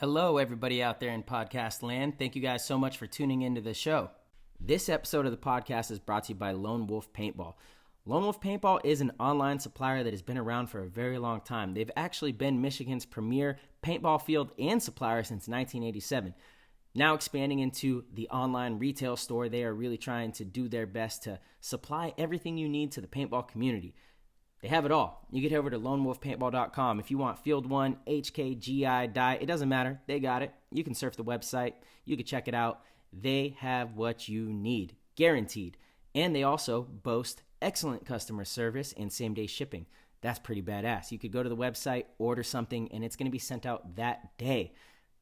Hello, everybody out there in podcast land. Thank you guys so much for tuning into the show. This episode of the podcast is brought to you by Lone Wolf Paintball. Lone Wolf Paintball is an online supplier that has been around for a very long time. They've actually been Michigan's premier paintball field and supplier since 1987. Now expanding into the online retail store, they are really trying to do their best to supply everything you need to the paintball community. They have it all. You can head over to lonewolfpaintball.com. If you want Field 1, HK, GI, Dye, it doesn't matter. They got it. You can surf the website. You can check it out. They have what you need, guaranteed. And they also boast excellent customer service and same-day shipping. That's pretty badass. You could go to the website, order something, and it's going to be sent out that day.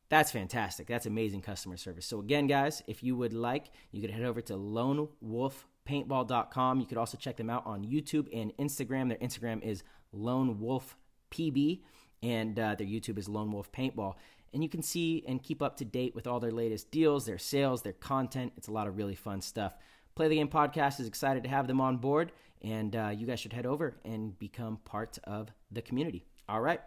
That's fantastic. That's amazing customer service. So again, guys, if you would like, you could head over to lonewolfpaintball.com. You could also check them out on YouTube and Instagram. Their Instagram is Lone Wolf PB, and their YouTube is Lone Wolf Paintball. And you can see and keep up to date with all their latest deals, their sales, their content. It's a lot of really fun stuff. Play the Game Podcast is excited to have them on board, and you guys should head over and become part of the community. All right.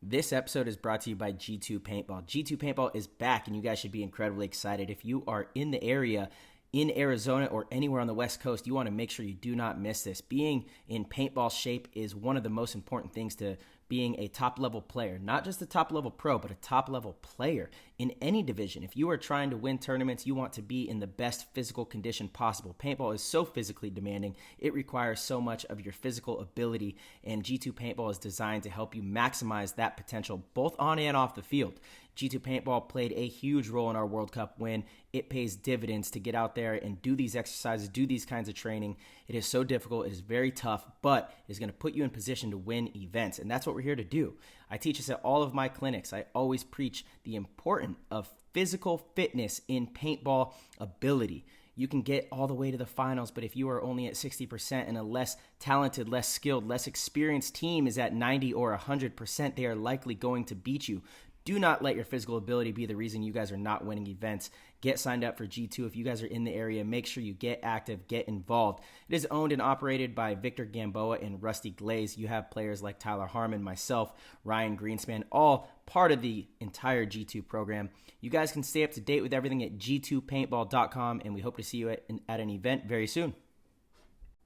This episode is brought to you by G2 Paintball. G2 Paintball is back, and you guys should be incredibly excited. If you are in the area, in Arizona or anywhere on the West Coast, you want to make sure you do not miss this. Being in paintball shape is one of the most important things to being a top-level player. Not just a top-level pro, but a top-level player in any division. If you are trying to win tournaments, you want to be in the best physical condition possible. Paintball is so physically demanding. It requires so much of your physical ability, and G2 Paintball is designed to help you maximize that potential both on and off the field. G2 Paintball played a huge role in our World Cup win. It pays dividends to get out there and do these exercises, do these kinds of training. It is so difficult. It is very tough, but it's going to put you in position to win events, and that's what we're here to do. I teach this at all of my clinics. I always preach the importance of physical fitness in paintball ability. You can get all the way to the finals, but if you are only at 60% and a less talented, less skilled, less experienced team is at 90 or 100%, they are likely going to beat you. Do not let your physical ability be the reason you guys are not winning events. Get signed up for G2. If you guys are in the area, make sure you get active, get involved. It is owned and operated by Victor Gamboa and Rusty Glaze. You have players like Tyler Harmon, myself, Ryan Greenspan, all part of the entire G2 program. You guys can stay up to date with everything at g2paintball.com, and we hope to see you at an event very soon.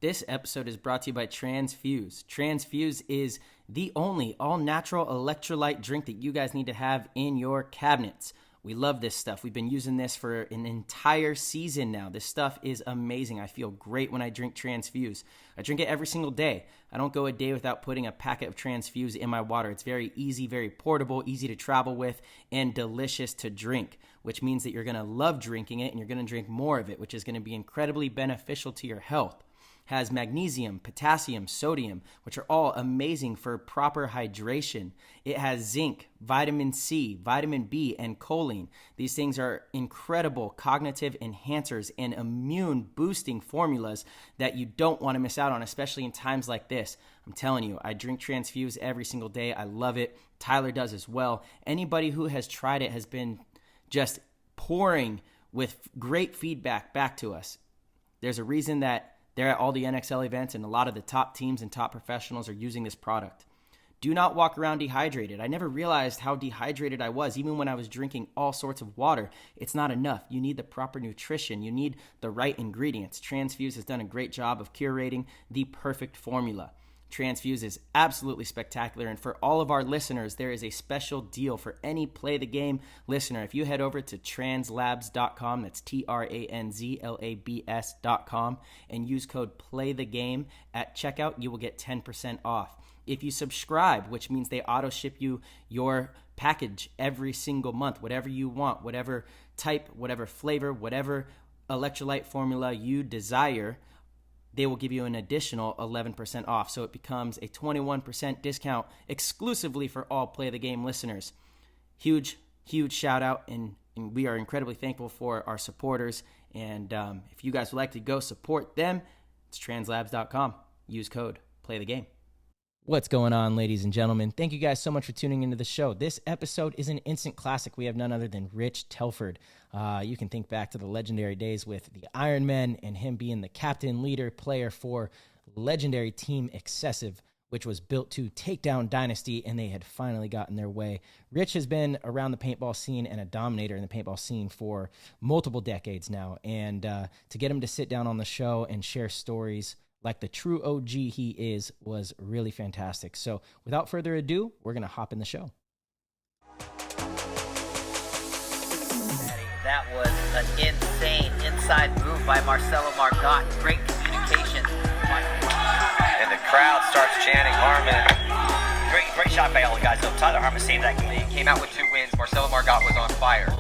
This episode is brought to you by Transfuse. Transfuse is the only all-natural electrolyte drink that you guys need to have in your cabinets. We love this stuff. We've been using this for an entire season now. This stuff is amazing. I feel great when I drink Transfuse. I drink it every single day. I don't go a day without putting a packet of Transfuse in my water. It's very easy, very portable, easy to travel with, and delicious to drink, which means that you're going to love drinking it and you're going to drink more of it, which is going to be incredibly beneficial to your health. Has magnesium, potassium, sodium, which are all amazing for proper hydration. It has zinc, vitamin C, vitamin B, and choline. These things are incredible cognitive enhancers and immune boosting formulas that you don't want to miss out on, especially in times like this. I'm telling you, I drink Transfuse every single day. I love it. Tyler does as well. Anybody who has tried it has been just pouring with great feedback back to us. There's a reason that they're at all the NXL events, and a lot of the top teams and top professionals are using this product. Do not walk around dehydrated. I never realized how dehydrated I was, even when I was drinking all sorts of water. It's not enough. You need the proper nutrition. You need the right ingredients. Transfuse has done a great job of curating the perfect formula. Transfuse is absolutely spectacular, and for all of our listeners, there is a special deal for any Play the Game listener. If you head over to translabs.com, that's translabs.com, and use code PLAYTHEGAME at checkout, you will get 10% off. If you subscribe, which means they auto ship you your package every single month, whatever you want, whatever type, whatever flavor, whatever electrolyte formula you desire, they will give you an additional 11% off. So it becomes a 21% discount exclusively for all Play the Game listeners. Huge shout out, and we are incredibly thankful for our supporters. And if you guys would like to go support them, it's translabs.com. Use code PLAYTHEGAME. What's going on, ladies and gentlemen? Thank you guys so much for tuning into the show. This episode is an instant classic. We have none other than Rich Telford. You can think back to the legendary days with the Ironmen and him being the captain, leader, player for legendary team Excessive, which was built to take down Dynasty, and they had finally gotten their way. Rich has been around the paintball scene and a dominator in the paintball scene for multiple decades now, and to get him to sit down on the show and share stories like the true OG he is was really fantastic. So without further ado, we're going to hop in the show. That was an insane inside move by Marcelo Margot. Great communication. And the crowd starts chanting Harmon. Great shot by all the guys. So Tyler Harmon saved that game. He came out with 2 wins. Marcelo Margot was on fire.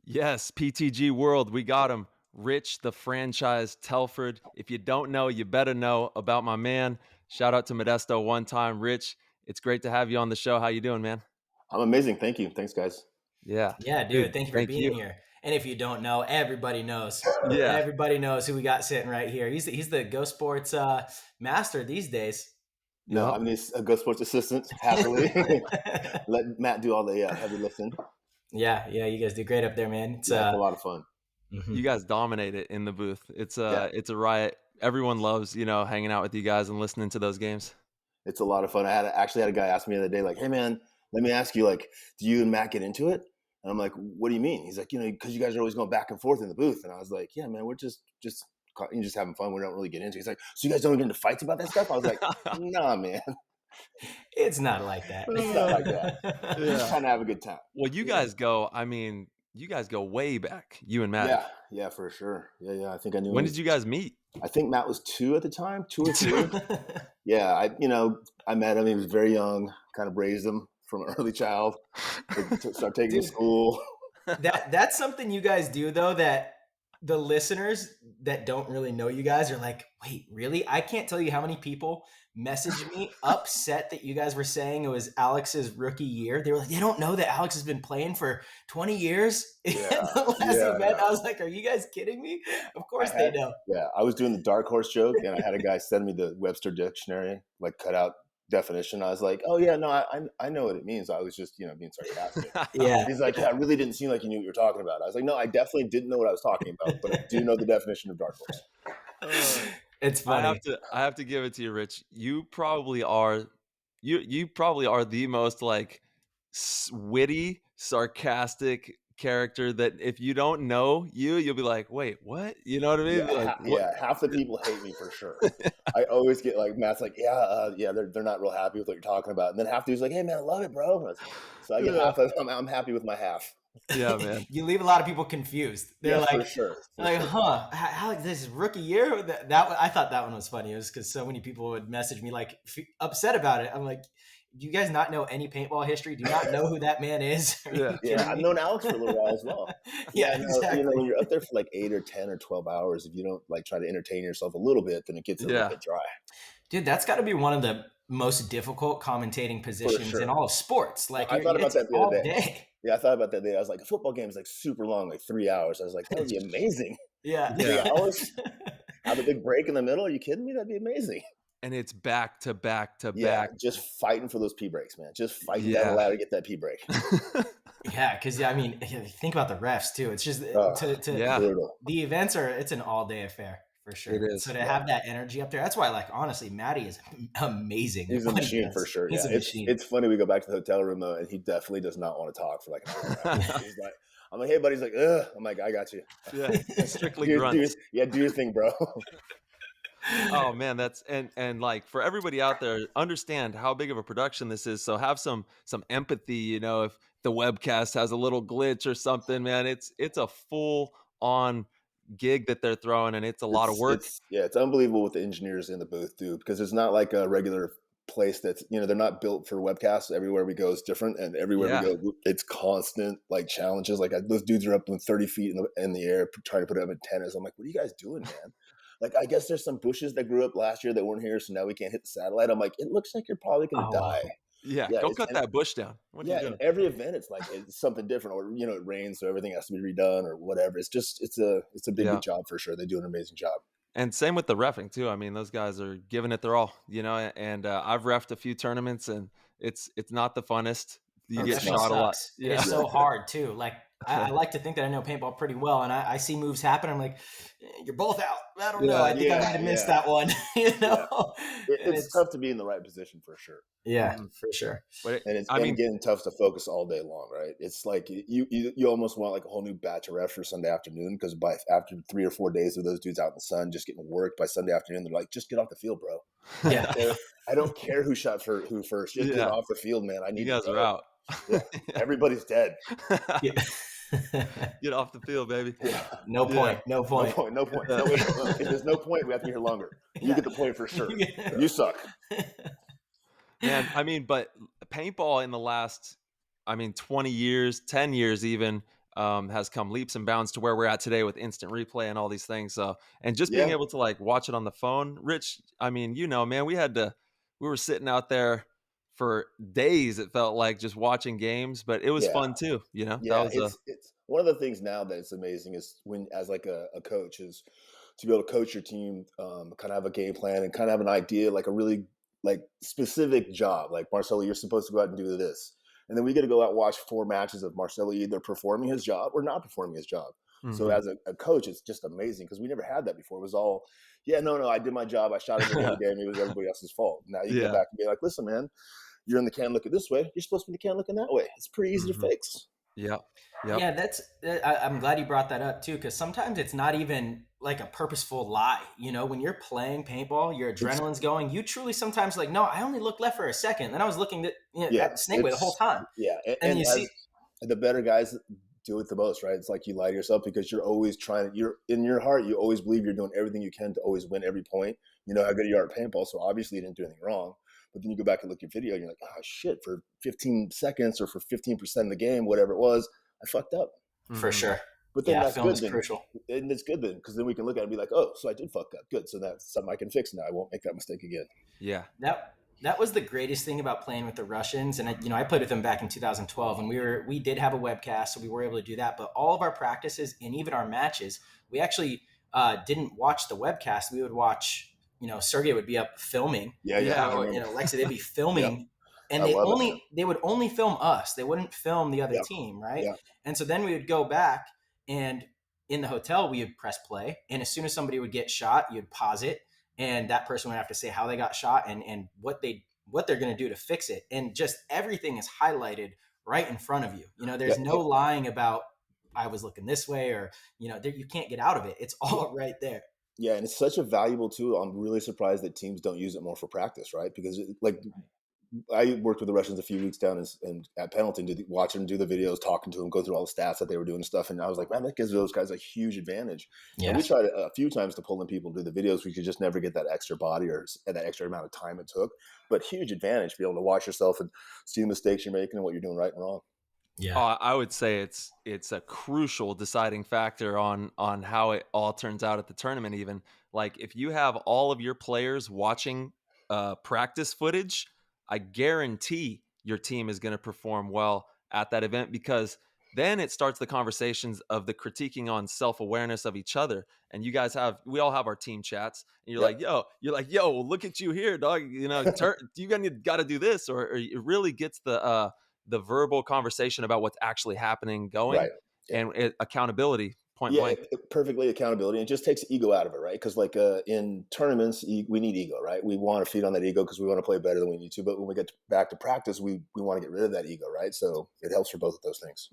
Yes, PTG World, we got him. Rich, the franchise Telford. If you don't know, you better know about my man. Shout out to Modesto one time. Rich, it's great to have you on the show. How you doing, man? I'm amazing. Thank you. Thanks, guys. Yeah, dude. Thank you for being here. And if you don't know, everybody knows. Yeah, everybody knows who we got sitting right here. He's the GoSports master these days. No, I'm the GoSports assistant. Happily, let Matt do all the heavy lifting. Yeah, you guys do great up there, man. It's a lot of fun. Mm-hmm. You guys dominate it in the booth. It's a riot. Everyone loves hanging out with you guys and listening to those games. It's a lot of fun. I actually had a guy ask me the other day, like, "Hey, man, let me ask you, like, do you and Matt get into it?" And I'm like, "What do you mean?" He's like, because you guys are always going back and forth in the booth. And I was like, "Yeah, man, we're just having fun. We don't really get into it." He's like, "So you guys don't get into fights about that stuff?" I was like, "Nah, man. It's not like that. It's not like that. We're just trying to have a good time." Well, you guys go way back, you and Matt. Yeah, for sure. Yeah. I think I knew. When did you guys meet? I think Matt was 2 at the time, 2 or 3. Yeah, I met him. He was very young. Kind of raised him from an early child. Start taking him to school. That's something you guys do, though, that the listeners that don't really know you guys are like, wait, really? I can't tell you how many people messaged me upset that you guys were saying it was Alex's rookie year. They were like, they don't know that Alex has been playing for 20 years in the last event. I was like, are you guys kidding me? Of course they know. Yeah, I was doing the dark horse joke, and I had a guy send me the Webster dictionary, like cut out definition. I was like, oh yeah, no, I know what it means. I was just being sarcastic. Yeah. He's like, yeah, it really didn't seem like you knew what you were talking about. I was like, no, I definitely didn't know what I was talking about, but I do know the definition of dark horse. It's funny. I have to give it to you, Rich. You probably are the most like witty, sarcastic character that if you don't know you'll be like, wait, what? You know what I mean? Half the people hate me for sure. I always get like, Matt's like, they're not real happy with what you're talking about, and then half the dude's like, hey man, I love it, bro. So I get half of them. I'm happy with my half. Yeah, man. You leave a lot of people confused. They're like, for sure. Alex, this is rookie year. That I thought that one was funny. It was because so many people would message me like upset about it. I'm like, do you guys not know any paintball history? Do you not know who that man is? I've known Alex for a little while as well. Exactly. When you're up there for like 8 or 10 or 12 hours, if you don't like try to entertain yourself a little bit, then it gets a little bit dry. Dude, that's got to be one of the most difficult commentating positions in all of sports. Like, I thought about that the other day. Yeah, I thought about that day. I was like, a football game is like super long, like 3 hours. I was like, that would be amazing. 3 hours? Have a big break in the middle? Are you kidding me? That'd be amazing. And it's back to back to back. Just fighting for those pee breaks, man. Just fighting down the ladder to get that pee break. Because I mean, think about the refs too. It's just the events it's an all day affair for sure. It is. So to have that energy up there, that's why, like, honestly, Maddie is amazing. He's a machine for sure. He's a machine. It's funny. We go back to the hotel room though, and he definitely does not want to talk for like an hour. He's like, I'm like, hey buddy. He's like, ugh. I'm like, I got you. Yeah, strictly grunts. Do your thing, bro. Oh man, that's and like for everybody out there, understand how big of a production this is. So have some empathy, if the webcast has a little glitch or something, man. It's a full on gig that they're throwing, and it's a lot of work. It's unbelievable what the engineers in the booth do, because it's not like a regular place that's they're not built for webcasts. Everywhere we go is different, and everywhere we go, it's constant like challenges. Like those dudes are up in 30 feet in the air trying to put up antennas. I'm like, what are you guys doing, man? Like, I guess there's some bushes that grew up last year that weren't here, so now we can't hit the satellite. I'm like, it looks like you're probably going to die. Yeah, go cut that bush down. What are you doing? In every event, it's like it's something different, or it rains, so everything has to be redone, or whatever. It's just it's a big job for sure. They do an amazing job. And same with the reffing too. I mean, those guys are giving it their all. And I've reffed a few tournaments, and it's not the funnest. You get shot a lot. It's so hard too. Like, I like to think that I know paintball pretty well, and I see moves happen. I'm like, you're both out. I don't know. I think I might have missed that one. You know, it's tough to be in the right position for sure. Yeah, for sure. But and it's getting tough to focus all day long, right? It's like you almost want like a whole new batch of refs for Sunday afternoon, because after 3 or 4 days of those dudes out in the sun just getting worked, by Sunday afternoon they're like, just get off the field, bro. Yeah, I don't care who shot who first. Just get off the field, man. I need you guys are out. Yeah. Everybody's dead. Get off the field, baby. Yeah. No point. If there's no point, we have to be here longer. You get the point for sure. You suck. Man, I mean, but paintball in the last, 20 years, 10 years even, has come leaps and bounds to where we're at today with instant replay and all these things. So, and just being able to like watch it on the phone, Rich, man, we were sitting out there for days. It felt like just watching games, but it was fun too. Yeah, it's one of the things now that it's amazing is when, as like a coach, is to be able to coach your team, kind of have a game plan and kind of have an idea, like a really like specific job. Like, Marcelo, you're supposed to go out and do this. And then we get to go out and watch 4 matches of Marcelo either performing his job or not performing his job. Mm-hmm. So as a coach, it's just amazing, because we never had that before. It was all, I did my job. I shot it in the game. It was everybody else's fault. Now you go back and be like, listen, man, you're in the can looking this way. You're supposed to be in the can looking that way. It's pretty easy to fix. Yeah. Yeah, I'm glad you brought that up too, because sometimes it's not even like a purposeful lie. When you're playing paintball, your adrenaline's going. You truly sometimes like, no, I only looked left for a second, then I was looking at the snake way the whole time. Yeah, and you see, the better guys do it the most, right? It's like you lie to yourself, because you're always you're in your heart, you always believe you're doing everything you can to always win every point. You know how good you are at paintball, so obviously you didn't do anything wrong. But then you go back and look at your video and you're like, oh shit, for 15 seconds or for 15% of the game, whatever it was, I fucked up. For sure. But then that's good. Then. Crucial. And it's good then, because then we can look at it and be like, oh, so I did fuck up. Good. So that's something I can fix now. I won't make that mistake again. Yeah. That was the greatest thing about playing with the Russians. And I played with them back in 2012, and we did have a webcast, so we were able to do that. But all of our practices and even our matches, we actually didn't watch the webcast. We would watch, Sergey would be up filming. Lexi, they'd be filming. And they would only film us. They wouldn't film the other team, right? Yeah. And so then we would go back, and in the hotel, we would press play. And as soon as somebody would get shot, you'd pause it, and that person would have to say how they got shot and what they're going to do to fix it. And just everything is highlighted right in front of you. There's no lying about, I was looking this way, or, you can't get out of it. It's all right there. Yeah, and it's such a valuable tool. I'm really surprised that teams don't use it more for practice, right? Because I worked with the Russians a few weeks down at Pendleton, watching them do the videos, talking to them, go through all the stats that they were doing and stuff. And I was like, man, that gives those guys a huge advantage. Yes. And we tried a few times to pull in people to do the videos. We could just never get that extra body or that extra amount of time it took. But huge advantage to be able to watch yourself and see the mistakes you're making and what you're doing right and wrong. Yeah, I would say it's a crucial deciding factor on how it all turns out at the tournament. Even like if you have all of your players watching practice footage, I guarantee your team is going to perform well at that event, because then it starts the conversations of the critiquing on self-awareness of each other. And you guys we all have our team chats, and you're like, yo, well, look at you here, dog. You got to do this, or it really gets the verbal conversation about what's actually happening going, right. And accountability. Point blank. Perfectly accountability. It just takes ego out of it, right? Because in tournaments, we need ego, right? We want to feed on that ego because we want to play better than we need to. But when we get back to practice, we want to get rid of that ego, right? So it helps for both of those things.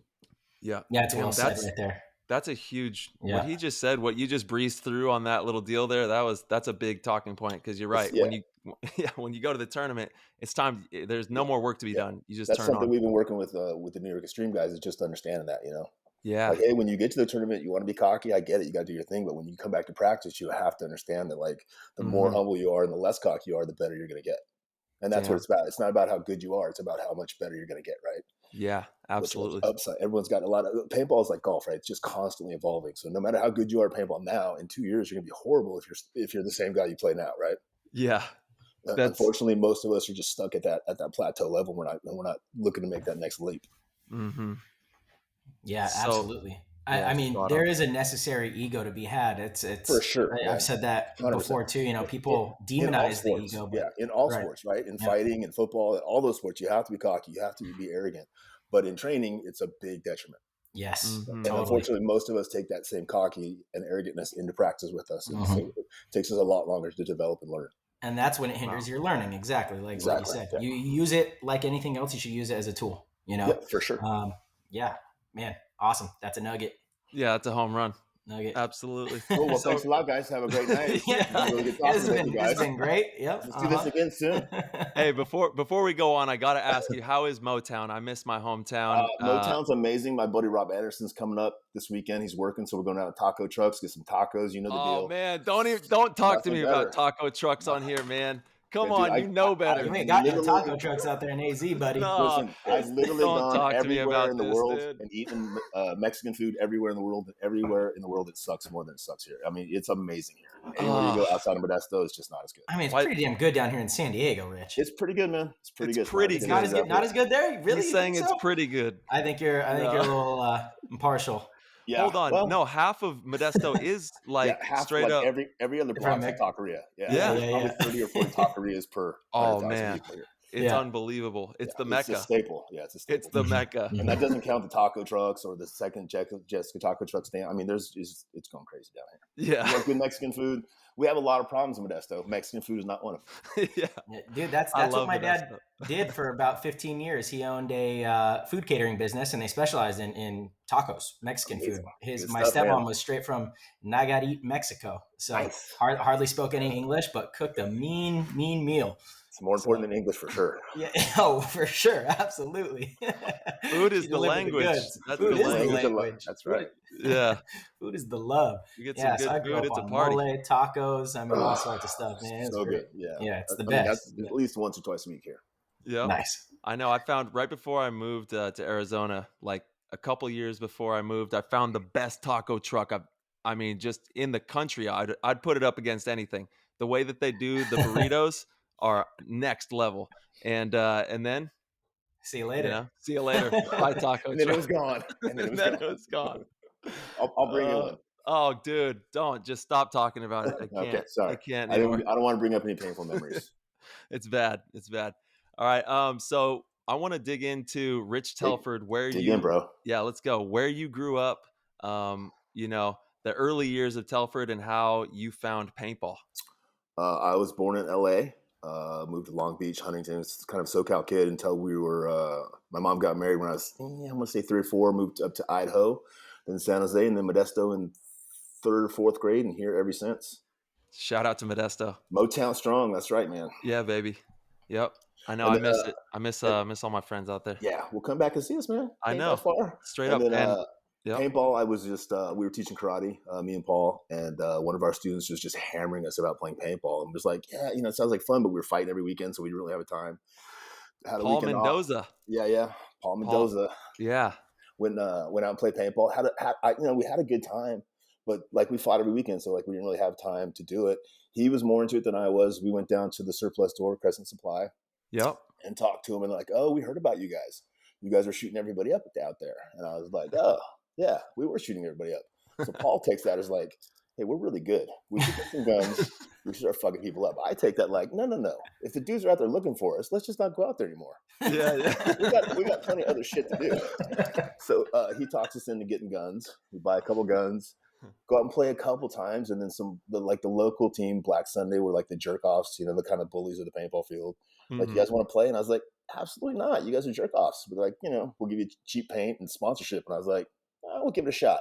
Yeah. Yeah, it's well said right there. That's a huge, what he just said, what you just breezed through on that little deal there, that's a big talking point, because you're right. When you go to the tournament, it's time, there's no more work to be done. You just that's turn something on. we've been working with the New York Extreme guys, is just understanding that, Yeah. Like, hey, when you get to the tournament, you want to be cocky. I get it. You got to do your thing. But when you come back to practice, you have to understand that, the more humble you are and the less cocky you are, the better you're going to get. And that's what it's about. It's not about how good you are. It's about how much better you're going to get, right? Yeah, absolutely. Upside. Everyone's got a lot of paintball is like golf, right? It's just constantly evolving. So no matter how good you are at paintball now, in 2 years you're going to be horrible if you're the same guy you play now, right? Yeah. Unfortunately, most of us are just stuck at that plateau level. We're not looking to make that next leap. Mm-hmm. Yeah, absolutely. I mean, there is a necessary ego to be had. It's for sure. I've said that 100%. Before too. People demonize the ego. Yeah, in all sports, right? In fighting, in football, all those sports, you have to be cocky. You have to be arrogant. But in training, it's a big detriment. Yes, And totally. unfortunately, most of us take that same cocky and arrogantness into practice with us. And so it takes us a lot longer to develop and learn. And that's when it hinders your learning. Exactly. Like you said, Yeah. you use it like anything else. You should use it as a tool, Yeah, for sure. Yeah, man. Awesome. That's a nugget. Yeah. That's a home run. Nugget. Absolutely. Cool. Well, thanks a lot, guys. Have a great night. Yeah. Really good talking with you guys. It's been great. Yep. Let's do this again soon. Hey, before we go on, I got to ask you, how is Motown? I miss my hometown. Motown's amazing. My buddy Rob Anderson's coming up this weekend. He's working, so we're going out to taco trucks, get some tacos. You know the deal. Oh man, don't talk to me about taco trucks on here, man. Come on, you know better. You ain't got no taco trucks out there in AZ, buddy. No, listen, I've literally gone everywhere in the world dude. and eaten Mexican food everywhere in the world. And everywhere in the world, it sucks more than it sucks here. I mean, it's amazing here. Anywhere you go outside of Modesto, it's just not as good. I mean, it's pretty damn good down here in San Diego, Rich. It's pretty good, man. It's pretty good. It's not as good there. Really? He's saying it's pretty good. I think you're a little impartial. Yeah. Hold on. Well, no, half of Modesto is like straight up. Every other block's a taqueria. Probably 30 or 40 taquerias per. Oh man, it's unbelievable. It's the Mecca. It's a staple. Yeah, it's a staple. It's the Mecca, and that doesn't count the taco trucks or the second Jessica taco truck stand. I mean, it's going crazy down here. Yeah, you like good Mexican food. We have a lot of problems in Modesto. Mexican food is not one of them. Yeah, dude, that's what my dad did for about 15 years. He owned a food catering business, and they specialized in tacos, Mexican food. My stepmom was straight from Nayarit, Mexico, so hardly spoke any English, but cooked a mean meal. It's more important than English for sure. Yeah, oh, for sure, absolutely. Food is the language. That's food is the language. That's right. Yeah, food is the love. You get some good food. It's a party. Mole, tacos. I mean, all sorts of stuff, man. It's so great. good. Yeah, it's the best. That's at least once or twice a week here. Yeah, nice. I know. I found right before I moved to Arizona, like a couple years before I moved, I found the best taco truck. I mean, just in the country, I'd put it up against anything. The way that they do the burritos are next level. And then see you later. See you later. Bye, taco. And then it was gone. And then it was gone. I'll bring you in. Oh, dude, don't just stop talking about it. I can't. Okay, sorry. I can't. I don't want to bring up any painful memories. It's bad. All right. So I want to dig into Rich Telford, dig in, bro. Yeah, let's go. Where you grew up, the early years of Telford and how you found paintball. I was born in LA. Moved to Long Beach, Huntington. It's kind of SoCal kid until we were. My mom got married when I was, I'm gonna say 3 or 4. Moved up to Idaho, then San Jose, and then Modesto in 3rd or 4th grade, and here ever since. Shout out to Modesto. Motown strong. That's right, man. Yeah, baby. Yep. I know. I miss it. I miss all my friends out there. Yeah, we'll come back and see us, man. I know. Far. Straight up. Paintball, I was just, we were teaching karate, me and Paul, and one of our students was just hammering us about playing paintball. And was like, yeah, it sounds like fun, but we were fighting every weekend, so we didn't really have a time. Had a Paul weekend Mendoza. Off. Yeah. Paul Mendoza. Yeah. Went out and played paintball. We had a good time, but like we fought every weekend, so like we didn't really have time to do it. He was more into it than I was. We went down to the surplus store, Crescent Supply. Yep. And talked to him, and like, oh, we heard about you guys. You guys are shooting everybody up out there. And I was like, oh. Yeah, we were shooting everybody up. So Paul takes that as like, hey, we're really good. We should get some guns. We should start fucking people up. I take that like, no. If the dudes are out there looking for us, let's just not go out there anymore. Yeah. we got plenty of other shit to do. So he talks us into getting guns. We buy a couple guns, go out and play a couple times, and then the local team, Black Sunday, were like the jerk-offs, the kind of bullies of the paintball field. Like, you guys want to play? And I was like, absolutely not. You guys are jerk-offs. But like, we'll give you cheap paint and sponsorship. And I was like, we'll give it a shot.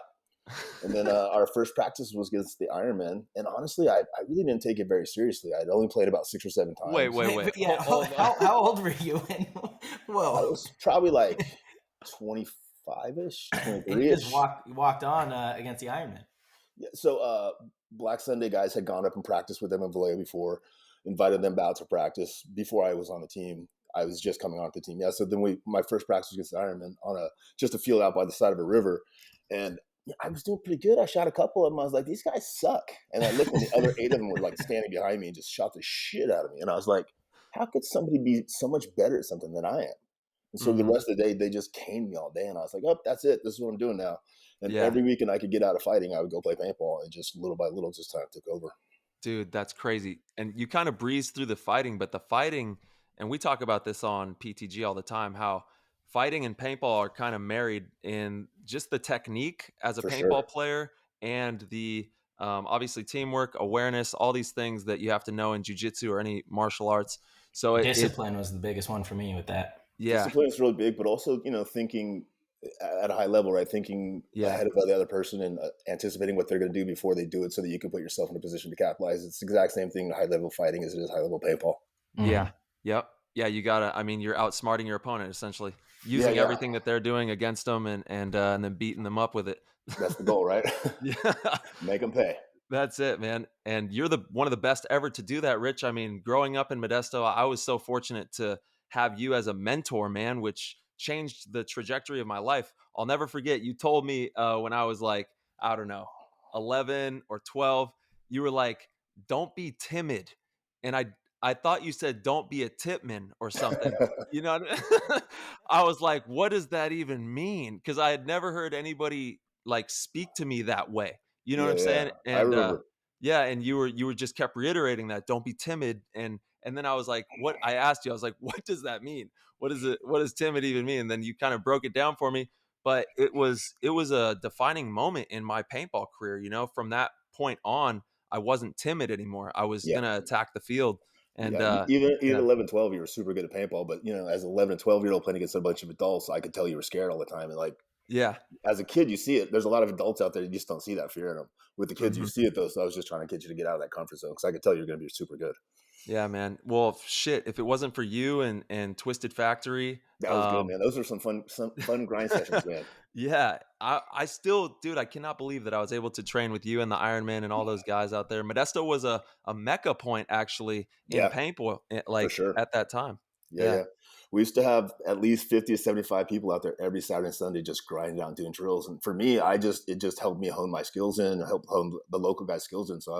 And then our first practice was against the Ironmen. And honestly, I really didn't take it very seriously. I'd only played about 6 or 7 times. Wait. Yeah, how old were you? Whoa. I was probably like 25-ish, 23-ish. You just walked on against the Ironmen. Yeah, so Black Sunday guys had gone up and practiced with them in Vallejo before, invited them out to practice before I was on the team. I was just coming on the team. Yeah. So then my first practice was against the Ironman on just a field out by the side of a river. And I was doing pretty good. I shot a couple of them. I was like, these guys suck. And I looked and the other 8 of them were like standing behind me and just shot the shit out of me. And I was like, how could somebody be so much better at something than I am? And so the rest of the day, they just caned me all day. And I was like, oh, that's it. This is what I'm doing now. And every weekend I could get out of fighting, I would go play paintball. And just little by little, just time took over. Dude, that's crazy. And you kind of breeze through the fighting, but the fighting, and we talk about this on PTG all the time, how fighting and paintball are kind of married in just the technique as a For paintball sure. player and the obviously teamwork, awareness, all these things that you have to know in jiu-jitsu or any martial arts. So Discipline was the biggest one for me with that. yeah, Discipline is really big, but also, thinking at a high level, right? Thinking yeah, ahead of the other person and anticipating what they're going to do before they do it so that you can put yourself in a position to capitalize. It's the exact same thing in high level fighting as it is high level paintball. yeah, yep. Yeah, you gotta, I mean, you're outsmarting your opponent essentially, Yeah, using yeah. everything that they're doing against them and then beating them up with it. That's the goal, right? Yeah. Make them pay. That's it, man. And you're the one of the best ever to do that, Rich. I mean, growing up in Modesto, I was so fortunate to have you as a mentor, man, which changed the trajectory of my life. I'll never forget. You told me when I was like, I don't know, 11 or 12, you were like, "Don't be timid," and I thought you said, "Don't be a tipman" or something. You know, I was like, "What does that even mean?" Because I had never heard anybody like speak to me that way. You know what Yeah, I'm yeah. saying? I And remember. yeah, and you were just kept reiterating that, don't be timid. And then I was like, what? I asked you, I was like, what does that mean? What is it? What does timid even mean? And then you kind of broke it down for me. But it was a defining moment in my paintball career. You know, from that point on, I wasn't timid anymore. I was Yeah. gonna attack the field. And Yeah, even yeah, 11, 12, you were super good at paintball. But as an 11 and 12-year-old playing against a bunch of adults, I could tell you were scared all the time. And like yeah. as a kid, you see it. There's a lot of adults out there you just don't see that fear in them. With the kids, you Mhm. see it though. So I was just trying to get you to get out of that comfort zone because I could tell you're going to be super good. Yeah, man. Well, shit, if it wasn't for you and Twisted Factory, That was good, man. Those are some fun grind sessions, man. yeah, I still, dude, I cannot believe that I was able to train with you and the Ironmen and all those guys out there. Modesto was a mecca point actually in Yeah, paintball, for like sure. at that time. Yeah, Yeah, yeah. We used to have at least 50 to 75 people out there every Saturday and Sunday just grinding out and doing drills. And for me, it just helped me hone my skills in and help hone the local guys' skills in. So I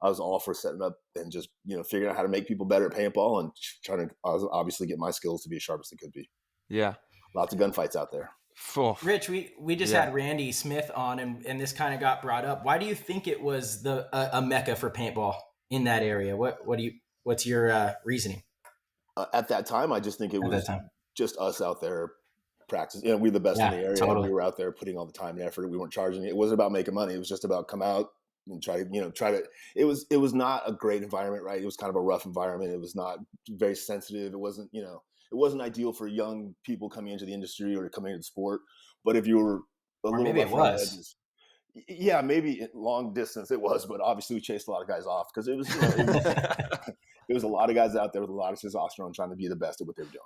was all for setting up and just, figuring out how to make people better at paintball and trying to obviously get my skills to be as sharp as they could be. yeah. Lots of gunfights out there. Phew. Rich, we just Yeah. had Randy Smith on, and this kind of got brought up. Why do you think it was a mecca for paintball in that area? What's your reasoning At that time, I just think it at that was time? just us out there practicing. We're the best in the Yeah, area, and we totally. were out there putting all the time and effort. We weren't charging. It wasn't about making money. It was just about come out and try to. It was not a great environment, right? It was kind of a rough environment. It was not very sensitive. It wasn't it wasn't ideal for young people coming into the industry or coming into the sport. But if you were a Or little maybe it rough around the was. edges, yeah, maybe long distance it was. But obviously, we chased a lot of guys off because it was it was there was a lot of guys out there with a lot of testosterone trying to be the best at what they were doing.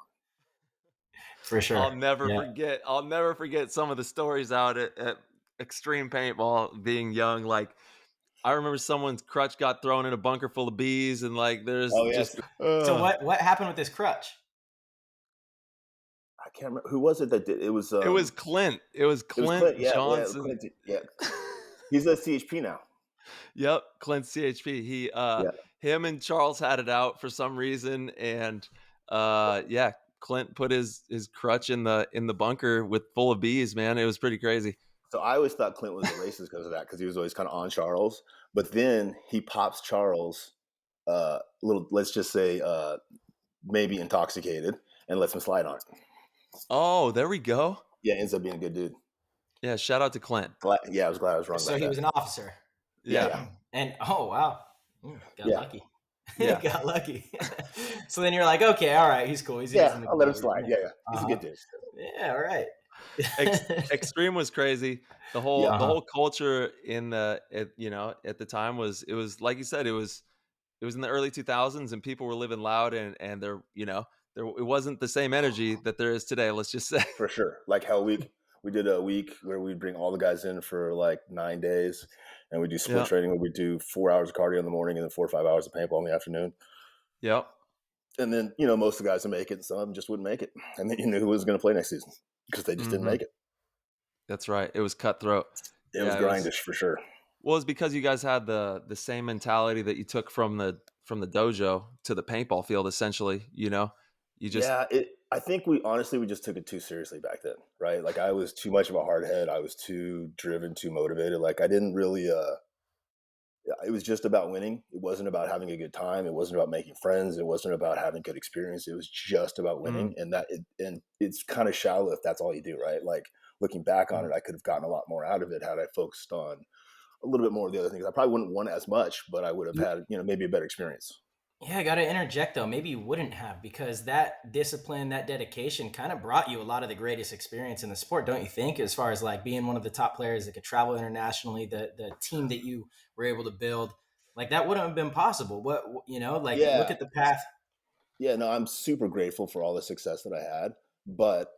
For sure. Yeah. I'll never forget some of the stories out at extreme paintball being young. Like I remember someone's crutch got thrown in a bunker full of bees, and like there's Oh just yes, So what happened with this crutch? I can't remember who was it that did it. Was it was Clint. It was it was Clint Clint? Yeah, yeah, Johnson. Clint. Yeah, he's at CHP now. Yep, Clint CHP. Yeah, Him and Charles had it out for some reason, and yeah, Clint put his crutch in the bunker with full of bees. Man, it was pretty crazy. so I always thought Clint was a racist because of that, because he was always kind of on Charles. But then he pops Charles, little, let's just say, maybe intoxicated, and lets him slide on it. Oh, there we go. Yeah, ends up being a good dude. Yeah, shout out to Clint. I was glad I was wrong So about he that. was an officer. Yeah, Yeah, yeah, And oh wow, got yeah. lucky. yeah, Got lucky. So then you're like, okay, all right, he's cool. He's Yeah, in the I'll let him club. slide. Yeah, yeah. He's a Uh-huh. good dude. Yeah, all right. Extreme was crazy. The Yeah. whole culture in at the time was like you said, it was in the early 2000s and people were living loud and there it wasn't the same energy that there is today, let's just say. For sure. Like Hell Week, we did a week where we'd bring all the guys in for like 9 days, and we do split Yeah. training where we do 4 hours of cardio in the morning and then 4 or 5 hours of paintball in the afternoon. Yep. And then, most of the guys would make it, and some of them just wouldn't make it. And then you knew who was going to play next season because they just didn't Mhm. make it. That's right. It was cutthroat. It was Yeah, grindish for sure. well, it's because you guys had the same mentality that you took from the dojo to the paintball field essentially, You just Yeah, I think we just took it too seriously back then, right? Like I was too much of a hard head. I was too driven, too motivated. Like I didn't really it was just about winning. It wasn't about having a good time. It wasn't about making friends. It wasn't about having good experience. It was just about winning. And it's kind of shallow if that's all you do, right? Like looking back on it, I could have gotten a lot more out of it had I focused on a little bit more of the other things. I probably wouldn't have won as much, but I would have had, maybe a better experience. Yeah, I got to interject though. Maybe you wouldn't have, because that discipline, that dedication kind of brought you a lot of the greatest experience in the sport, don't you think? As far as like being one of the top players that could travel internationally, the team that you were able to build, like that wouldn't have been possible. Like look Yeah. at the path. Yeah. No, I'm super grateful for all the success that I had. But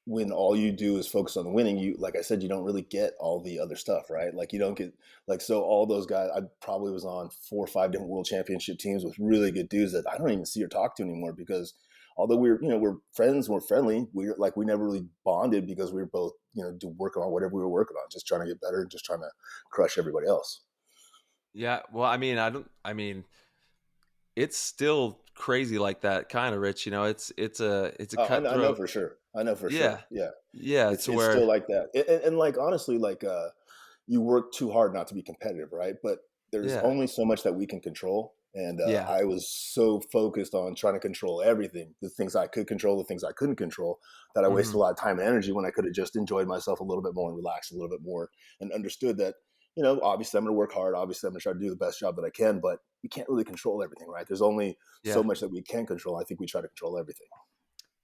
when all you do is focus on the winning, you, like I said, you don't really get all the other stuff, right? Like you don't get so all those guys, I probably was on 4 or 5 different world championship teams with really good dudes that I don't even see or talk to anymore, because although we're friends, we're friendly, we never really bonded because we were both, working on whatever we were working on, just trying to get better, just trying to crush everybody else. Yeah. Well, I mean, it's still crazy like that kind of, Rich, it's a I know cutthroat. for sure. I know for Yeah. sure. Yeah. Yeah. It's To where, still like that. And like, honestly, like, you work too hard not to be competitive, right? But there's yeah. only so much that we can control. And Yeah. I was so focused on trying to control everything, the things I could control, the things I couldn't control, that I wasted Mhm. a lot of time and energy when I could have just enjoyed myself a little bit more and relaxed a little bit more and understood that, obviously I'm going to work hard. Obviously I'm going to try to do the best job that I can, but we can't really control everything, right? There's only so Yeah. much that we can control. I think we try to control everything.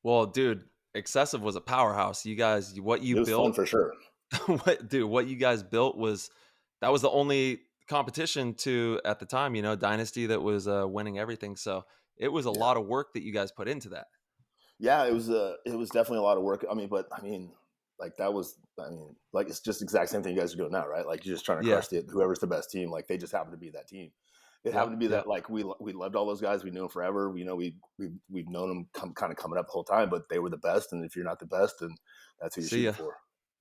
Well, dude, Excessive was a powerhouse. You guys, what you It was fun built, for sure. what you guys built that was the only competition to at the time, Dynasty that was winning everything. So it was a Yeah. lot of work that you guys put into that. Yeah, it was definitely a lot of work. Like that was, like it's just the exact same thing you guys are doing now, right? Like you're just trying to Yeah. crush whoever's the best team. Like they just happen to be that team. It happened to Yep. be that Yep. like we loved all those guys. We knew them forever. We've known them kind of coming up the whole time, but they were the best. And if you're not the best, then that's who you're See shooting ya. for.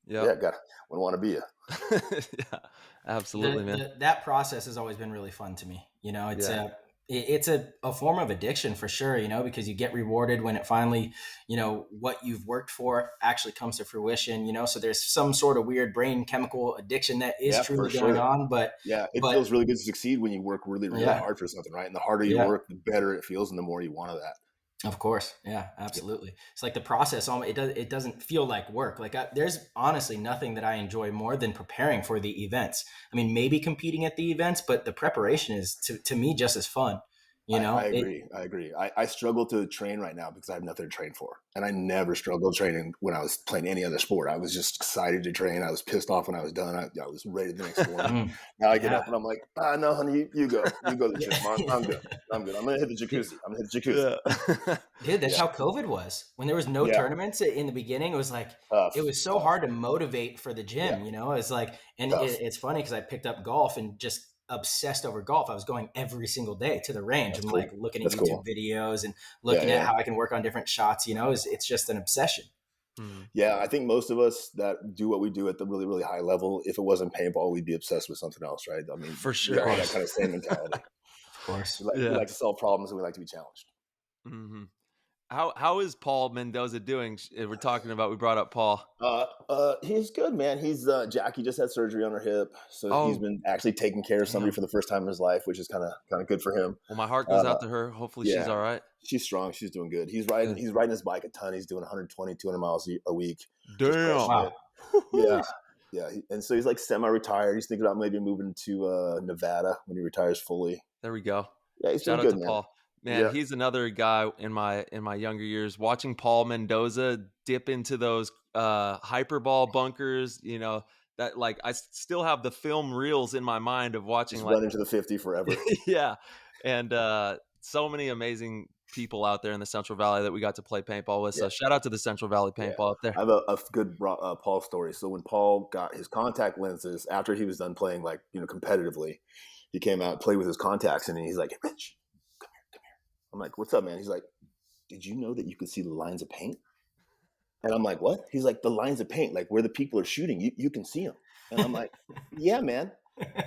Yep. Yeah, wouldn't want to be you. Yeah. Absolutely, man. That process has always been really fun to me. Yeah. It's a form of addiction for sure, because you get rewarded when it finally, what you've worked for actually comes to fruition, so there's some sort of weird brain chemical addiction that is Yeah, for truly going sure. on. Yeah, it But feels really good to succeed when you work really, really yeah, hard for something, right? And the harder you yeah. work, the better it feels, and the more you want of that. Of course. Yeah, absolutely. It's like the process, it doesn't feel like work. Like there's honestly nothing that I enjoy more than preparing for the events. I mean, maybe competing at the events, but the preparation is to me just as fun. I agree. I agree. I struggle to train right now because I have nothing to train for. And I never struggled training when I was playing any other sport. I was just excited to train. I was pissed off when I was done. I was ready the next morning. Now I get Yeah. up and I'm like, no, honey, you go. You go to the gym. I'm good. I'm good. I'm going to hit the jacuzzi. I'm going to hit the jacuzzi. Yeah. Dude, that's Yeah. how COVID was. When there was no Yeah. tournaments in the beginning, it was like, Tough. it was so hard to motivate for the gym, It's like, and Tough. it's funny because I picked up golf and just obsessed over golf. I was going every single day to the range. That's I'm cool. like looking at That's YouTube cool. videos and looking at Yeah. how I can work on different shots, it's just an obsession. Yeah. I think most of us that do what we do at the really, really high level, if it wasn't paintball, we'd be obsessed with something else, right? I mean, For we sure. all have that kind of same mentality. Of course. We like to solve problems and we like to be challenged. Mm-hmm. How is Paul Mendoza doing? We brought up Paul. He's good, man. He's Jackie just had surgery on her hip, so he's Oh, been actually taking care of somebody damn. for the first time in his life, which is kind of good for him. Well, my heart goes out to her. Hopefully she's Yeah, all right. she's strong. She's doing good. He's Good. riding his bike a ton. He's doing 120, 200 miles a week. Damn. Wow. Yeah, yeah. And so he's like semi-retired. He's thinking about maybe moving to Nevada when he retires fully. There we go. Yeah, he's Shout doing out good, to man. Paul. Man, he's another guy in my younger years. Watching Paul Mendoza dip into those hyperball bunkers, that like I still have the film reels in my mind of watching Just like run into the 50 forever. yeah, and so many amazing people out there in the Central Valley that we got to play paintball with. So shout out to the Central Valley paintball up there. I have a good Paul story. So when Paul got his contact lenses after he was done playing, like, competitively, he came out, played with his contacts, and he's like, "Hey, Rich, come here. I'm like, what's up, man? He's like, did you know that you could see the lines of paint? And I'm like, what? He's like, the lines of paint, like where the people are shooting, you can see them. And I'm like, yeah, man.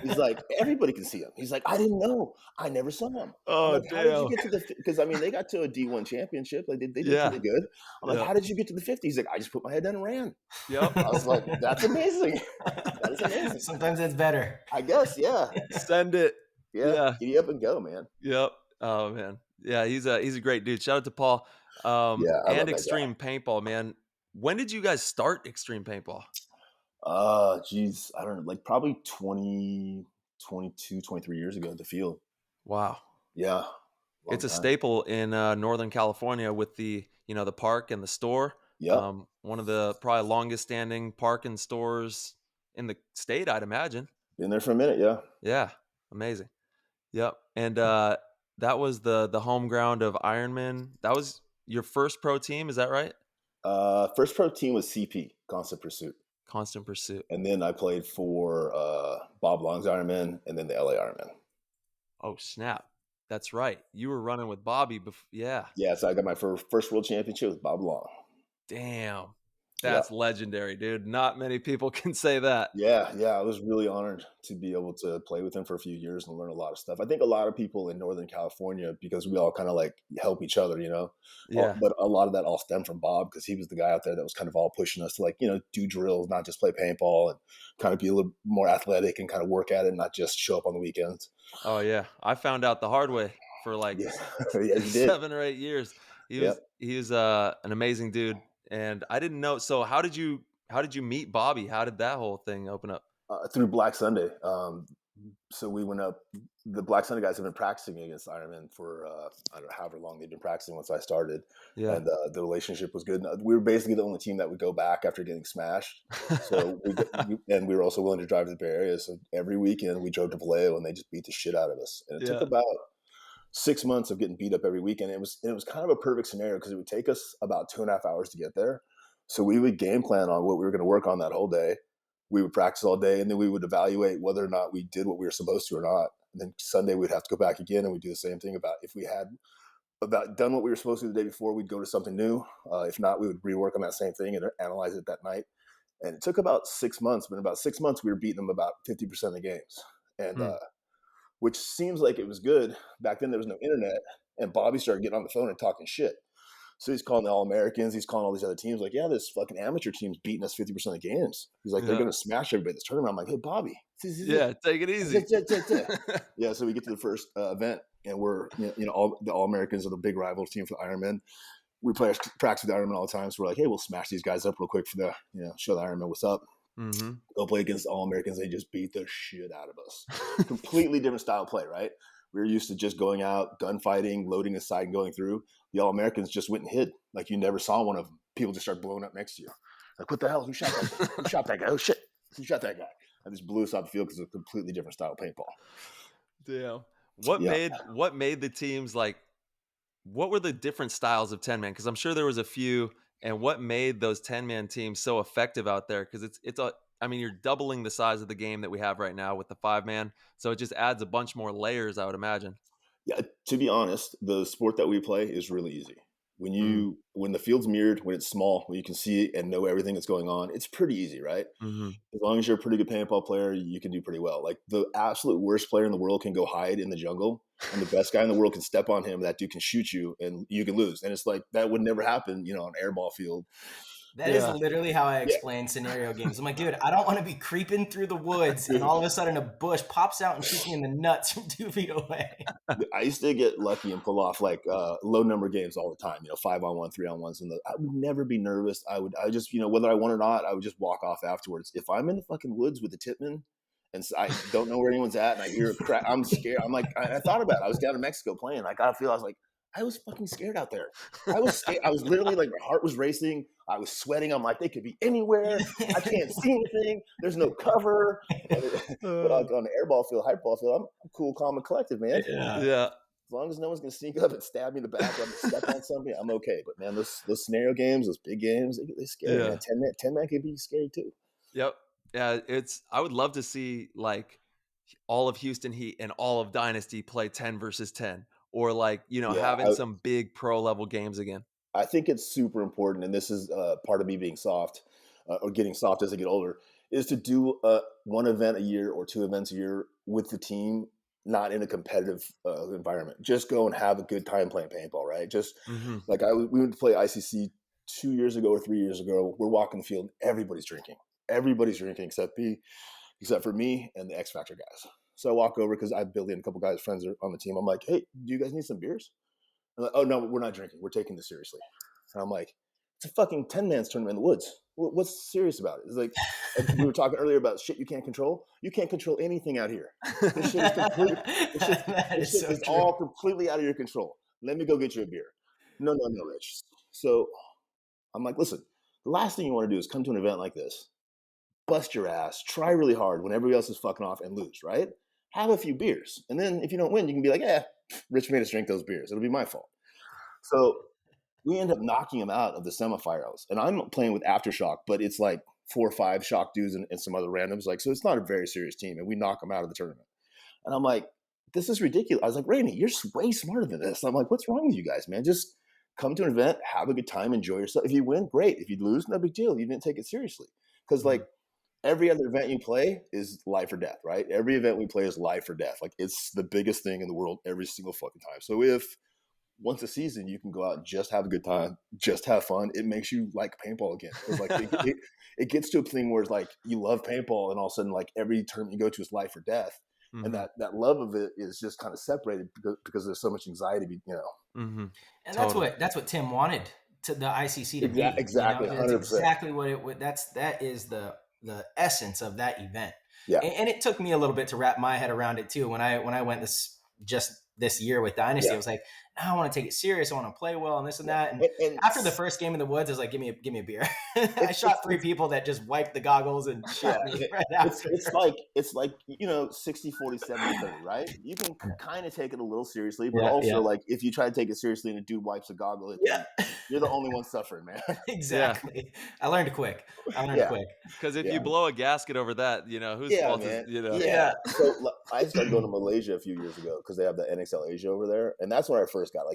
He's like, everybody can see him. He's like, I didn't know. I never saw him. I'm Oh, like, how did you damn. get to the? Because I mean, they got to a D1 championship. Like they did Yeah. pretty good. I'm like, Yep. how did you get to the 50? He's like, I just put my head down and ran. Yep. I was like, that's amazing. That is amazing. Sometimes it's better. I guess, yeah. Send it. Yeah. Giddy up and go, man. Yep. Oh man. Yeah, he's a great dude. Shout out to Paul. Yeah, I love And that Extreme Paintball, man. When did you guys start Extreme Paintball? Geez, I don't know, like probably 20, 22, 23 years ago at the field. Wow. Yeah. It's a staple in Northern California with the park and the store. Yeah. One of the probably longest standing park and stores in the state, I'd imagine. Been there for a minute, yeah. Yeah. Amazing. Yep. And that was the home ground of Ironmen. That was your first pro team, is that right? First pro team was CP, Constant Pursuit. Constant Pursuit. And then I played for Bob Long's Ironmen and then the LA Ironmen. Oh, snap. That's right. You were running with Bobby before. Yeah. Yeah, so I got my first world championship with Bob Long. Damn. That's legendary, dude. Not many people can say that. Yeah. I was really honored to be able to play with him for a few years and learn a lot of stuff. I think a lot of people in Northern California, because we all kind of like help each other, Yeah. But a lot of that all stemmed from Bob because he was the guy out there that was kind of all pushing us to like, do drills, not just play paintball and kind of be a little more athletic and kind of work at it, not just show up on the weekends. Oh, yeah. I found out the hard way for like Yeah, you did. 7 or 8 years. He was an amazing dude. And I didn't know. So how did you meet Bobby? How did that whole thing open up? Through Black Sunday. So we went up. The Black Sunday guys have been practicing against Ironman for I don't know however long they've been practicing once I started. Yeah. And the relationship was good. We were basically the only team that would go back after getting smashed. So we were also willing to drive to the Bay Area. So every weekend we drove to Vallejo and they just beat the shit out of us. And it took about 6 months of getting beat up every weekend. It was kind of a perfect scenario because it would take us about 2.5 hours to get there. So we would game plan on what we were going to work on that whole day. We would practice all day, and then we would evaluate whether or not we did what we were supposed to or not. And then Sunday we'd have to go back again, and we'd do the same thing. About if we had done what we were supposed to the day before, we'd go to something new. If not, we would rework on that same thing and analyze it that night. And it took about 6 months, but in about 6 months we were beating them about 50% of the games. And which seems like it was good. Back then there was no internet, and Bobby started getting on the phone and talking shit. So he's calling the All-Americans. He's calling all these other teams like, yeah, this fucking amateur team's beating us 50% of the games. He's like, they're going to smash everybody at this tournament. I'm like, hey, Bobby. Take it easy. Yeah, so we get to the first event, and we're, all the All-Americans are the big rival team for the Ironmen. We practice with the Ironmen all the time, so we're like, hey, we'll smash these guys up real quick for the, show the Ironmen what's up. Mm-hmm. Go play against the All-Americans. They just beat the shit out of us. Completely different style of play, right? We were used to just going out, gunfighting, loading aside and going through. The All-Americans just went and hid. Like you never saw one of them. People just start blowing up next to you. Like, what the hell? Who shot that guy? Who shot that guy? Oh, shit. Who shot that guy? I just blew us off the field because it's a completely different style of paintball. Damn. What made the teams like, what were the different styles of 10-man? Because I'm sure there was a few. And what made those 10-man teams so effective out there? Because you're doubling the size of the game that we have right now with the 5-man. So it just adds a bunch more layers, I would imagine. Yeah, to be honest, the sport that we play is really easy. When the field's mirrored, when it's small, when you can see and know everything that's going on, it's pretty easy, right? Mm-hmm. As long as you're a pretty good paintball player, you can do pretty well. Like the absolute worst player in the world can go hide in the jungle, and the best guy in the world can step on him. And that dude can shoot you, and you can lose. And it's like that would never happen, on an airball field. That is literally how I explain scenario games. I'm like, dude, I don't want to be creeping through the woods and all of a sudden a bush pops out and shoots me in the nuts from 2 feet away. I used to get lucky and pull off like low number games all the time, 5-on-1, 3-on-1s. And I would never be nervous. I just, whether I won or not, I would just walk off afterwards. If I'm in the fucking woods with the tipman and I don't know where anyone's at and I hear a crack, I'm scared. I'm like, I thought about it. I was down in Mexico playing. I was like, I was fucking scared out there. I was scared. I was literally like, my heart was racing. I was sweating. I'm like, they could be anywhere. I can't see anything. There's no cover. But on the airball field, hyperball field, I'm cool, calm, and collective, man. Yeah. As long as no one's going to sneak up and stab me in the back or step on something, I'm okay. But, man, those scenario games, those big games, they scary, man. 10-man can be scary, too. Yep. Yeah, I would love to see, like, all of Houston Heat and all of Dynasty play 10 versus 10. Or like, having some big pro level games again. I think it's super important. And this is part of me being soft or getting soft as I get older is to do one event a year or 2 events a year with the team, not in a competitive environment. Just go and have a good time playing paintball, right? Just like we went to play ICC 2 years ago or 3 years ago. We're walking the field, everybody's drinking. Everybody's drinking except for me and the X Factor guys. So I walk over because I built in a couple guys, friends are on the team. I'm like, hey, do you guys need some beers? I'm like, oh no, we're not drinking. We're taking this seriously. And I'm like, it's a fucking 10-man's tournament in the woods. What's serious about it? It's like we were talking earlier about shit you can't control. You can't control anything out here. This shit is complete. This shit is all completely out of your control. Let me go get you a beer. No, Rich. So I'm like, listen, the last thing you want to do is come to an event like this, bust your ass, try really hard when everybody else is fucking off and lose, right? Have a few beers. And then if you don't win, you can be like, Rich made us drink those beers. It'll be my fault. So we end up knocking him out of the semifinals. And I'm playing with Aftershock, but it's like 4 or 5 shock dudes and some other randoms. Like, so it's not a very serious team. And we knock them out of the tournament. And I'm like, this is ridiculous. I was like, Rainey, you're way smarter than this. And I'm like, what's wrong with you guys, man? Just come to an event, have a good time, enjoy yourself. If you win, great. If you lose, no big deal. You didn't take it seriously. Because like every other event you play is life or death, right? Every event we play is life or death. Like it's the biggest thing in the world every single fucking time. So if once a season you can go out and just have a good time, just have fun, it makes you like paintball again. Because like it gets to a thing where it's like you love paintball and all of a sudden like every tournament you go to is life or death. And that love of it is just kind of separated because there's so much anxiety, you know. And that's what Tim wanted to the ICC to be. Exactly, you know? That's exactly what it would. That is the essence of that event. Yeah. And it took me a little bit to wrap my head around it too. When I went this year with Dynasty, I was like, no, I want to take it serious. I want to play well and this and that. And after the first game in the woods, I was like, give me a beer. I shot 3 people that just wiped the goggles and shot me right after. It's like, you know, 60, 40, 70, 30, right? You can kind of take it a little seriously, but also like if you try to take it seriously and a dude wipes a goggle, you're the only one suffering, man. Exactly. I learned quick. Because if you blow a gasket over that, you know, whose fault is, you know? Yeah. So I started going to Malaysia a few years ago because they have the NXL Asia over there. And that's when I first got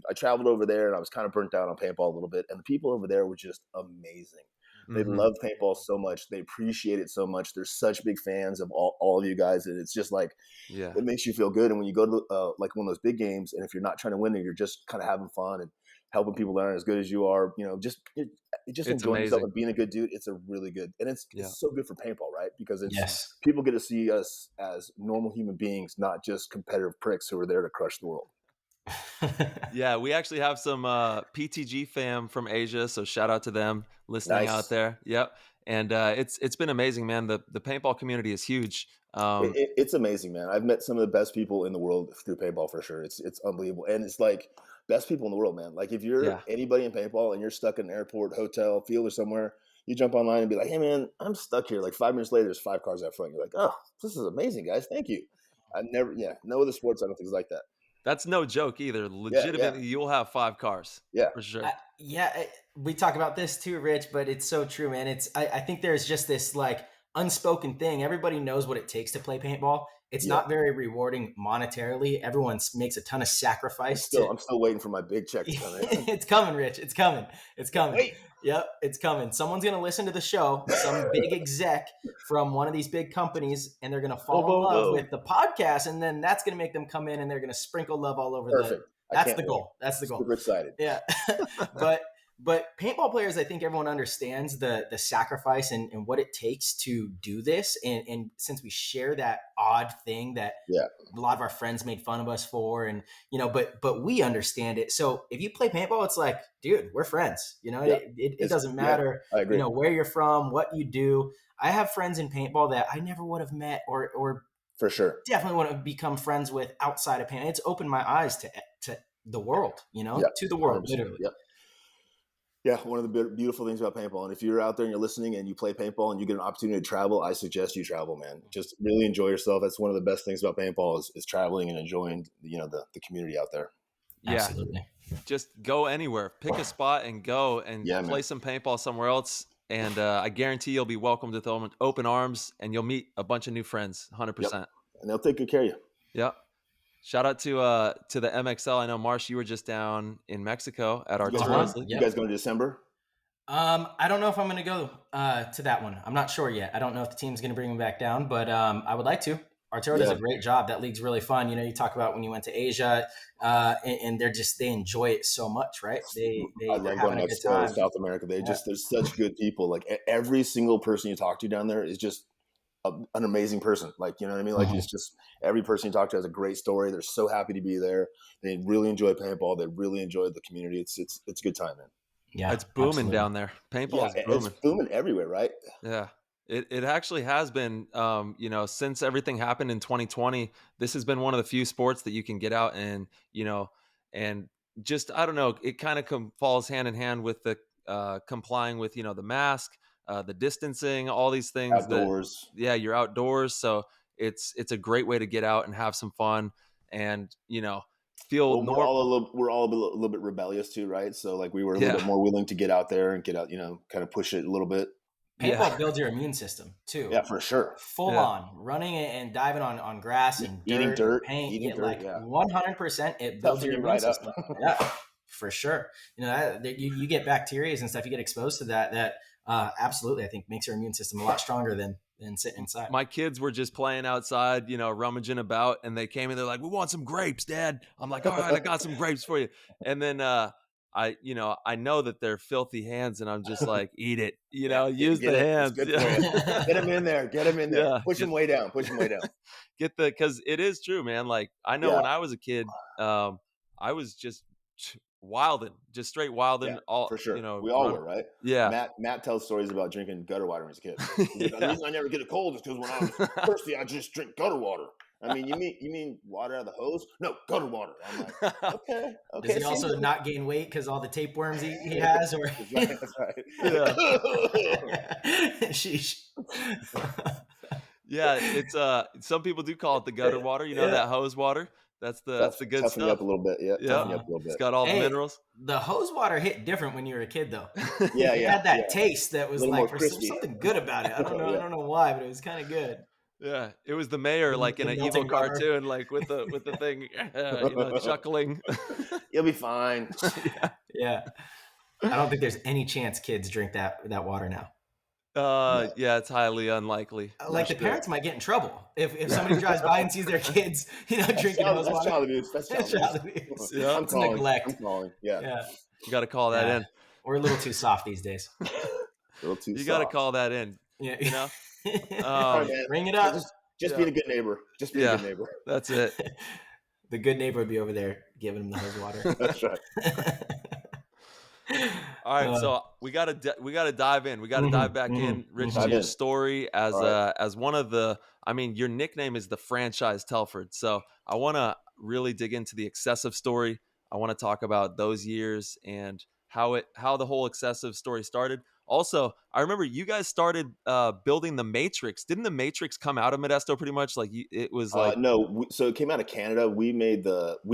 I traveled over there and I was kind of burnt out on paintball a little bit. And the people over there were just amazing. They love paintball so much. They appreciate it so much. They're such big fans of all of you guys. And it's just like, it makes you feel good. And when you go to like one of those big games, and if you're not trying to win it, you're just kind of having fun and helping people learn as good as you are, you know, just enjoying yourself and being a good dude. It's a really good, and it's so good for paintball, right? Because it's people get to see us as normal human beings, not just competitive pricks who are there to crush the world. Yeah, we actually have some PTG fam from Asia, so shout out to them listening out there. Yep. And it's been amazing, man. The paintball community is huge. It's amazing, man. I've met some of the best people in the world through paintball for sure. It's unbelievable, and it's like best people in the world, man. Like if you're anybody in paintball and you're stuck in an airport, hotel, field, or somewhere, you jump online and be like, "Hey, man, I'm stuck here." Like 5 minutes later, there's 5 cars out front. You're like, "Oh, this is amazing, guys. Thank you." No other sports I don't think is like that. That's no joke either. Legitimately, you'll have 5 cars. Yeah, for sure. We talk about this too, Rich, but it's so true, man. I think there's just this like unspoken thing. Everybody knows what it takes to play paintball. It's not very rewarding monetarily. Everyone makes a ton of sacrifice. I'm still waiting for my big check to come in. It's coming, Rich. It's coming. Wait. Yep, it's coming. Someone's going to listen to the show, some big exec from one of these big companies, and they're going to fall in love with the podcast, and then that's going to make them come in, and they're going to sprinkle love all over That's the goal. That's the goal. Super excited. Yeah. But paintball players, I think everyone understands the sacrifice and what it takes to do this. And since we share that odd thing that a lot of our friends made fun of us for, and, you know, but we understand it. So if you play paintball, it's like, dude, we're friends. You know, it doesn't matter, you know, where you're from, what you do. I have friends in paintball that I never would have met or for sure definitely want to become friends with outside of paintball. It's opened my eyes to the world, you know, to the world, 100%. Literally. Yeah, one of the beautiful things about paintball. And if you're out there and you're listening and you play paintball and you get an opportunity to travel, I suggest you travel, man. Just really enjoy yourself. That's one of the best things about paintball is traveling and enjoying, you know, the community out there. Yeah, absolutely. Just go anywhere. Pick a spot and go and play some paintball somewhere else. And I guarantee you'll be welcomed with open arms and you'll meet a bunch of new friends, 100%. Yep. And they'll take good care of you. Yep. Shout out to the MXL. I know, Marsh, you were just down in Mexico at our tour. You guys going to December? I don't know if I'm going to go to that one. I'm not sure yet. I don't know if the team's going to bring me back down, but I would like to. Arturo does a great job. That league's really fun. You know, you talk about when you went to Asia, and they enjoy it so much, right? I They're love going having to a good Mexico, time. South America. They're such good people. Like every single person you talk to down there is just an amazing person. Like, you know what I mean? Like, it's just every person you talk to has a great story. They're so happy to be there. They really enjoy paintball. They really enjoy the community. It's a good time, man. Yeah, It's booming absolutely. down there. Paintball Yeah, is it's booming. booming everywhere, right? Yeah. It actually has been, you know, since everything happened in 2020, this has been one of the few sports that you can get out and, you know, and just, I don't know, it kind of falls hand in hand with the complying with, you know, the mask, the distancing, all these things that, Outdoors. yeah, you're outdoors. So it's a great way to get out and have some fun and, you know, feel Well, we're all a little bit rebellious too, right? So like we were a little bit more willing to get out there and get out, you know, kind of push it a little bit. Paintball builds your immune system too. Yeah, for sure. Full on running and diving on grass and Eating dirt and dirt, paint. eating dirt. Like Yeah, 100%, it builds toughen your you immune right up. system. Yeah, for sure. You know, you get bacteria and stuff. You get exposed to that absolutely, I think, makes your immune system a lot stronger than sitting inside. My kids were just playing outside, you know, rummaging about, and they came in. They're like, "We want some grapes, Dad." I'm like, "All right, I got some grapes for you." And then you know, I know that they're filthy hands, and I'm just like, "Eat it," you know, use the hands. It's good for you. Get them in there. Get them in there. Yeah, Push them way down. Push them way down. because it is true, man. Like I know when I was a kid, I was just wilding, just straight wilding. Yeah, all for sure. you know, We all were, right? Yeah, Matt tells stories about drinking gutter water as a kid. He's like, the Yeah. reason I never get a cold is because when I was thirsty, I just drink gutter water. I mean, you mean water out of the hose? No, gutter water. I'm like, okay. Does he also not gain weight because all the tapeworms he has? Or That's right. Yeah. Sheesh. Yeah, it's some people do call it the gutter water, you know, that hose water. That's the good Toughen you stuff. up a little bit. Yeah, toughen you up a little It's bit. got all the minerals. The hose water hit different when you were a kid, though. Yeah, It had that taste that was like crispy. something good about it. I don't know. I don't know why, but it was kind of good. Yeah, it was the mayor, like in an evil cartoon, like with the thing, you know, chuckling. You'll be fine. Yeah. I don't think there's any chance kids drink that water now. Yeah, it's highly unlikely. Like the parents might get in trouble if somebody drives by and sees their kids, you know, drinking hose water. Child abuse. That's child abuse. Yeah, I'm calling. Neglect. I'm calling. Yeah. You got to call that in. We're a little too soft these days. A little too. You got to call that in. Yeah. You know. Bring it up. Just be a good neighbor. Just be a good neighbor. That's it. The good neighbor would be over there giving him the hose water. That's right. All right, so we gotta dive in. We gotta dive back in, Rich, to your story as one of the. I mean, your nickname is the franchise Telford, so I want to really dig into the excessive story. I want to talk about those years and how the whole excessive story started. Also, I remember you guys started building the Matrix. Didn't the Matrix come out of Modesto pretty much? Like it was like no. So it came out of Canada. We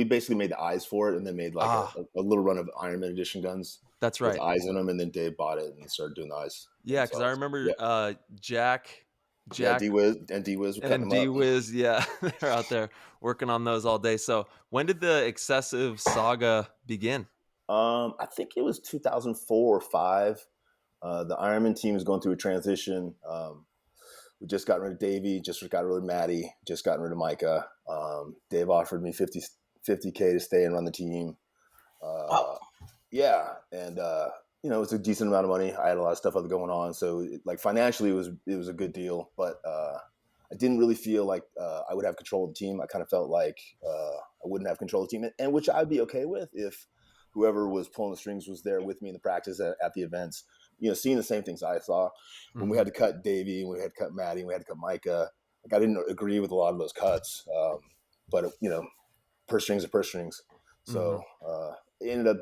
basically made the eyes for it, and then made like a little run of Ironman edition guns. That's right. With eyes in them, and then Dave bought it and started doing the eyes. Yeah, because I remember Jack, D-Wiz and D-Wiz, yeah, they're out there working on those all day. So when did the excessive saga begin? I think it was 2004 or 5. The Ironman team is going through a transition. We just got rid of Davey, just got rid of Maddie, just got rid of Micah. Dave offered me $50K to stay and run the team. Yeah, and you know, it's a decent amount of money. I had a lot of stuff other going on, so like financially, it was a good deal. But I didn't really feel like I would have control of the team. I kind of felt like I wouldn't have control of the team, and which I'd be okay with if whoever was pulling the strings was there with me in the practice at the events. You know, seeing the same things I saw when we had to cut Davey, and we had to cut Maddie, and we had to cut Micah. Like I didn't agree with a lot of those cuts, but you know, purse strings are purse strings. So it ended up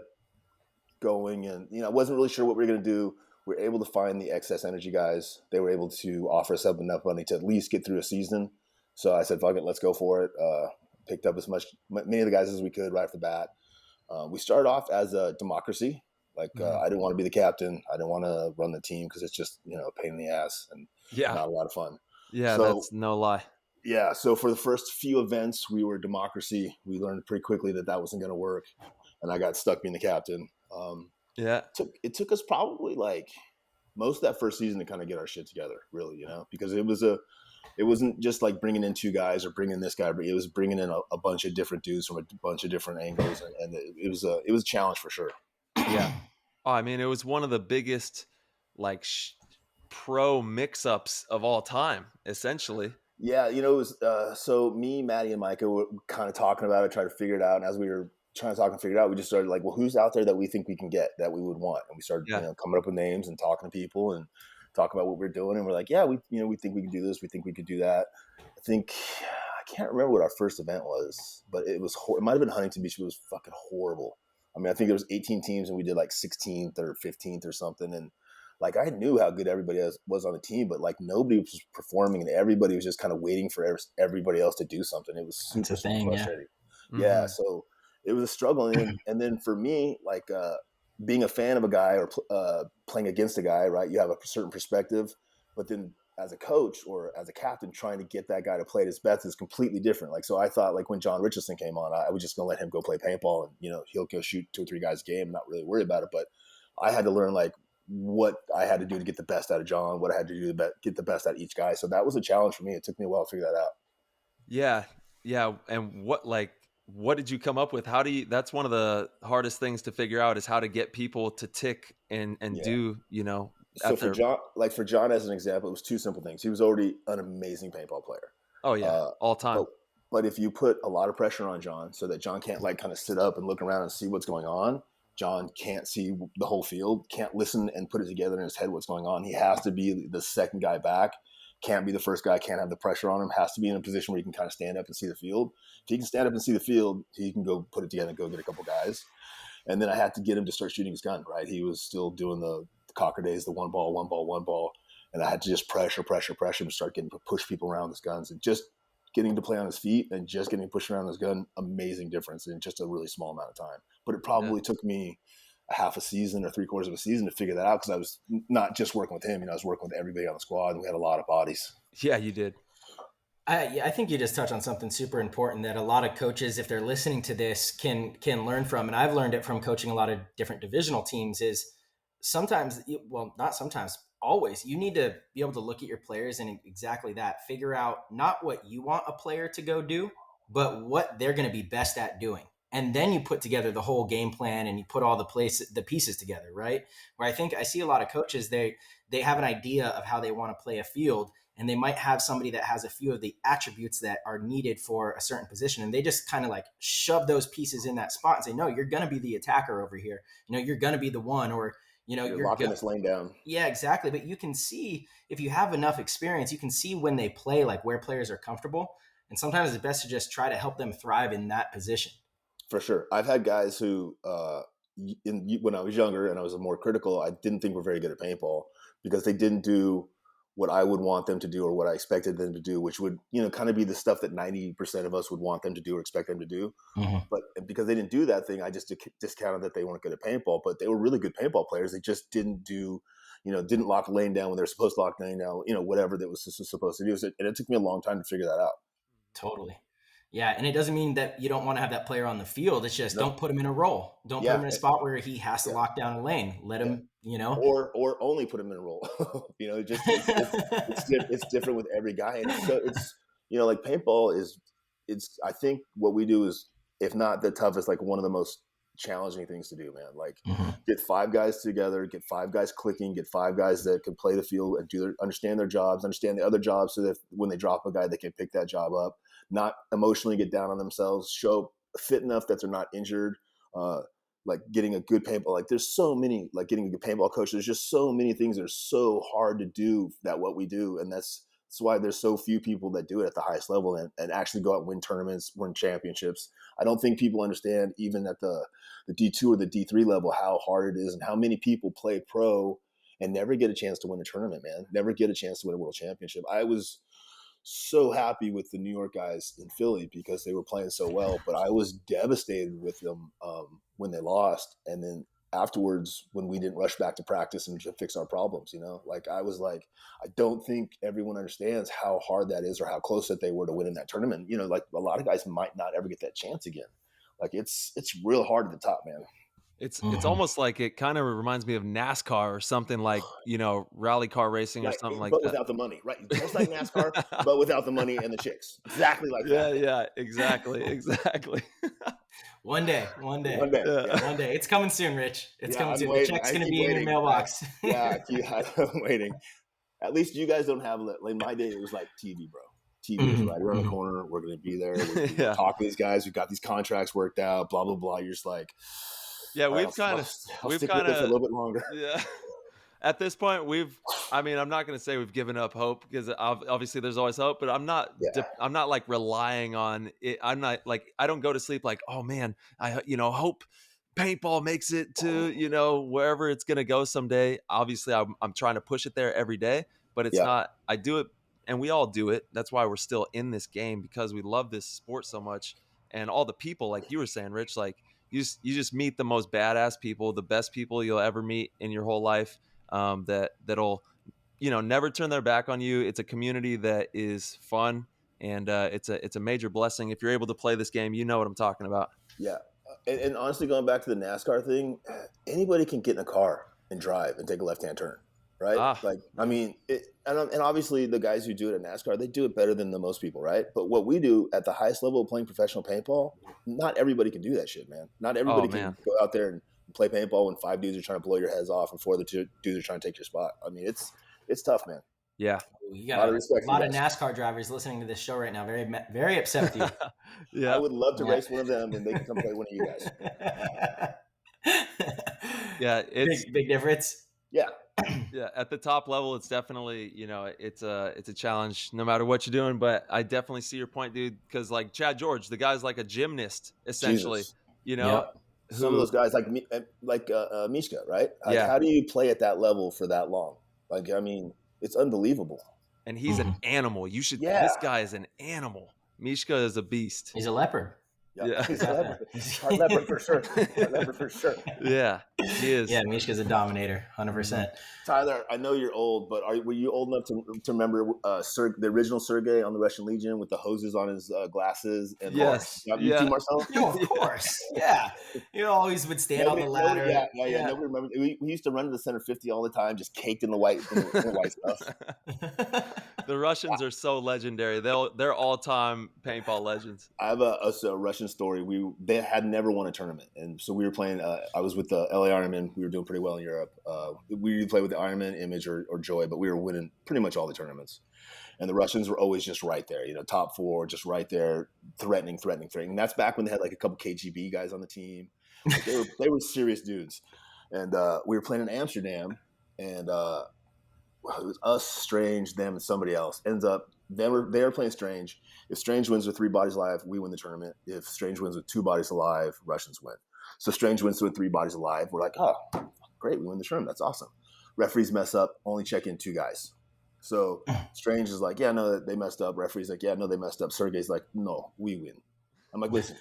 going, and you know, I wasn't really sure what we were going to do. We were able to find the Excess Energy guys. They were able to offer us up enough money to at least get through a season. So I said, fuck it, let's go for it. Picked up many of the guys as we could right off the bat. We started off as a democracy. Like I didn't want to be the captain. I didn't want to run the team because it's just, you know, a pain in the ass and not a lot of fun. Yeah, so, that's no lie. Yeah, so for the first few events, we were democracy. We learned pretty quickly that wasn't going to work, and I got stuck being the captain. Yeah. It took us probably like most of that first season to kind of get our shit together, really, because it wasn't just like bringing in two guys or bringing this guy, but it was bringing in a bunch of different dudes from a bunch of different angles, and it was a challenge for sure. Yeah. Oh, I mean, it was one of the biggest like pro mix-ups of all time, essentially. Yeah, it was so me, Maddie, and Micah were kind of talking about it, trying to figure it out. And as we were trying to talk and figure it out, we just started like, well, who's out there that we think we can get that we would want? And we started, coming up with names and talking to people and talking about what we're doing. And we're like, yeah, we think we can do this. We think we could do that. I can't remember what our first event was, but it was it might have been Huntington Beach. But it was fucking horrible. I mean, I think there was 18 teams and we did like 16th or 15th or something. And like I knew how good everybody was on the team, but like nobody was performing and everybody was just kind of waiting for everybody else to do something. It was super frustrating. Yeah. Mm-hmm. So it was a struggle. And then for me, like being a fan of a guy or playing against a guy, right? You have a certain perspective, but then as a coach or as a captain, trying to get that guy to play at his best is completely different. Like, so I thought like when John Richardson came on, I was just going to let him go play paintball and, he'll go shoot 2 or 3 guys a game, not really worry about it. But I had to learn like what I had to do to get the best out of John, what I had to do to get the best out of each guy. So that was a challenge for me. It took me a while to figure that out. Yeah. Yeah. And what did you come up with? That's one of the hardest things to figure out is how to get people to tick and do, So for John, as an example, it was 2 simple things. He was already an amazing paintball player. Oh yeah. All time. But if you put a lot of pressure on John so that John can't like kind of sit up and look around and see what's going on, John can't see the whole field, can't listen and put it together in his head what's going on. He has to be the second guy back, can't be the first guy, can't have the pressure on him, has to be in a position where he can kind of stand up and see the field. If he can stand up and see the field, he can go put it together and go get a couple guys. And then I had to get him to start shooting his gun, right? He was still doing the Cocker days, the one ball. And I had to just pressure him to start getting to push people around his guns and just getting to play on his feet and just getting pushed around his gun, amazing difference in just a really small amount of time. But it probably took me a half a season or 3/4 of a season to figure that out because I was not just working with him. I was working with everybody on the squad and we had a lot of bodies. Yeah, you did. I think you just touched on something super important that a lot of coaches, if they're listening to this, can learn from. And I've learned it from coaching a lot of different divisional teams is sometimes, well, not sometimes, always, you need to be able to look at your players and exactly that, figure out not what you want a player to go do, but what they're going to be best at doing. And then you put together the whole game plan and you put all the pieces together, right? Where I think I see a lot of coaches, they have an idea of how they want to play a field, and they might have somebody that has a few of the attributes that are needed for a certain position. And they just kind of like shove those pieces in that spot and say, no, you're going to be the attacker over here. You're going to be the one, or, you're locking this lane down. Yeah, exactly. But you can see, if you have enough experience, you can see when they play, like where players are comfortable. And sometimes it's best to just try to help them thrive in that position. For sure. I've had guys who, when I was younger and I was more critical, I didn't think were very good at paintball because they didn't do what I would want them to do or what I expected them to do, which would, kind of be the stuff that 90% of us would want them to do or expect them to do. Mm-hmm. But because they didn't do that thing, I just discounted that they weren't good at paintball, but they were really good paintball players. They just didn't do, didn't lock the lane down when they're supposed to lock the lane down, whatever that was supposed to do. And it took me a long time to figure that out. Totally. Yeah, and it doesn't mean that you don't want to have that player on the field. It's just don't put him in a role. Don't put him in a spot where he has to lock down a lane. Let him, or only put him in a role. It's different with every guy. And so it's like paintball is. I think what we do is, if not the toughest, like one of the most challenging things to do, man. Like get 5 guys together, get 5 guys clicking, get 5 guys that can play the field and understand their jobs, understand the other jobs, so that when they drop a guy, they can pick that job up. Not emotionally get down on themselves, show fit enough that they're not injured, like getting a good paintball. Like there's so many, like getting a good paintball coach, there's just so many things that are so hard to do that what we do. And that's why there's so few people that do it at the highest level and actually go out and win tournaments, win championships. I don't think people understand, even at the D2 or the D3 level, how hard it is and how many people play pro and never get a chance to win a tournament, man. Never get a chance to win a world championship. I was so happy with the New York guys in Philly because they were playing so well, but I was devastated with them when they lost. And then afterwards, when we didn't rush back to practice and to fix our problems, like I was like, I don't think everyone understands how hard that is or how close that they were to winning that tournament. Like a lot of guys might not ever get that chance again. Like it's real hard at the top, man. It's almost like it kind of reminds me of NASCAR or something like, rally car racing or Right, something like but that. without the money, right? Just like NASCAR, but without the money and the chicks. Exactly like that. Yeah, exactly. One day. Yeah. One day. It's coming soon, Rich. It's coming I'm soon. waiting. The check's I going to keep be in your waiting. mailbox. I'm waiting. At least you guys don't have, like my day, it was like TV, bro. TV is right around the corner. We're going to be there. We're going to talk to these guys. We've got these contracts worked out, blah, blah, blah. You're just like, yeah, I'll stick with this a little bit longer. Yeah. At this point, I'm not going to say we've given up hope, because obviously there's always hope, but I'm not like relying on it. I'm not like, I don't go to sleep like, oh man, I hope paintball makes it to, wherever it's going to go someday. Obviously I'm trying to push it there every day, but it's not, I do it, and we all do it. That's why we're still in this game, because we love this sport so much. And all the people, like you were saying, Rich, like you just meet the most badass people, the best people you'll ever meet in your whole life. That'll never turn their back on you. It's a community that is fun, and it's a major blessing if you're able to play this game. You know what I'm talking about. Yeah, and honestly, going back to the NASCAR thing, anybody can get in a car and drive and take a left-hand turn, right? Like, I mean, and obviously the guys who do it at NASCAR, they do it better than the most people, right? But what we do at the highest level of playing professional paintball, not everybody can do that shit, man. Not everybody can go out there and play paintball when 5 dudes are trying to blow your heads off and 4 of the 2 dudes are trying to take your spot. I mean, it's tough, man. Yeah. You got a lot of NASCAR drivers listening to this show right now. Very, very upset with you. Yeah. I would love to race one of them, and they can come play one of you guys. Yeah. It's big difference. Yeah. Yeah. At the top level, it's definitely, it's a challenge no matter what you're doing, but I definitely see your point, dude. Cause like Chad George, the guy's like a gymnast essentially, Some of those guys like Mishka, right? Like, how do you play at that level for that long? Like, I mean, it's unbelievable. And he's an animal. You should. Yeah. This guy is an animal. Mishka is a beast. He's a leopard. Yeah, he's a leopard. Hard leopard for sure. Yeah, he is. Yeah, Mishka's a dominator, 100%. Tyler, I know you're old, but were you old enough to remember the original Sergei on the Russian Legion with the hoses on his glasses? And yes. You too, Marcel? No, of course. Yeah. You always would stand on the ladder. Yeah. Nobody remembers. We used to run to the center 50 all the time, just caked in the white stuff. The Russians are so legendary. They're all-time paintball legends. I have a Russian story. They had never won a tournament, and so we were playing. I was with the LA Ironmen. We were doing pretty well in Europe. We usually play with the Ironmen, Image, or Joy, but we were winning pretty much all the tournaments. And the Russians were always just right there, top 4, just right there, threatening. And that's back when they had like a couple KGB guys on the team. Like, they were serious dudes. And we were playing in Amsterdam, and it was us, Strange, them, and somebody else. Ends up they were playing Strange. If Strange wins with 3 bodies alive, we win the tournament. If Strange wins with 2 bodies alive, Russians win. So Strange wins with 3 bodies alive. We're like, oh, great, we win the tournament. That's awesome. Referees mess up, only check in 2 guys. So Strange is like, yeah, no, they messed up. Referee's like, yeah, no, they messed up. Sergei's like, no, we win. I'm like, listen,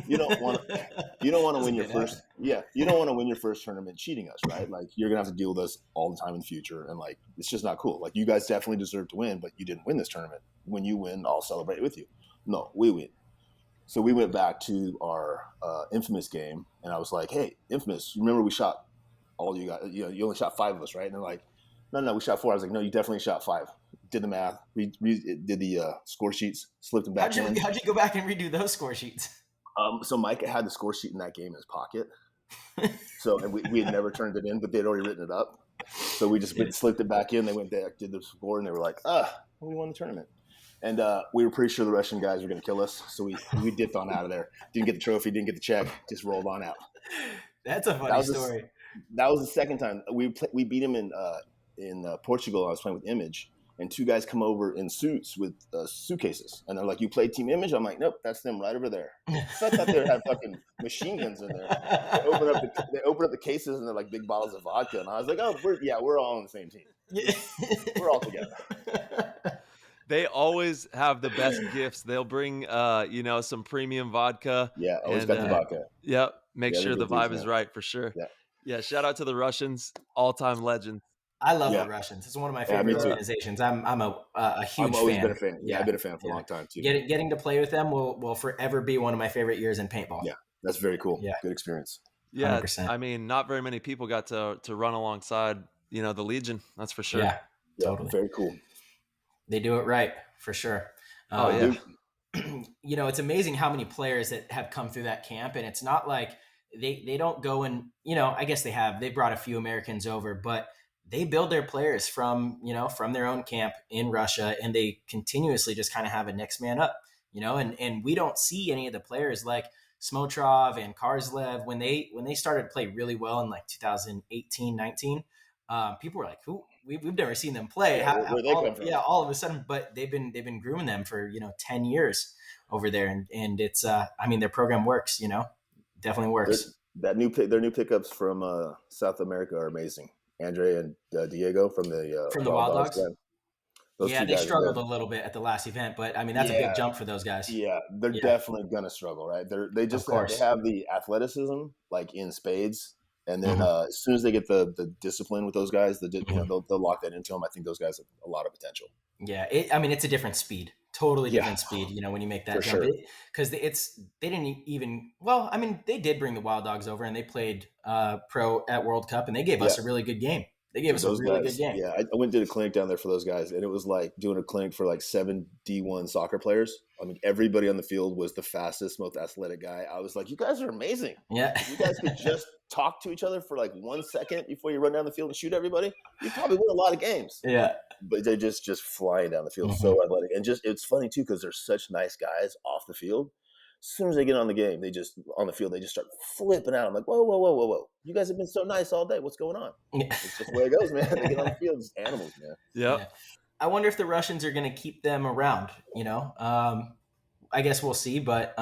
you don't want to win your first. Yeah, you don't want to win your first tournament cheating us, right? Like, you're gonna have to deal with us all the time in the future, and like, it's just not cool. Like, you guys definitely deserve to win, but you didn't win this tournament. When you win, I'll celebrate with you. No, we win. So we went back to our Infamous game, and I was like, hey, Infamous, you remember we shot all you guys? You only shot 5 of us, right? And they're like, no, we shot 4. I was like, no, you definitely shot 5. Did the math, did the score sheets, slipped them back in. How'd you go back and redo those score sheets? So Micah had the score sheet in that game in his pocket. So and we had never turned it in, but they'd already written it up. So we just slipped it back in. They went back, did the score, and they were like, we won the tournament. And we were pretty sure the Russian guys were going to kill us. So we dipped on out of there. Didn't get the trophy, didn't get the check, just rolled on out. That's a funny story. That was the second time. We beat him in Portugal. I was playing with Image. And 2 guys come over in suits with suitcases. And they're like, you play Team Image? I'm like, nope, that's them right over there. So I thought they had fucking machine guns in there. They open up the cases, and they're like big bottles of vodka. And I was like, oh, we're all on the same team. We're all together. They always have the best gifts. They'll bring, some premium vodka. Yeah, always got the vodka. Yep, make sure the vibe is right for sure. Yeah, shout out to the Russians, all-time legends. I love the Russians. It's one of my favorite organizations. I'm a huge fan. I've always been a fan. Yeah, I've been a fan for a long time too. Getting to play with them will forever be one of my favorite years in paintball. Yeah, that's very cool. Yeah, good experience. Yeah, 100%. I mean, not very many people got to run alongside, the Legion. That's for sure. Yeah, Yeah, totally. very cool. They do it right for sure. Oh yeah. It's amazing how many players that have come through that camp, and it's not like they don't go and, I guess they brought a few Americans over, but they build their players from their own camp in Russia, and they continuously just kind of have a next man up, and we don't see any of the players like Smotrov and Karslev when they started to play really well in like 2018, 19. People were like, who? We've never seen them play. Yeah, where they come from? Yeah, all of a sudden, but they've been grooming them for 10 years over there, and it's their program works, definitely works. Their new pickups from South America are amazing. Andre and Diego from the Wild Dogs. Yeah, they struggled a little bit at the last event, but that's a big jump for those guys. Yeah, they're definitely gonna struggle, right? They have the athleticism like in spades. And then as soon as they get the discipline with those guys, they'll lock that into them. I think those guys have a lot of potential. Yeah, it's a different speed, totally different speed. When you make that jump, because they didn't even. Well, they did bring the Wild Dogs over, and they played pro at World Cup, and they gave us a really good game. They gave us a really good game. Yeah, I went and did a clinic down there for those guys, and it was like doing a clinic for like 7 D1 soccer players. Everybody on the field was the fastest, most athletic guy. I was like, you guys are amazing. Yeah. If you guys could just talk to each other for like 1 second before you run down the field and shoot everybody, you probably win a lot of games. Yeah. But they're just flying down the field, so athletic. And it's funny too, because they're such nice guys off the field. As soon as they get on the game, they just start flipping out. I'm like, whoa. You guys have been so nice all day. What's going on? It's just the way it goes, man. They get on the field, it's animals, man. Yep. Yeah. I wonder if the Russians are going to keep them around, I guess we'll see, but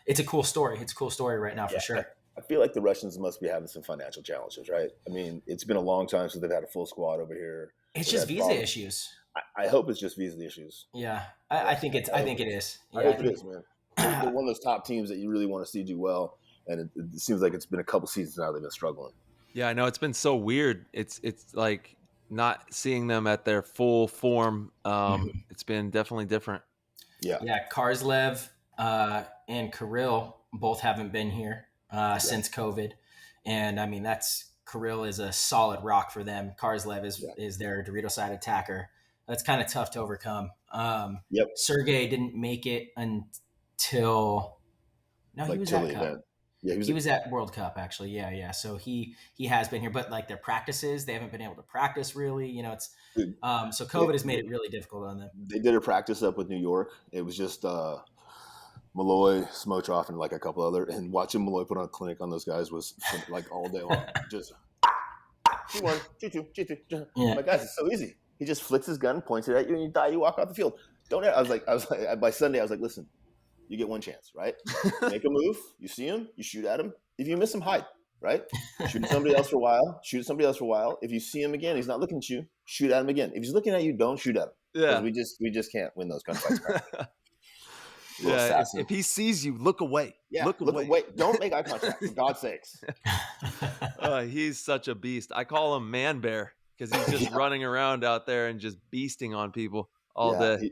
it's a cool story. It's a cool story right now for sure. I feel like the Russians must be having some financial challenges, right? It's been a long time since they've had a full squad over here. It's just visa issues. I hope it's just visa issues. Yeah, I think it is. Yeah, I hope it is, man. They're one of those top teams that you really want to see do well, and it seems like it's been a couple seasons now they've been struggling. Yeah, I know it's been so weird. It's like not seeing them at their full form. It's been definitely different. Yeah. Karslev and Kirill both haven't been here since COVID, and Kirill is a solid rock for them. Karslev is their Dorito side attacker. That's kind of tough to overcome. Sergey didn't make it until he was at Cup. Yeah, he was at World Cup actually. Yeah. So he has been here, but like their practices, they haven't been able to practice really. It's so COVID has made it really difficult on them. They did a practice up with New York. It was just Malloy, Smotrov, and like a couple other. And watching Malloy put on a clinic on those guys was like all day long. Just G1, G2, G3. Yeah. My guys, it's so easy. He just flicks his gun, points it at you, and you die. You walk off the field. I was like, by Sunday, I was like, listen, you get one chance, right? Make a move. You see him, you shoot at him. If you miss him, hide, right? Shoot at somebody else for a while. If you see him again, he's not looking at you, shoot at him again. If he's looking at you, don't shoot at him. Yeah. We just can't win those gunfights. Right? Yeah. If he sees you, look away. Yeah. Look away. Don't make eye contact, for God's sakes. He's such a beast. I call him Man Bear because he's just running around out there and just beasting on people all day.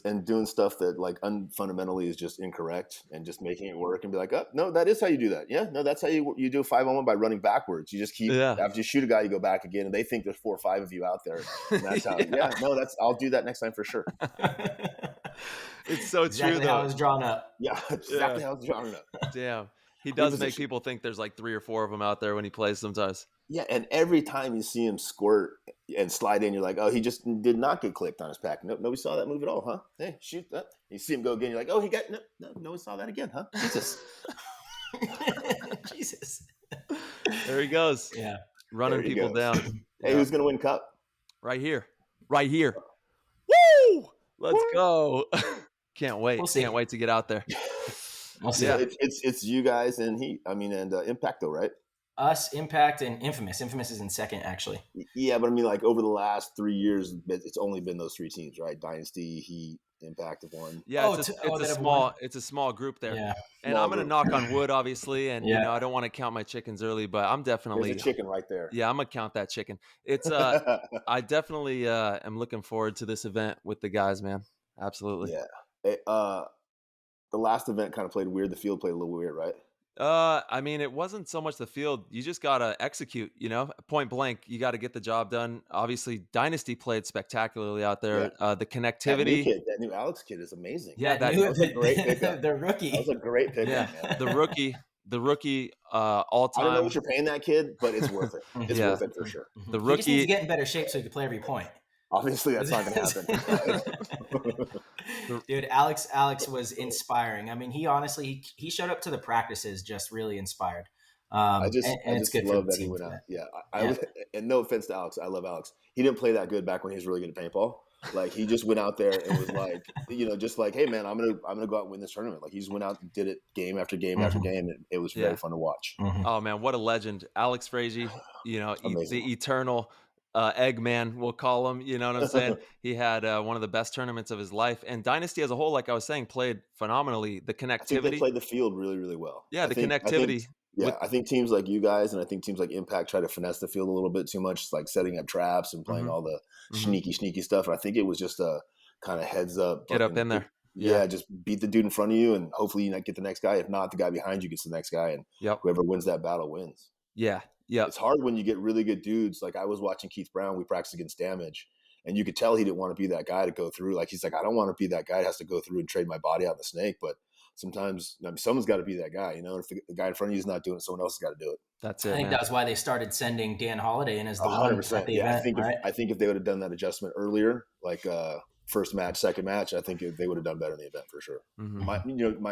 And doing stuff that like fundamentally is just incorrect and just making it work and be like, oh, no, that is how you do that. Yeah, no, that's how you do a 5-on-1 by running backwards. You just keep, after you shoot a guy, you go back again and they think there's 4 or 5 of you out there. And that's how, I'll do that next time for sure. It's so exactly true though. How it was drawn up. Yeah, exactly how it's drawn up. Damn. He does make people think there's like 3 or 4 of them out there when he plays sometimes. Yeah, and every time you see him squirt and slide in, you're like, oh, he just did not get clicked on his pack. Nope, nobody saw that move at all, huh? Hey, shoot that. You see him go again, you're like, oh, he got no one saw that again, huh? Jesus. Jesus. There he goes. Yeah. Running people down. Hey, who's going to win Cup? Right here. Woo! Let's go. Can't wait. We'll see. Can't wait to get out there. We'll see. Yeah, it's you guys and Impact though, right? Us, Impact, and Infamous. Infamous is in second, actually. Yeah, but like over the last 3 years, it's only been those 3 teams, right? Dynasty, Heat, Impact have won. Yeah, it's a small group there. Yeah. And I'm going to knock on wood, obviously, and I don't want to count my chickens early, but I'm definitely there's a chicken right there. Yeah, I'm going to count that chicken. It's I definitely am looking forward to this event with the guys, man. Absolutely. Yeah. The last event kind of played weird. The field played a little weird, right? I mean, it wasn't so much the field. You just gotta execute, point blank. You got to get the job done. Obviously, Dynasty played spectacularly out Yeah. there. The That connectivity, new Alex kid is amazing. yeah, That that, new That was a great pickup. the That was a rookie. great yeah, pickup, man. the rookie, all I don't know what time, you're paying that kid, but it's worth it. It's yeah, worth it for sure. the He just needs to rookie, get in better shape so he can play every point. Obviously, that's not going to happen. the, Dude, Alex was inspiring. I mean, he honestly he showed up to the practices just really inspired. And I it's just good for love the that he team went for out. that. Yeah, I Yeah. was, and no offense to Alex, I love Alex. He didn't play that good back when he was really good at paintball. Like he just went out there and was like, just like, hey man, I'm gonna go out and win this tournament. Like he just went out and did it game after game after game, and it was very yeah. fun to watch. Oh man, what a legend, Alex Frazee. Amazing. The eternal Eggman, we'll call him. You know what I'm saying? He had one of the best tournaments of his life, and Dynasty as a whole, like I was saying, played phenomenally. The I think they connectivity, played the field really, really well. yeah, the I think, connectivity with, yeah, I think teams like you guys and I think teams like Impact try to finesse the field a little bit too much, like setting up traps and playing hmm all the hmm sneaky stuff. And I think it was just a kind of heads up, get up in there. Yeah. yeah, just beat the dude in front of you, and hopefully you not get the next guy. If not, the guy behind you gets the next guy, and Yep. whoever wins that battle wins. Yeah. Yep. It's hard when you get really good dudes. Like I was watching Keith Brown, we practiced against Damage, and you could tell he didn't want to be that guy to go through. Like he's like, I don't want to be that guy that has to go through and trade my body out in the snake, but sometimes someone's got to be that guy, If the guy in front of you is not doing it, someone else has got to do it. That's I it, think man. that was why they started sending Dan Holiday in as the 100%. one at the Yeah, event, right? I think if they would have done that adjustment earlier, like first match, second match, I think they would have done better in the event for sure. My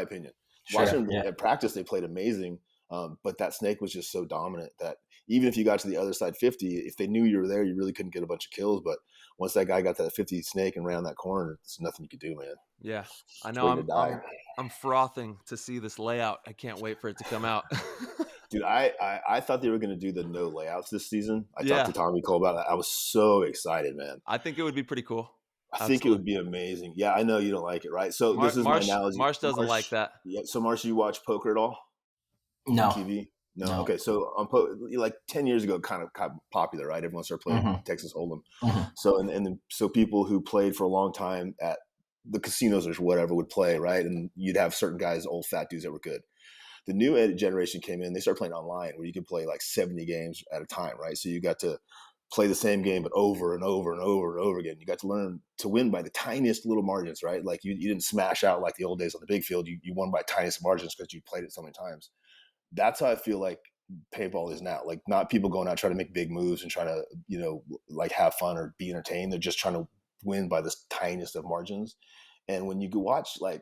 opinion. Sure, Watching them yeah. at practice, they played amazing, but that snake was just so dominant that even if you got to the other side 50, if they knew you were there, you really couldn't get a bunch of kills. But once that guy got that 50 snake and ran that corner, there's nothing you could do, man. Yeah, I It's know. waiting to die. I'm frothing to see this layout. I can't wait for it to come out. Dude, I thought they were going to do the no layouts this season. I Yeah. talked to Tommy Cole about it. I was so excited, man. I think it would be pretty cool. I think it would be amazing. Yeah, I know you don't like it, right? So this is my analogy. Marsh doesn't like that. Yeah. So Marsh, you watch poker at all? No. On TV? No. Okay. So on like 10 years ago, kind of popular, right? Everyone started playing Texas Hold'em. So so people who played for a long time at the casinos or whatever would play, right? And you'd have certain guys, old fat dudes that were good. The new generation came in. They started playing online, where you could play like 70 games at a time, right? So you got to play the same game, but over and over and over and over again. You got to learn to win by the tiniest little margins, right? Like you didn't smash out like the old days on the big field. You won by tiniest margins because you played it so many times. That's how I feel like paintball is now. Like not people going out trying to make big moves and trying to, like have fun or be entertained. They're just trying to win by the tiniest of margins. And when you go watch, like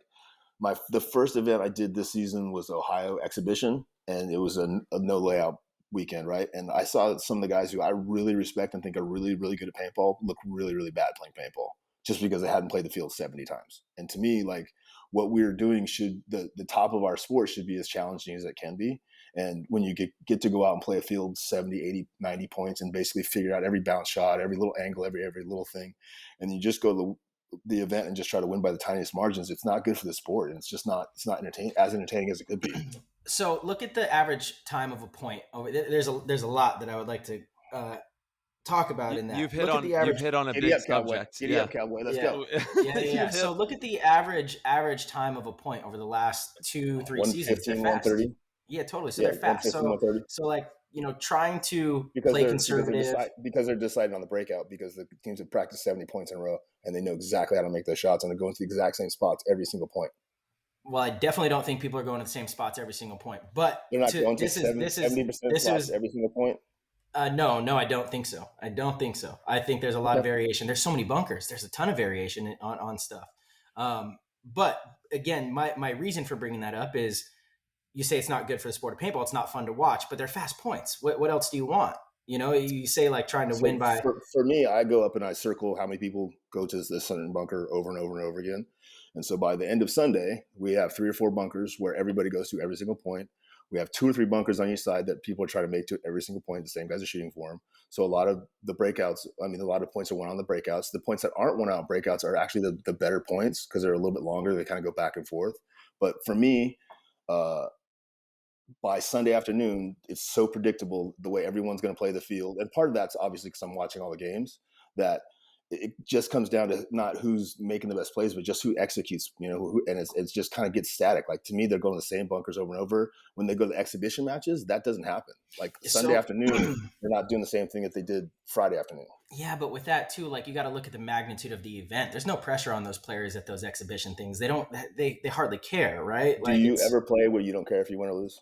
the first event I did this season was Ohio exhibition, and it was a no layout weekend, right? And I saw some of the guys who I really respect and think are really, really good at paintball look really, really bad playing paintball just because they hadn't played the field 70 times. And to me, like what we're doing the top of our sport should be as challenging as it can be. And when you get to go out and play a field 70, 80, 90 points and basically figure out every bounce shot, every little angle, every little thing, and you just go to the event and just try to win by the tiniest margins, it's not good for the sport. And it's not entertaining as it could be. So look at the average time of a point. There's a lot that I would like to talk about in that. You've hit on a big subject. Giddy up, Cowboy. Let's go. Yeah. So look at the average time of a point over the last 2-3 seasons. They're fast. 130. Yeah, totally. So they're fast. So like, trying to play conservative. Because they're deciding on the breakout, because the teams have practiced 70 points in a row and they know exactly how to make those shots, and they're going to the exact same spots every single point. Well, I definitely don't think people are going to the same spots every single point, but they're not going to 70% spots every single point. No, I don't think so. I think there's a lot of variation. There's so many bunkers. There's a ton of variation on stuff. But again, my reason for bringing that up is you say it's not good for the sport of paintball. It's not fun to watch, but they're fast points. What else do you want? You say like trying to win by. For me, I go up and I circle how many people go to this certain bunker over and over and over again. And so by the end of Sunday, we have 3 or 4 bunkers where everybody goes to every single point. We have 2 or 3 bunkers on each side that people are trying to make to every single point. The same guys are shooting for them. So a lot of the breakouts, a lot of points are won on the breakouts. The points that aren't won out breakouts are actually the better points because they're a little bit longer. They kind of go back and forth. But for me, by Sunday afternoon, it's so predictable the way everyone's going to play the field. And part of that's obviously because I'm watching all the games, that it just comes down to not who's making the best plays, but just who executes, and it's just kind of gets static. Like, to me, they're going the same bunkers over and over. When they go to the exhibition matches, that doesn't happen. Like Sunday afternoon, they're not doing the same thing that they did Friday afternoon. Yeah, but with that too, like, you got to look at the magnitude of the event. There's no pressure on those players at those exhibition things. They hardly care, right? Do you ever play where you don't care if you win or lose?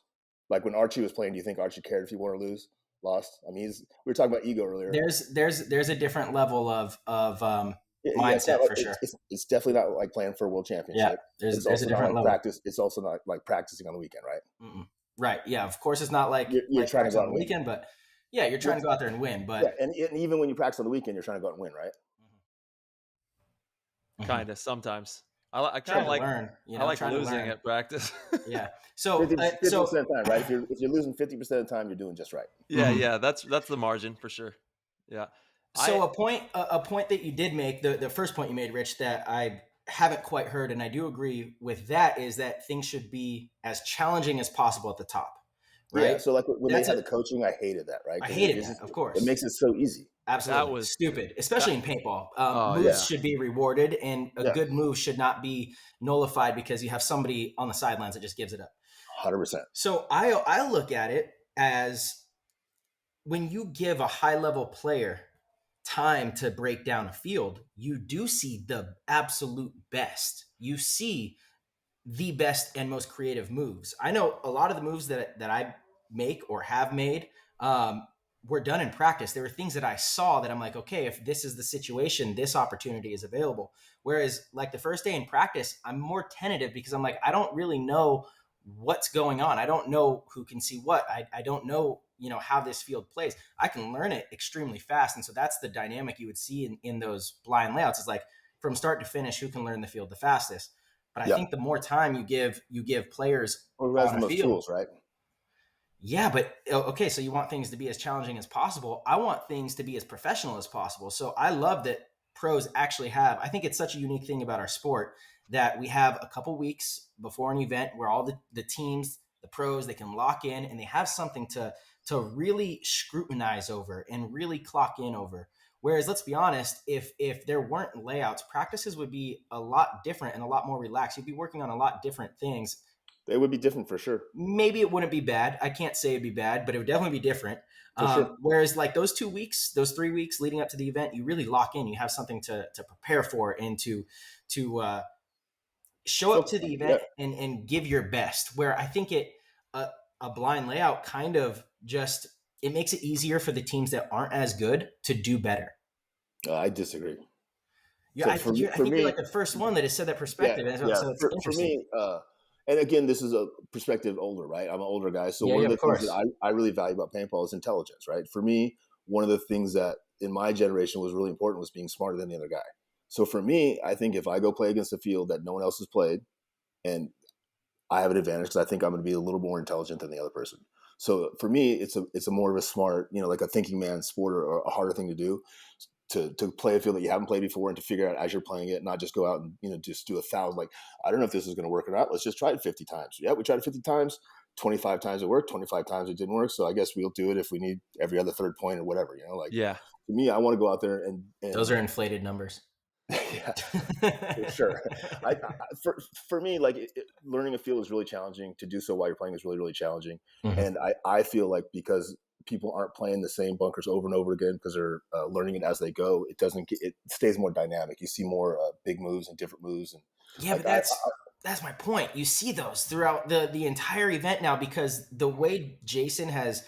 Like when Archie was playing, do you think Archie cared if you won or lose? Lost? I mean, we were talking about ego earlier. There's a different level of mindset for sure. It's definitely not like playing for a world championship. Yeah, there's a different level. Practice. It's also not like practicing on the weekend, right? Mm-mm. Right. Yeah. Of course, it's not like you're trying to go out on the weekend, but yeah, you're trying to go out there and win. But and even when you practice on the weekend, you're trying to go out and win, right? Kind of sometimes. I kind of like learn. I like losing at practice. Yeah. So 50% of the time, right? If you're losing 50% of the time, you're doing just right. Yeah, yeah. That's the margin for sure. Yeah. So a point that you did make, the first point you made, Rich, that I haven't quite heard, and I do agree with that, is that things should be as challenging as possible at the top. Right. Yeah, so like when they had the coaching, I hated that, right? I hated that, of course. It makes it so easy. Absolutely. That was stupid, especially in paintball. Moves should be rewarded, and a good move should not be nullified because you have somebody on the sidelines that just gives it up. 100%. So I look at it as, when you give a high-level player time to break down a field, you do see the absolute best. You see the best and most creative moves. I know a lot of the moves that I make or have made were done in practice. There were things that I saw that I'm like, okay, if this is the situation, this opportunity is available. Whereas like the first day in practice, I'm more tentative because I'm like, I don't really know what's going on. I don't know who can see what. I don't know, how this field plays. I can learn it extremely fast. And so that's the dynamic you would see in those blind layouts, is like, from start to finish, who can learn the field the fastest. But I think the more time you give players who has the most tools, right? Yeah, but okay, so you want things to be as challenging as possible. I want things to be as professional as possible. So I love that pros actually have, I think it's such a unique thing about our sport that we have a couple weeks before an event where all the teams, the pros, they can lock in and they have something to really scrutinize over and really clock in over. Whereas, let's be honest, if there weren't layouts, practices would be a lot different and a lot more relaxed. You'd be working on a lot different things. They would be different for sure. Maybe it wouldn't be bad. I can't say it'd be bad, but it would definitely be different. Sure. Whereas like those 2 weeks, those 3 weeks leading up to the event, you really lock in. You have something to prepare for and to show up to the event and give your best. Where I think a blind layout kind of just, it makes it easier for the teams that aren't as good to do better. I disagree. Yeah, so I think you're like the first one that has said that perspective. So it's for me, and again, this is a perspective older, right? I'm an older guy. So one of the things that I really value about paintball is intelligence, right? For me, one of the things that in my generation was really important was being smarter than the other guy. So for me, I think if I go play against a field that no one else has played and I have an advantage, because I think I'm going to be a little more intelligent than the other person. So for me, it's a more of a smart, like a thinking man's sport, or a harder thing to do. To play a field that you haven't played before and to figure out as you're playing it, not just go out and just do 1,000. Like, I don't know if this is going to work or not. Let's just try it 50 times. Yeah, we tried it 50 times. 25 times it worked. 25 times it didn't work. So I guess we'll do it if we need every other third point or whatever. For me, I want to go out there and those are inflated numbers. Yeah, for sure. For me, like learning a field is really challenging. To do so while you're playing is really, really challenging. Mm-hmm. And I feel like because people aren't playing the same bunkers over and over again because they're learning it as they go, it stays more dynamic. You see more big moves and different moves. And but that's my point. You see those throughout the entire event now, because the way Jason has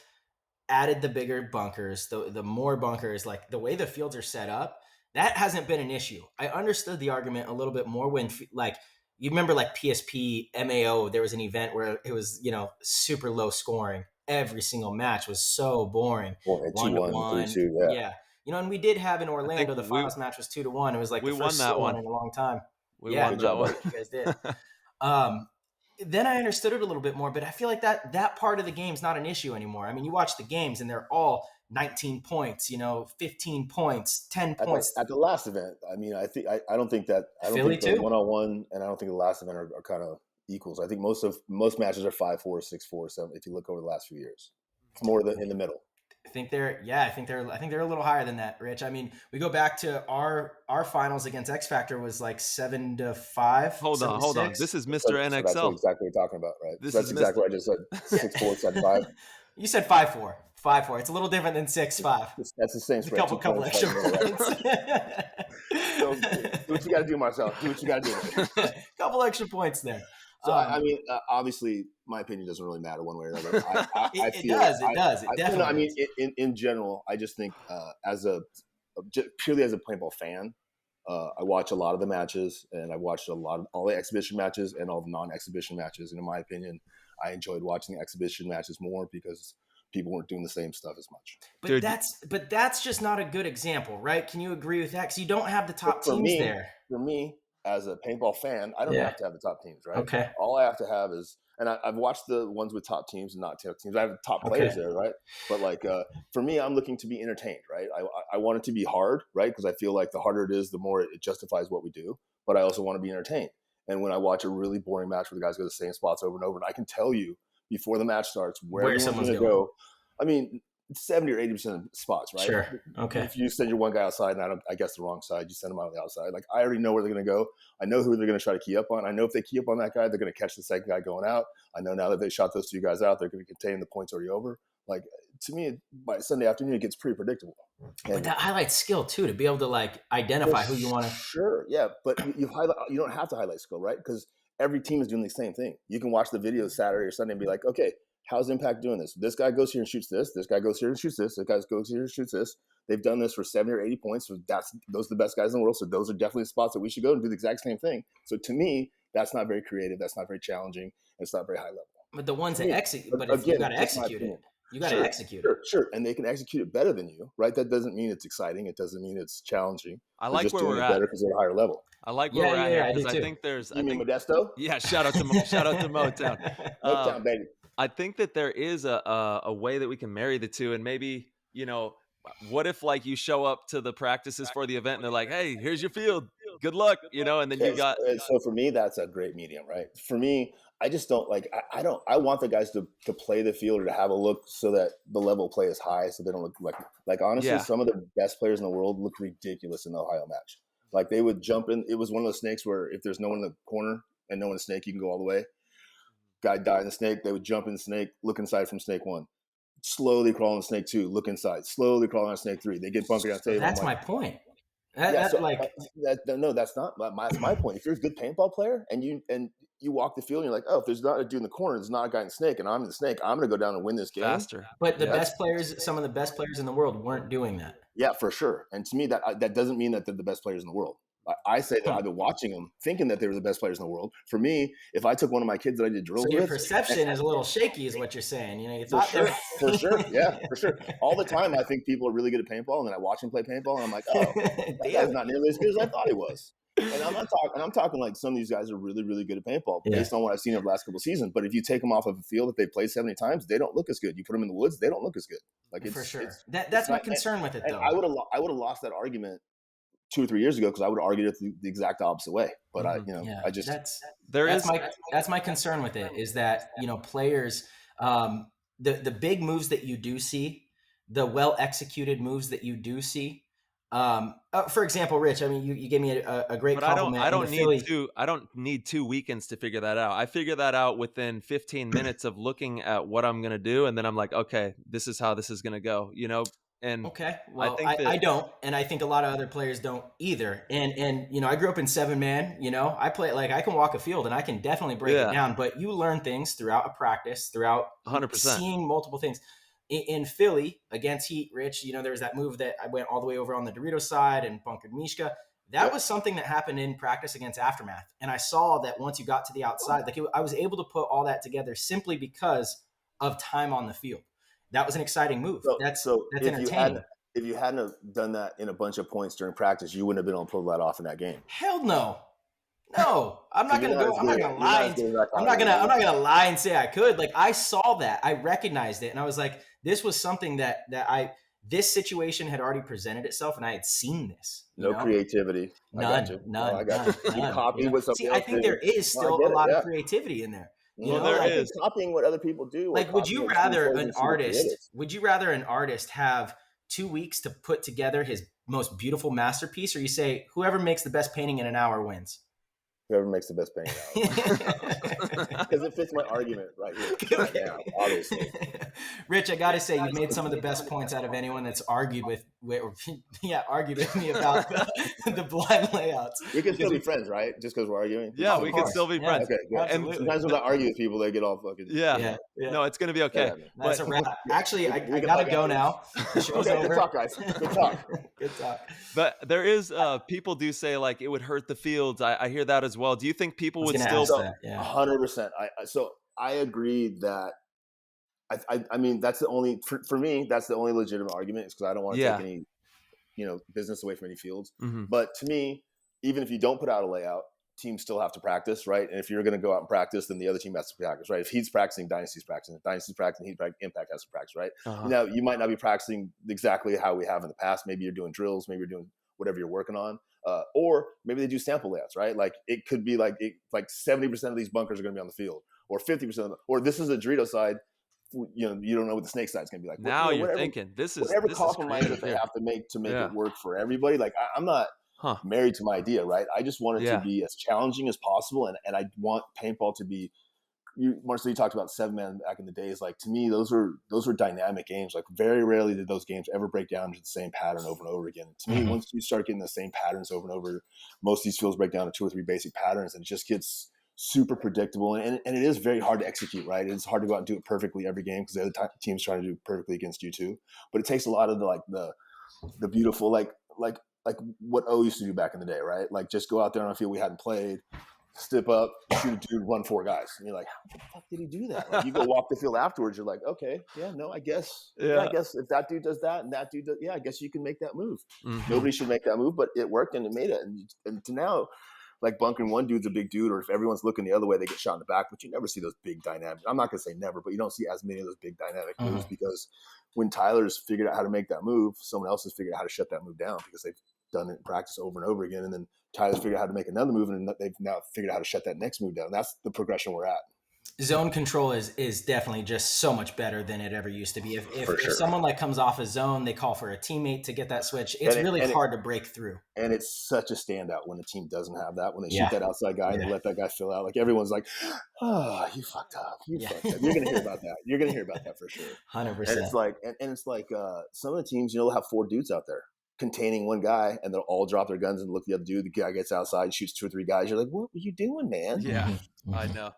added the bigger bunkers, the more bunkers, like the way the fields are set up, that hasn't been an issue. I understood the argument a little bit more when, like, you remember like PSP, MAO, there was an event where it was, super low scoring. Every single match was so boring. 1-1, 3-2, yeah. And we did have in Orlando, the finals match was 2-1. It was like the first one in a long time. We won that one. You guys did. Then I understood it a little bit more, but I feel like that part of the game is not an issue anymore. I mean, you watch the games and they're all 19 points, 15 points, 10 points. At the last event, I mean, I don't think the one-on-one and I don't think the last event are kind of equals. I think most matches are 5-4, 6-4, 7. If you look over the last few years, it's more in the middle. I think they're a little higher than that, Rich. I mean, we go back to our finals against X Factor was like 7-5. Hold on. This is Mr. NXL. So that's exactly what you're talking about, right? That's exactly what I just said. 6'4", 7'5". You said 5'4". 5'4". It's a little different than 6'5". That's the same spread. A couple extra points. So, do what you got to do, Marcel. Do what you got to do. Couple extra points there. So I mean, obviously, my opinion doesn't really matter one way or another. It does. It definitely. No, I mean, in general, I just think purely as a paintball fan, I watch a lot of the matches, and I watched all the exhibition matches and all the non-exhibition matches. And in my opinion, I enjoyed watching the exhibition matches more because people weren't doing the same stuff as much. But that's just not a good example, right? Can you agree with that? Because you don't have the top teams there. For me, as a paintball fan, I don't have to have the top teams, right? Okay. All I have to have is, and I've watched the ones with top teams and not top teams. I have top players there, right? But like for me, I'm looking to be entertained, right? I want it to be hard, right? Because I feel like the harder it is, the more it justifies what we do. But I also want to be entertained. And when I watch a really boring match where the guys go the same spots over and over, and I can tell you before the match starts where someone's going to go. I mean, 70 or 80% of spots, right? Sure. Okay. If you send your one guy outside, and I guess the wrong side, you send them out on the outside. Like, I already know where they're going to go. I know who they're going to try to key up on. I know if they key up on that guy, they're going to catch the second guy going out. I know now that they shot those two guys out, they're going to contain the points already over. Like, to me, by Sunday afternoon, it gets pretty predictable. But that highlights skill too, to be able to like identify who you want to. Sure, yeah, but you don't have to highlight skill, right? Because every team is doing the same thing. You can watch the video Saturday or Sunday and be like, okay, how's Impact doing this? This guy goes here and shoots this. This guy goes here and shoots this. This guy goes here and shoots this. They've done this for 70 or 80 points. So those are the best guys in the world. So those are definitely the spots that we should go and do the exact same thing. So to me, that's not very creative. That's not very challenging. And it's not very high level. But the ones that execute, but if you got to execute it. You got to execute it. Sure. And they can execute it better than you, right? That doesn't mean it's exciting. It doesn't mean it's challenging. I like where we're at. Better because they're at a higher level. I like where we're at here because I think Modesto? Yeah, shout out to Motown. Motown, baby. I think that there is a way that we can marry the two, and maybe, what if like you show up to the practices for the event and they're like, hey, here's your field, good luck, and then you got. So for me, that's a great medium, right? For me, I just don't I want the guys to play the field or to have a look so that the level of play is high, so they don't look like honestly, some of the best players in the world look ridiculous in the Ohio match. Like they would jump in. It was one of those snakes where if there's no one in the corner and no one in the snake, you can go all the way. Guy died in the snake, they would jump in the snake, look inside from snake 1. Slowly crawl in snake 2, look inside. Slowly crawl on snake 3. They get bunkered on table. That's my point. That's not my point. If you're a good paintball player and you walk the field and you're like, oh, if there's not a dude in the corner, there's not a guy in the snake, and I'm in the snake, I'm going to go down and win this game faster. But the best players, some of the best players in the world weren't doing that. Yeah, for sure. And to me, that doesn't mean that they're the best players in the world. I say that I've been watching them, thinking that they were the best players in the world. For me, if I took one of my kids that I did drills with, your perception is a little shaky, is what you're saying. You thought for sure, yeah, for sure. All the time, I think people are really good at paintball, and then I watch them play paintball, and I'm like, oh, that guy's not nearly as good as I thought he was. And I'm talking like some of these guys are really, really good at paintball based on what I've seen over the last couple of seasons. But if you take them off of a field that they've played 70 times, they don't look as good. You put them in the woods, they don't look as good. Like for sure. That's my concern with it, though. I would have lost that argument 2 or 3 years ago because I would have argued it the exact opposite way. But that's my concern with it is that players, the big moves that you do see, the well executed moves that you do see. For example, Rich, I mean, you gave me a great compliment. I don't need 2 weekends to figure that out. I figure that out within 15 minutes of looking at what I'm going to do. And then I'm like, okay, this is how this is going to go, And okay, well, I don't, and I think a lot of other players don't either. And I grew up in 7-man. I play I can walk a field and I can definitely break it down. But you learn things throughout a practice, throughout 100% seeing multiple things. In Philly against Heat, Rich, there was that move that I went all the way over on the Dorito side and bunkered Mishka. That was something that happened in practice against Aftermath, and I saw that once you got to the outside, I was able to put all that together simply because of time on the field. That was an exciting move. That's entertaining. If you hadn't done that in a bunch of points during practice, you wouldn't have been able to pull that off in that game. Hell no. No, I'm not going to go. I'm not going to lie. I'm not going to lie and say I could. Like I saw that, I recognized it, and I was like, this was something this situation had already presented itself, and I had seen this. No creativity. None. I got you. You copied with something. See, I think there is still a lot of creativity in there. You Well, know, there I like, think is. copying what other people do. Or like, would copying you what teams rather play an is super creative. artist have 2 weeks to put together his most beautiful masterpiece, or you say whoever makes the best painting in an hour wins? Whoever makes the best painting out. Because it fits my argument right here, right now, obviously. Rich, I got to say, you've made some of the best points out of anyone that's argued with me about the blind layouts. We can still be friends, right? Just because we're arguing. Yeah, Of we can course. still be Yeah, friends. Okay, good. absolutely. Sometimes when I argue with people, they get all fucking. Yeah. No, it's gonna be okay. at me. That's a wrap. Actually, I We can gotta talk go afterwards. now. The show's Okay, over. good talk, guys. Good talk. Good talk. But there is people do say like it would hurt the fields. I hear that as well. Do you think people would gonna still? ask So that, yeah. 100%. So I agree that I mean that's the only for me that's the only legitimate argument is because I don't want to Yeah. take any business away from any fields. Mhm. But to me, even if you don't put out a layout, teams still have to practice, right? And if you're going to go out and practice, then the other team has to practice, right? If he's practicing, Dynasty's practicing. If Dynasty's practicing, Impact has to practice, right? Uh-huh. Now, you might not be practicing exactly how we have in the past. Maybe you're doing drills. Maybe you're doing whatever you're working on. Or maybe they do sample layouts, right? Like it could be like 70% of these bunkers are going to be on the field, or 50% of them, or this is a Dorito side. You don't know what the snake side is going to be like. Now you're whatever, thinking this is whatever this is compromise creative that they here. have to make Yeah. it work for everybody. Like I'm not married to my idea, right? I just want it Yeah. to be as challenging as possible, and I want paintball to be. Marcel, you talked about 7-man back in the days. Like to me, those were dynamic games. Like very rarely did those games ever break down to the same pattern over and over again. To me, once you start getting the same patterns over and over, most of these fields break down to 2 or 3 basic patterns, and it just gets super predictable. And it is very hard to execute, right? It's hard to go out and do it perfectly every game because the other team's trying to do it perfectly against you too. But it takes a lot of the beautiful like what O used to do back in the day, right? Like just go out there on a field we hadn't played, step up, shoot a dude, run 4 guys. And you're like, how the fuck did he do that? Like you go walk the field afterwards, you're like, okay, yeah, no, I guess I guess if that dude does that and that dude does, I guess you can make that move. Mm-hmm. Nobody should make that move, but it worked and it made it. And to now, like bunkering one dude's a big dude, or if everyone's looking the other way, they get shot in the back. But you never see those big dynamic. I'm not gonna say never, but you don't see as many of those big dynamic moves because when Tyler's figured out how to make that move, someone else has figured out how to shut that move down because they've done it in practice over and over again. And then Tyler's figured out how to make another move, and they've now figured out how to shut that next move down. And that's the progression we're at. Zone control is definitely just so much better than it ever used to be. If someone like comes off a zone, they call for a teammate to get that switch. It's really hard to break through. And it's such a standout when the team doesn't have that. When they shoot that outside guy and they let that guy fill out, like everyone's like, "Oh, you fucked up. You fucked up." You're gonna hear about that. You're gonna hear about that for sure. 100%. And it's like, some of the teams, they'll have 4 dudes out there containing one guy, and they'll all drop their guns and look at the other dude. The guy gets outside, shoots 2 or 3 guys. You're like, "What were you doing, man?" Yeah, I know.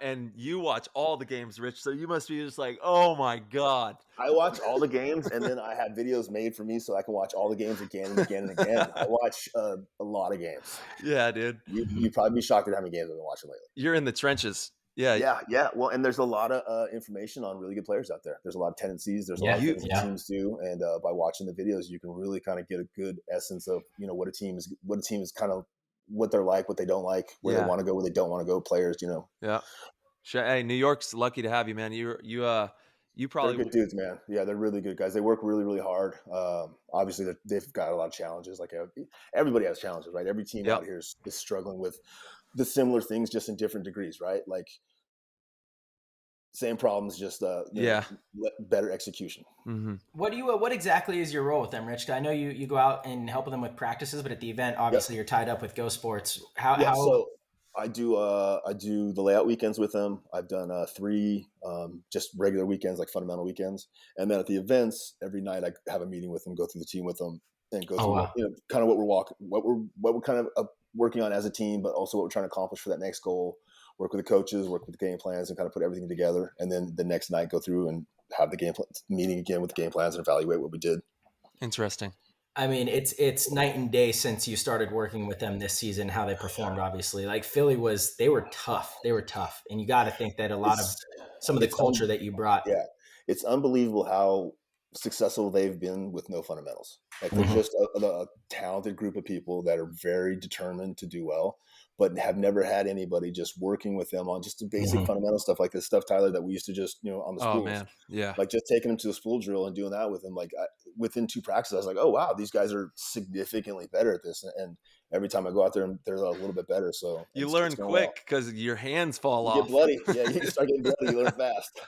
And you watch all the games, Rich, so you must be just like, oh my God. I watch all the games, and then I have videos made for me so I can watch all the games again and again and again. I watch a lot of games. Yeah, dude. You'd probably be shocked at how many games I've been watching lately. You're in the trenches. Yeah. Well, and there's a lot of information on really good players out there. There's a lot of tendencies. There's a lot of things that teams do, and by watching the videos, you can really kind of get a good essence of what a team is kind of, what they're like, what they don't like, where they want to go, where they don't want to go. Players, Yeah. Hey, New York's lucky to have you, man. You probably they're good dudes, man. Yeah, they're really good guys. They work really, really hard. Obviously, they've got a lot of challenges. Like everybody has challenges, right? Every team out here is struggling with the similar things, just in different degrees, right? Like same problems, just better execution. Mm-hmm. What exactly is your role with them, Rich? I know you go out and help them with practices, but at the event, obviously, you're tied up with GoSports. How? So I do the layout weekends with them. I've done 3 just regular weekends, like fundamental weekends, and then at the events every night I have a meeting with them, go through the team with them, and go through kind of what we're kind of working on as a team, but also what we're trying to accomplish for that next goal. Work with the coaches, work with the game plans, and kind of put everything together. And then the next night, go through and have the meeting again with the game plans and evaluate what we did. Interesting. I mean, it's night and day since you started working with them this season, how they performed, obviously. Like Philly they were tough. And you got to think that a lot of some of the culture that you brought. Yeah. It's unbelievable how successful they've been with no fundamentals. Like they're just a talented group of people that are very determined to do well, but have never had anybody just working with them on just the basic fundamental stuff like this stuff, Tyler, that we used to just, on the spools. Oh man. Yeah. Like just taking them to the spool drill and doing that with them. Like within 2 practices, I was like, oh wow, these guys are significantly better at this. And every time I go out there, they're a little bit better. So you learn quick because your hands fall off. You get bloody. Yeah, you start getting bloody. You learn fast.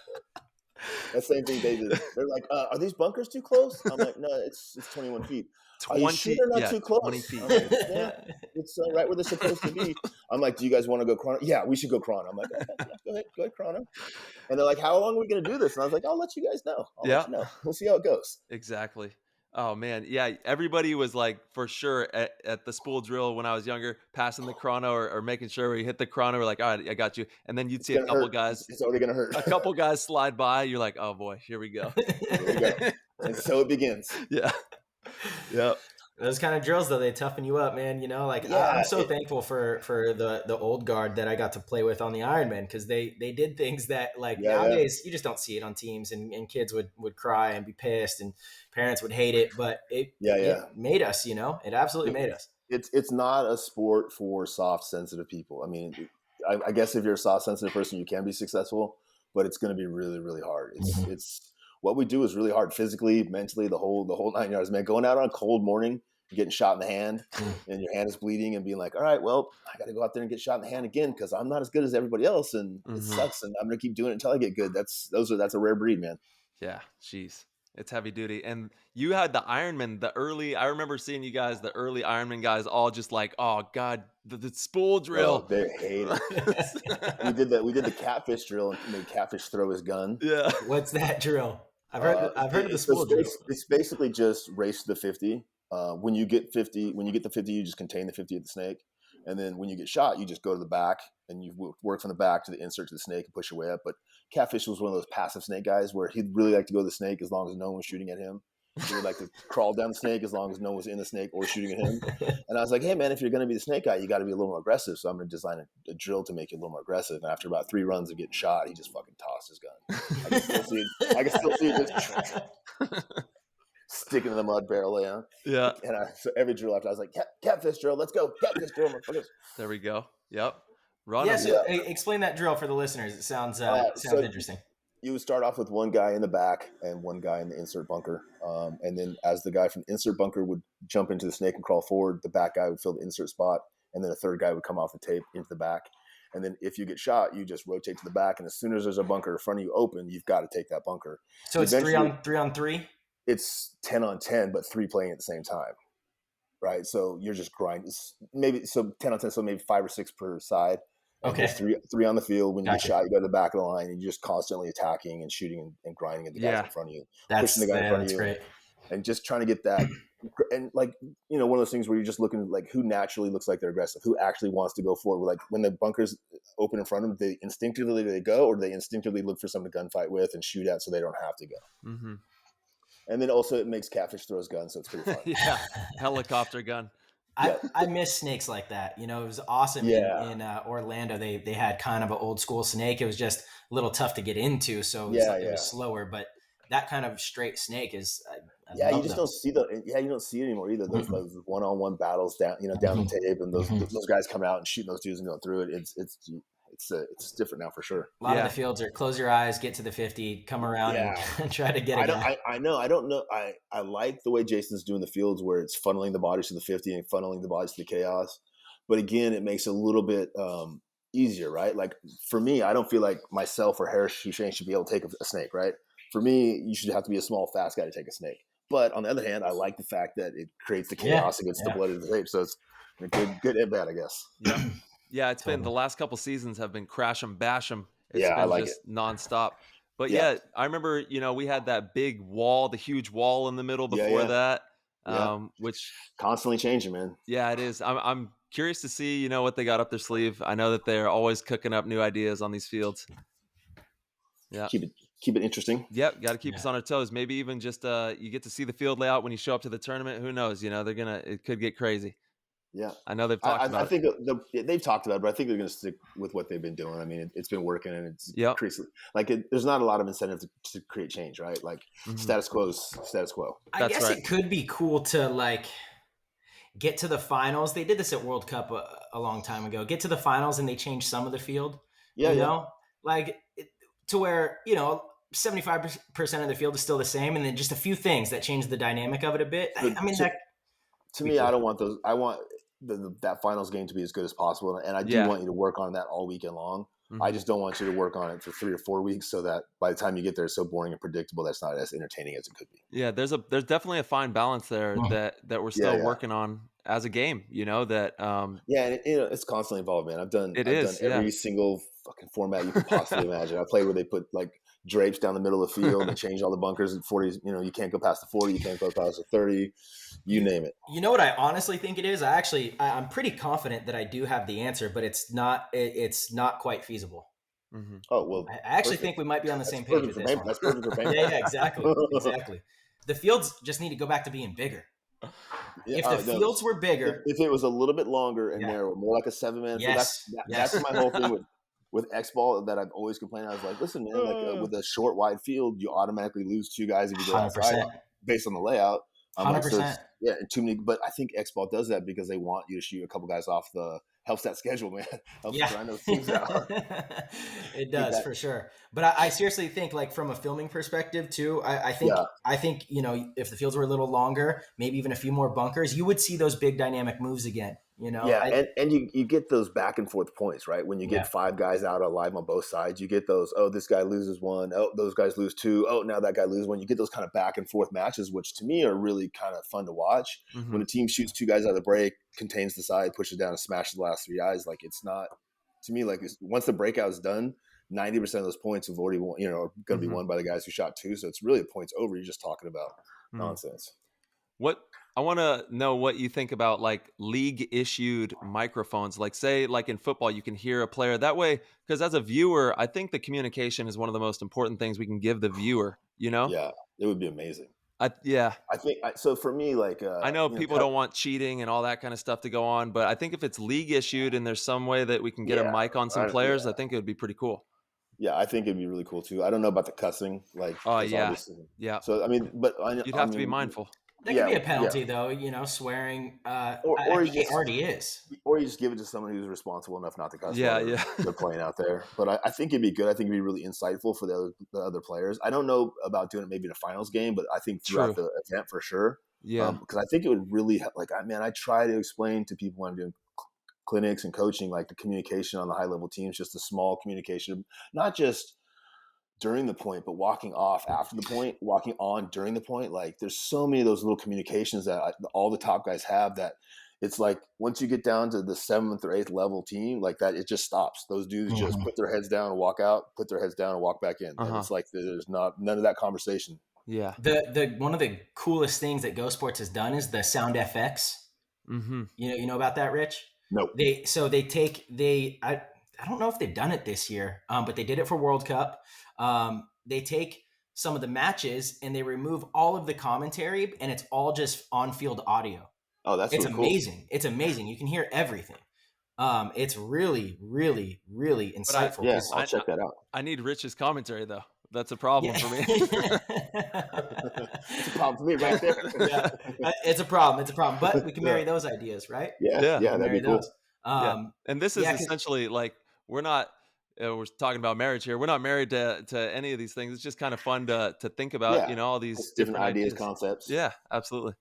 That same thing they did. They're like, are these bunkers too close? I'm like, no, it's 21 feet. 20, are you sure they're not too close? 20 feet. I'm like, yeah, it's right where they're supposed to be. I'm like, do you guys want to go chrono? Yeah, we should go chrono. I'm like, okay, yeah, go ahead, chrono. And they're like, how long are we going to do this? And I was like, I'll let you guys know. Let you know. We'll see how it goes. Exactly. Oh man. Yeah. Everybody was like, for sure at the spool drill when I was younger, passing the chrono or making sure we hit the chrono. We're like, all right, I got you. And then you'd see a couple guys. It's already going to hurt. A couple guys slide by. You're like, oh boy, here we go. Here we go. And so it begins. Yeah. Yep. Those kind of drills, though, they toughen you up, man. I'm so thankful for the old guard that I got to play with on the Ironmen, because they did things that nowadays you just don't see it on teams, and kids would cry and be pissed and parents would hate it, but it made us, it absolutely made us. It's not a sport for soft, sensitive people. I mean, I guess if you're a soft, sensitive person, you can be successful, but it's going to be really, really hard. It's what we do is really hard physically, mentally, the whole 9 yards, man. Going out on a cold morning, getting shot in the hand, and your hand is bleeding, and being like, all right, well, I got to go out there and get shot in the hand again because I'm not as good as everybody else, and it sucks, and I'm going to keep doing it until I get good. That's a rare breed, man. Yeah, jeez. It's heavy duty. And you had the Ironman, I remember seeing you guys, the early Ironman guys, all just like, oh God, the spool drill. Oh, they hate it. We did the catfish drill and made Catfish throw his gun. Yeah. What's that drill? I've heard of the spool drill. It's basically just race to the 50. When you get the 50, you just contain the 50 at the snake. And then when you get shot, you just go to the back and you work from the back to the insert to the snake and push your way up. But Catfish was one of those passive snake guys where he'd really like to go to the snake as long as no one was shooting at him. He would like to crawl down the snake as long as no one was in the snake or shooting at him. And I was like, hey man, if you're going to be the snake guy, you got to be a little more aggressive. So I'm going to design a drill to make you a little more aggressive. And after about 3 runs of getting shot, he just fucking tossed his gun. I can still see it just sticking in the mud barrel. Yeah. And so every drill after, I was like, Catfish drill, let's go. Catfish drill. There we go. Yep. Explain that drill for the listeners. It sounds interesting. You would start off with one guy in the back and one guy in the insert bunker. And then as the guy from the insert bunker would jump into the snake and crawl forward, the back guy would fill the insert spot. And then a third guy would come off the tape into the back. And then if you get shot, you just rotate to the back. And as soon as there's a bunker in front of you open, you've got to take that bunker. So it's 3 on 3? It's 10 on 10, but 3 playing at the same time. Right. So you're just grinding. Maybe so 10 on 10, so maybe 5 or 6 per side. Okay. Three on the field. When you get shot, you go to the back of the line and you're just constantly attacking and shooting and grinding at the guys in front of you. Pushing the guy in front of you. Great. And just trying to get that. And one of those things where you're just looking like who naturally looks like they're aggressive, who actually wants to go forward. Like when the bunker's open in front of them, they instinctively go, or they instinctively look for someone to gunfight with and shoot at so they don't have to go. Mm-hmm. And then also it makes Catfish throw his gun, so it's pretty fun. Yeah, helicopter gun. I miss snakes like that. It was awesome in Orlando. They had kind of an old school snake. It was just a little tough to get into, so it was slower. But that kind of straight snake is you just don't see you don't see it anymore either. Those one-on-one battles down down the tape, and those guys coming out and shooting those dudes and going through it. It's different now for sure. A lot of the fields are close your eyes, get to the 50, come around and try to get it. I know. I don't know. I like the way Jason's doing the fields where it's funneling the bodies to the 50 and funneling the bodies to the chaos. But again, it makes it a little bit easier, right? Like for me, I don't feel like myself or Harris Hussein should be able to take a snake, right? For me, you should have to be a small, fast guy to take a snake. But on the other hand, I like the fact that it creates the chaos against the blood of the tape. So it's good and bad, I guess. Yeah. Yeah, it's been the last couple seasons have been crash 'em, bash 'em. It's been I like just nonstop. But I remember, we had that big wall, the huge wall in the middle before that, which constantly changing, man. Yeah, it is. I'm curious to see, what they got up their sleeve. I know that they're always cooking up new ideas on these fields. Yeah. Keep it interesting. Yep, got to keep us on our toes. Maybe even just you get to see the field layout when you show up to the tournament. Who knows? It could get crazy. Yeah, I know they've talked about I think they've talked about it, but I think they're going to stick with what they've been doing. I mean, it's been working, and it's increasing. Like, there's not a lot of incentive to create change, right? Like, status quo is status quo. I guess it could be cool to like get to the finals. They did this at World Cup a long time ago. Get to the finals and they change some of the field. Yeah, you know, like to where 75% of the field is still the same, and then just a few things that change the dynamic of it a bit. I mean, to me, I don't want those. I want that finals game to be as good as possible, and I do want you to work on that all weekend long. I just don't want you to work on it for 3 or 4 weeks, so that by the time you get there, it's so boring and predictable that's not as entertaining as it could be. Yeah, there's definitely a fine balance there that we're still working on as a game. That and it's constantly evolved, man. I've done every single fucking format you could possibly imagine. I played where they put like drapes down the middle of the field and change all the bunkers at 40. You can't go past the 40, you can't go past the 30. You name it. You know what I honestly think it is? I'm pretty confident that I do have the answer, but it's not quite feasible. Mm-hmm. Oh, well, I actually think we might be on the same page with this one. That's perfect for paint. Yeah, exactly. The fields just need to go back to being bigger. If the fields were bigger, if it was a little bit longer and narrower, more like a 7-man, that's my whole thing with X ball that I've always complained. I was like, listen, man, with a short, wide field, you automatically lose 2 guys if you go outside based on the layout. 100%. And too many. But I think X ball does that because they want you to shoot a couple guys off helps that schedule, man. Helps grind those teams out. It does for sure. But I seriously think, like, from a filming perspective too, I think if the fields were a little longer, maybe even a few more bunkers, you would see those big dynamic moves again. And you get those back and forth points, right? When you get 5 guys out alive on both sides, you get those, this guy loses 1, those guys lose 2, now that guy loses 1. You get those kind of back and forth matches, which to me are really kind of fun to watch. When a team shoots 2 guys out of the break, contains the side, pushes down and smashes the last 3 eyes, like, it's not, to me, like, once the breakout is done, 90% of those points have already won, are going to be won by the guys who shot 2. So it's really a points over. You're just talking about nonsense. I want to know what you think about like league issued microphones. Like, say, like in football, you can hear a player that way. Because as a viewer, I think the communication is one of the most important things we can give the viewer, Yeah, it would be amazing. I think so. For me, like, I know people don't want cheating and all that kind of stuff to go on, but I think if it's league issued and there's some way that we can get a mic on some players, I think it would be pretty cool. Yeah, I think it'd be really cool too. I don't know about the cussing, like, yeah. So I mean, but you'd have to be mindful. There could be a penalty though, swearing. Or it already is. Or you just give it to someone who's responsible enough not to cuss. Yeah. They're playing out there, but I think it'd be good. I think it'd be really insightful for the other players. I don't know about doing it maybe in a finals game, but I think throughout the event for sure. Yeah, because I think it would really help. Like, I try to explain to people when I'm doing clinics and coaching, like, the communication on the high level teams, just the small communication, not just during the point, but walking off after the point, walking on during the point. Like, there's so many of those little communications that all the top guys have, that it's like once you get down to the 7th or 8th level team, like that, it just stops. Those dudes just put their heads down and walk out, put their heads down and walk back in. And it's like there's none of that conversation. Yeah. The one of the coolest things that GoSports has done is the sound FX. You know about that, Rich? No. I don't know if they've done it this year, but they did it for World Cup. They take some of the matches and they remove all of the commentary, and it's all just on-field audio. Oh, it's really amazing. Cool. It's amazing. You can hear everything. It's really, really, really insightful. I'll check that out. I need Rich's commentary though. That's a problem for me. It's a problem for me right there. It's a problem. But we can marry those ideas, right? Yeah, that'd be cool. And this is essentially like, we're not. We're talking about marriage here. We're not married to any of these things. It's just kind of fun to think about, all these different ideas, concepts. Yeah, absolutely.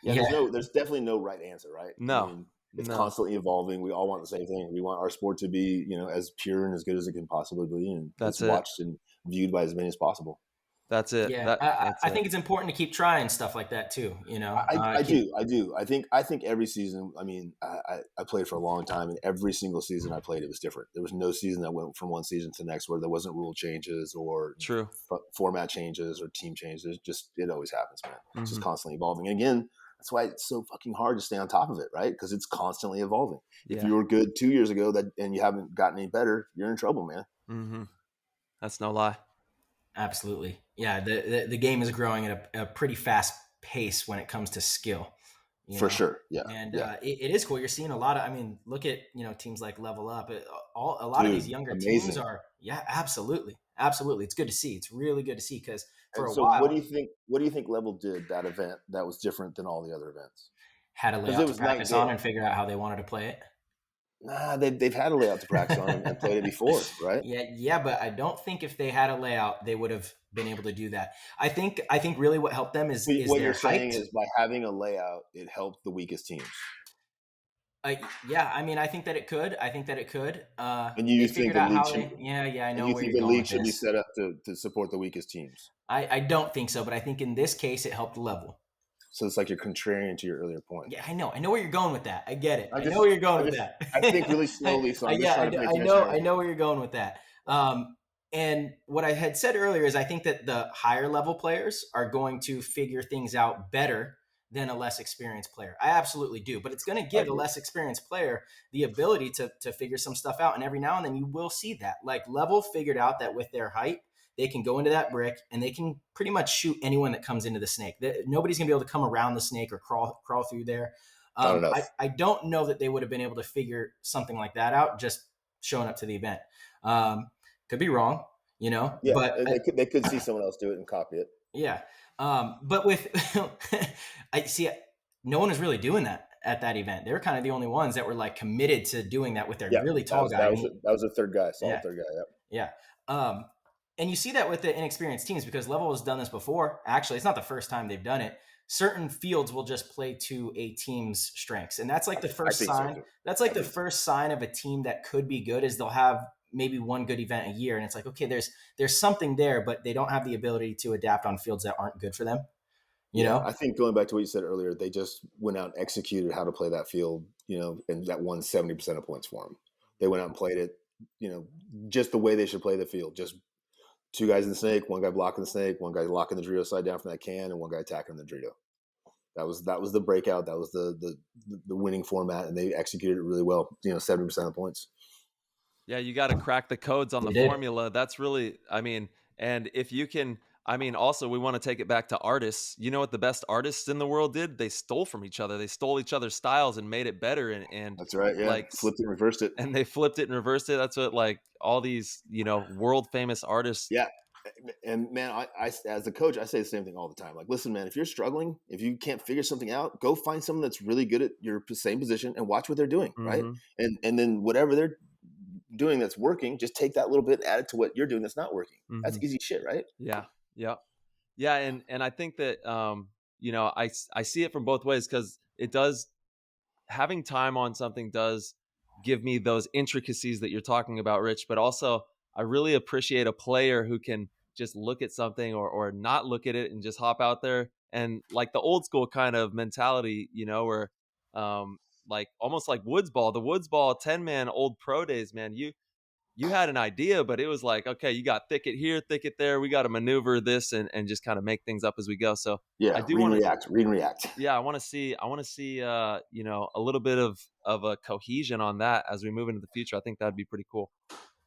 Yeah, there's definitely no right answer, right? No. I mean, it's constantly evolving. We all want the same thing. We want our sport to be, as pure and as good as it can possibly be, and that's watched and viewed by as many as possible. That's it. Yeah, I think it's important to keep trying stuff like that too. I do. I think every season. I mean, I played for a long time, and every single season I played, it was different. There was no season that went from one season to the next where there wasn't rule changes or format changes or team changes. It always happens, man. It's just constantly evolving. And again, that's why it's so fucking hard to stay on top of it, right? Because it's constantly evolving. Yeah. If you were good 2 years ago and you haven't gotten any better, you're in trouble, man. That's no lie. Absolutely. Yeah, the game is growing at a pretty fast pace when it comes to skill. For sure. Yeah. And yeah. it is cool. You're seeing a lot of, I mean, look at, teams like Level Up. A lot of these younger teams are, absolutely. Absolutely. It's good to see. It's really good to see because for a while. What do you think Level did that event that was different than all the other events? Had a layout to practice on and figure out how they wanted to play it. Nah, they've had a layout to practice on and played it before, right? Yeah, but I don't think if they had a layout, they would have been able to do that. I think really what helped them is what you're saying is by having a layout, it helped the weakest teams. Yeah, I mean, I think that it could. And you think the league should? I know you where think you're the going league should be set up to support the weakest teams? I don't think so, but I think in this case, it helped the level. So it's like you're contrarian to your earlier point. Yeah, I know where you're going with that. I get it. I know where you're going with that. I think really slowly, so I'm just trying to pay attention. I know where you're going with that. And what I had said earlier is I think that the higher level players are going to figure things out better than a less experienced player. I absolutely do. But it's going to give a less experienced player the ability to figure some stuff out. And every now and then you will see that. Like Level figured out that with their height, they can go into that brick and they can pretty much shoot anyone that comes into the snake. Nobody's going to be able to come around the snake or crawl through there. I don't know that they would have been able to figure something like that out just showing up to the event. Could be wrong, Yeah, but they could see someone else do it and copy it. Yeah. But with, I see no one was really doing that at that event. They were kind of the only ones that were like committed to doing that with their really tall guy. That was a third guy, third guy. Yep. Yeah. And you see that with the inexperienced teams because Level has done this before. Actually, it's not the first time they've done it. Certain fields will just play to a team's strengths. And that's like the first sign. That's like the first sign of a team that could be good is they'll have maybe one good event a year. And it's like, okay, there's something there, but they don't have the ability to adapt on fields that aren't good for them. You know? I think going back to what you said earlier, they just went out and executed how to play that field, and that won 70% of points for them. They went out and played it, just the way they should play the field. Just two guys in the snake, one guy blocking the snake, one guy locking the Dorito side down from that can, and one guy attacking the Dorito. That was the breakout. That was the winning format, and they executed it really well. 70% of the points. Yeah, you got to crack the codes on the formula. That's really, and if you can, also we want to take it back to artists. You know what the best artists in the world did? They stole from each other. They stole each other's styles and made it better. And that's right. Yeah, flipped it and reversed it. And they flipped it and reversed it. That's what all these world famous artists. Yeah. And man, I as a coach, I say the same thing all the time. Like, listen, man, if you're struggling, if you can't figure something out, go find someone that's really good at your same position and watch what they're doing, right? And then whatever they're doing that's working, just take that little bit and add it to what you're doing that's not working. That's easy shit, right? Yeah. And I think that I see it from both ways because it does, having time on something does give me those intricacies that you're talking about, Rich, but also I really appreciate a player who can just look at something or not look at it and just hop out there. And like the old school kind of mentality, where almost like Woods Ball, the Woods Ball 10-man old pro days, man, you had an idea, but it was like, okay, you got thicket here, thicket there. We got to maneuver this and just kind of make things up as we go. So yeah, I do want to react. Yeah. I want to see, a little bit of a cohesion on that as we move into the future. I think that'd be pretty cool.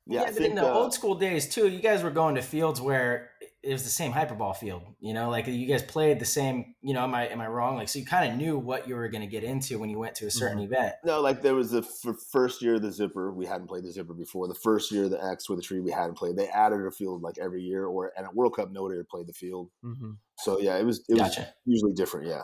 Yeah, I think in the old school days too, you guys were going to fields where it was the same hyperball field, like you guys played the same, am I wrong? Like, so you kind of knew what you were going to get into when you went to a certain event. No, like there was the first year of the zipper, we hadn't played the zipper before. The first year of the X with the tree, we hadn't played. They added a field like every year, and at World Cup, nobody had played the field. So yeah, it was usually different. Yeah.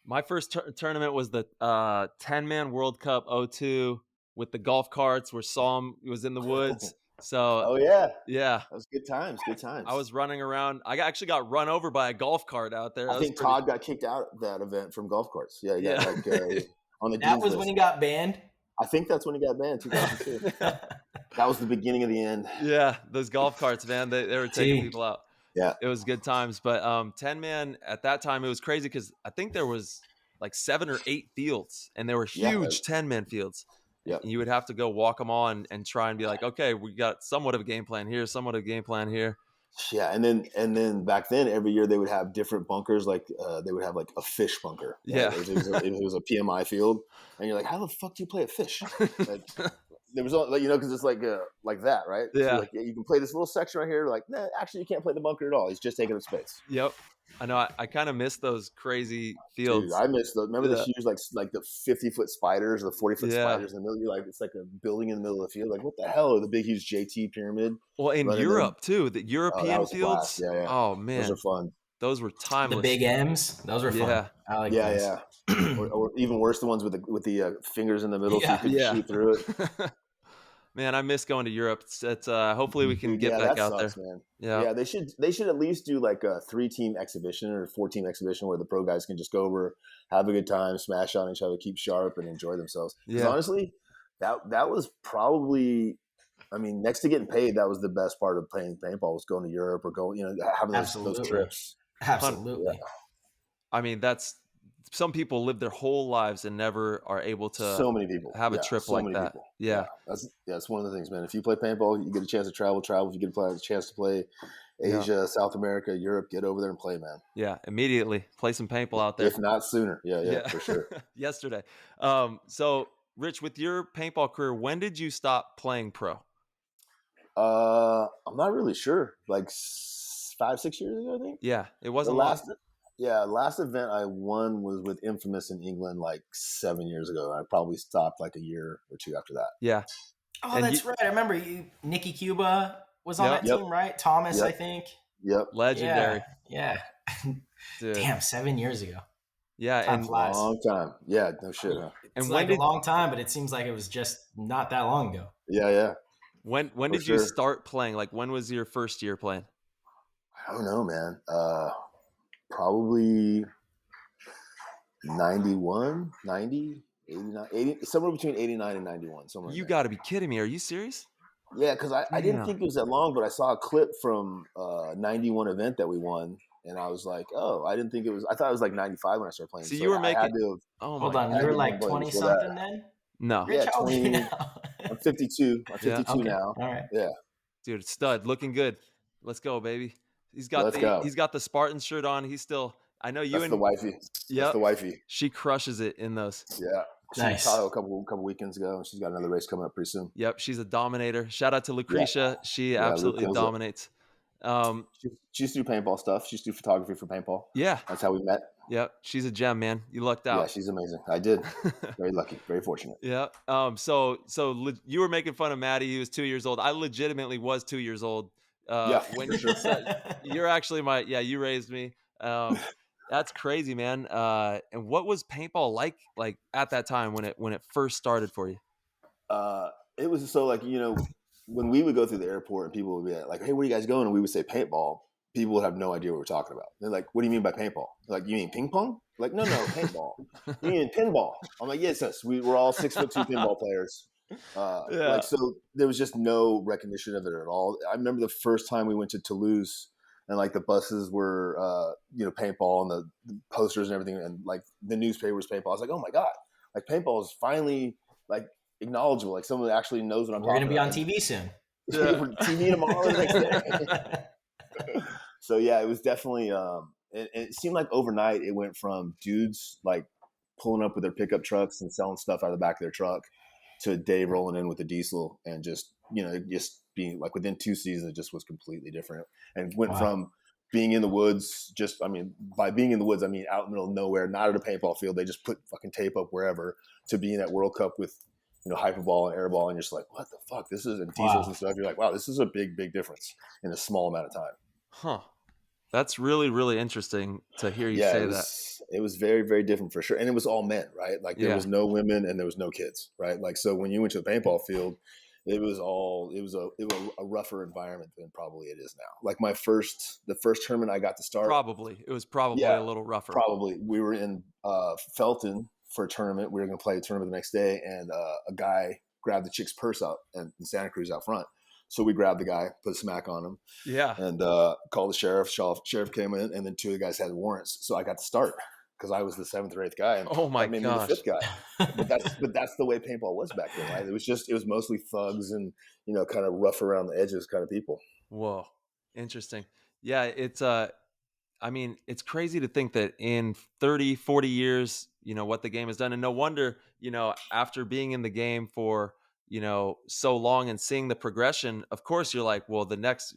My first tournament was the 10-man World Cup 02 with the golf carts where Psalm was in the woods. So, yeah, that was good times. I was running around. I actually got run over by a golf cart out there. I think Todd got kicked out of that event from golf carts. Yeah. On the that was list. When he got banned. I think that's when he got banned. 2002. That was the beginning of the end. Yeah, those golf carts, man, they were taking people out. Yeah, it was good times. But 10-man at that time, it was crazy because I think there was like 7 or 8 fields, and there were huge 10-man fields. Yeah, you would have to go walk them on and try and be like, okay, we got somewhat of a game plan here, somewhat of a game plan here. Yeah, and then back then, every year they would have different bunkers. Like they would have like a fish bunker. Right? Yeah, it was a PMI field, and you're like, how the fuck do you play a fish? Like, there was only, because it's like that, right? Yeah. So like, you can play this little section right here. Like, nah, actually, you can't play the bunker at all. He's just taking up space. Yep. I know. I kind of miss those crazy fields. Dude, I miss those. Remember the huge, like the 50-foot spiders, the 40-foot spiders in the middle? You're like, it's like a building in the middle of the field. Like, what the hell are the big, huge JT pyramid? Well, in Europe too, the European fields. Yeah. Oh man, those are fun. Those were timeless. The big M's, those were fun. I like those. Yeah. or even worse, the ones with the fingers in the middle, so you can shoot through it. Man, I miss going to Europe. It's hopefully we can get back out there. Man. Yeah, they should at least do like a 3-team exhibition or a 4-team exhibition where the pro guys can just go over, have a good time, smash on each other, keep sharp, and enjoy themselves. Because honestly, that was probably, I mean, next to getting paid, that was the best part of playing paintball, was going to Europe or going, having those trips. Absolutely. Yeah. I mean, some people live their whole lives and never are able to. So many people have a trip like that. People. Yeah, that's one of the things, man. If you play paintball, you get a chance to travel. If you get a chance to play Asia, South America, Europe, get over there and play, man. Yeah, immediately play some paintball out there. If not sooner. Yeah, for sure. Yesterday. So Rich, with your paintball career, when did you stop playing pro? I'm not really sure. Like 5-6 years ago, I think. Yeah, it wasn't last event I won was with Infamous in England like 7 years ago. I probably stopped like a year or two after that. Yeah. Oh, and that's right. I remember Nicky Cuba was on that team, right? Thomas, I think. Yep. Legendary. Yeah. Damn, 7 years ago. Yeah, time flies. Long time. Yeah, no shit. Huh? It's like a long time, but it seems like it was just not that long ago. Yeah. When did you start playing? Like, when was your first year playing? I don't know, man. Probably 91, 90, 89, 80, somewhere between 89 and 91. You got to be kidding me. Are you serious? Yeah, because I didn't think it was that long, but I saw a clip from 91 event that we won, and I was like, oh, I didn't think it was. I thought it was like 95 when I started playing. So you were making. Hold on, you were like 20 something then? No. Yeah, 20. I'm 52. I'm 52 now. All right. Yeah. Dude, stud, looking good. Let's go, baby. He's got the Spartan shirt on. He's still. I know you. That's the wifey. Yeah. That's the wifey. She crushes it in those. Yeah. She was Tahoe a couple weekends ago, and she's got another race coming up pretty soon. Yep, she's a dominator. Shout out to Lucretia. She absolutely dominates. She used to do paintball stuff. She used to do photography for paintball. Yeah. That's how we met. Yep. She's a gem, man. You lucked out. Yeah, she's amazing. I did. Very lucky. Very fortunate. Yeah. So you were making fun of Maddie. He was 2 years old. I legitimately was 2 years old. When you said, you're actually you raised me. That's crazy, man. And what was paintball like at that time when it first started for you? It was so like, when we would go through the airport and people would be like, hey, where are you guys going? And we would say paintball. People would have no idea what we're talking about. They're like, what do you mean by paintball? They're like, you mean ping pong? Like, no, paintball. You mean pinball? I'm like, yes. We're all 6'2" pinball players. So there was just no recognition of it at all. I remember the first time we went to Toulouse and like the buses were, paintball and the posters and everything. And like the newspaper was paintball. I was like, oh my God, like paintball is finally like acknowledgeable. Like someone that actually knows what I'm talking about. We're going to be on TV soon. TV tomorrow or the next day. So yeah, it was definitely, it seemed like overnight it went from dudes like pulling up with their pickup trucks and selling stuff out of the back of their truck to Dave rolling in with a diesel and just being like within 2 seasons, it just was completely different and went from being in the woods, by being in the woods, I mean out in the middle of nowhere, not at a paintball field. They just put fucking tape up wherever, to being at World Cup with, hyperball and airball. And you're just like, what the fuck? This is, and diesels and stuff. You're like, wow, this is a big, big difference in a small amount of time. Huh. That's really, really interesting to hear you say that. It was very, very different for sure. And it was all men, right? Like there was no women and there was no kids, right? Like, so when you went to the paintball field, it was a rougher environment than probably it is now. Like the first tournament I got to start. It was probably a little rougher. Probably. We were in Felton for a tournament. We were going to play a tournament the next day. And a guy grabbed the chick's purse out in Santa Cruz out front. So we grabbed the guy, put a smack on him, and called the sheriff. Sheriff came in, and then 2 of the guys had warrants. So I got to start because I was the 7th or 8th guy. And oh my gosh, gosh, the 5th guy. But that's the way paintball was back then, right? It was mostly thugs and kind of rough around the edges kind of people. Whoa, interesting. Yeah, it's it's crazy to think that in 30, 40 years, what the game has done, and no wonder, after being in the game for so long and seeing the progression, of course you're like, well,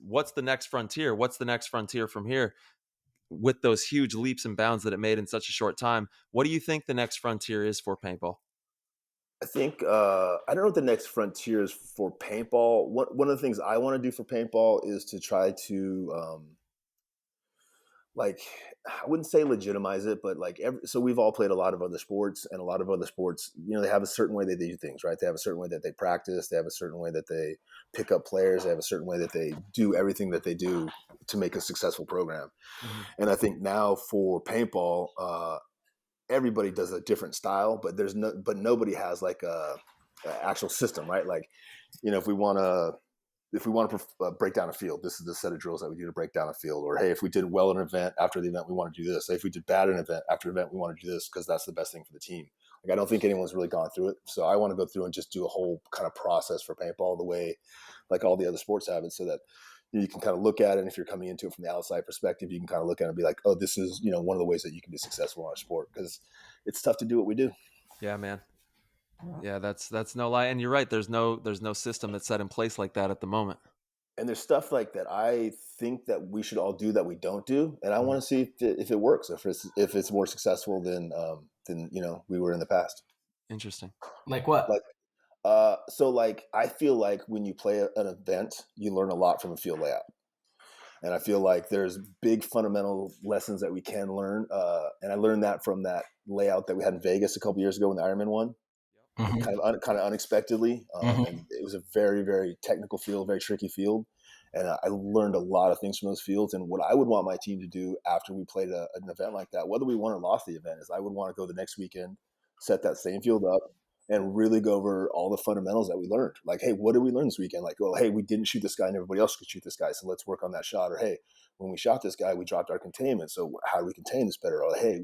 what's the next frontier? What's the next frontier from here? With those huge leaps and bounds that it made in such a short time, what do you think the next frontier is for paintball? I think I don't know what the next frontier is for paintball. One of the things I want to do for paintball is to try to like, I wouldn't say legitimize it, but like so we've all played a lot of other sports, and a lot of other sports, they have a certain way they do things, right? They have a certain way that they practice. They have a certain way that they pick up players. They have a certain way that they do everything that they do to make a successful program. Mm-hmm. And I think now for paintball, everybody does a different style, but nobody has like a actual system, right? Like, if we want to break down a field, this is the set of drills that we do to break down a field. Or, hey, if we did well in an event, after the event, we want to do this. If we did bad in an event, after an event, we want to do this because that's the best thing for the team. Like, I don't think anyone's really gone through it. So I want to go through and just do a whole kind of process for paintball the way like all the other sports have it, so that you can kind of look at it. And if you're coming into it from the outside perspective, you can kind of look at it and be like, oh, this is, one of the ways that you can be successful in our sport, because it's tough to do what we do. Yeah, man. Yeah, that's no lie. And you're right. There's no system that's set in place like that at the moment. And there's stuff like that I think that we should all do that we don't do, and I want to see if it works, if it's more successful than we were in the past. Interesting. Like what? So like I feel like when you play an event, you learn a lot from a field layout, and I feel like there's big fundamental lessons that we can learn. And I learned that from that layout that we had in Vegas a couple years ago when the Ironman won. Mm-hmm. kind of unexpectedly. Mm-hmm. And it was a very, very technical field, very tricky field. And I learned a lot of things from those fields. And what I would want my team to do after we played an event like that, whether we won or lost the event, is I would want to go the next weekend, set that same field up, and really go over all the fundamentals that we learned. Like, hey, what did we learn this weekend? Like, well, hey, we didn't shoot this guy and everybody else could shoot this guy, so let's work on that shot. Or, hey, when we shot this guy, we dropped our containment, so how do we contain this better? Or, hey,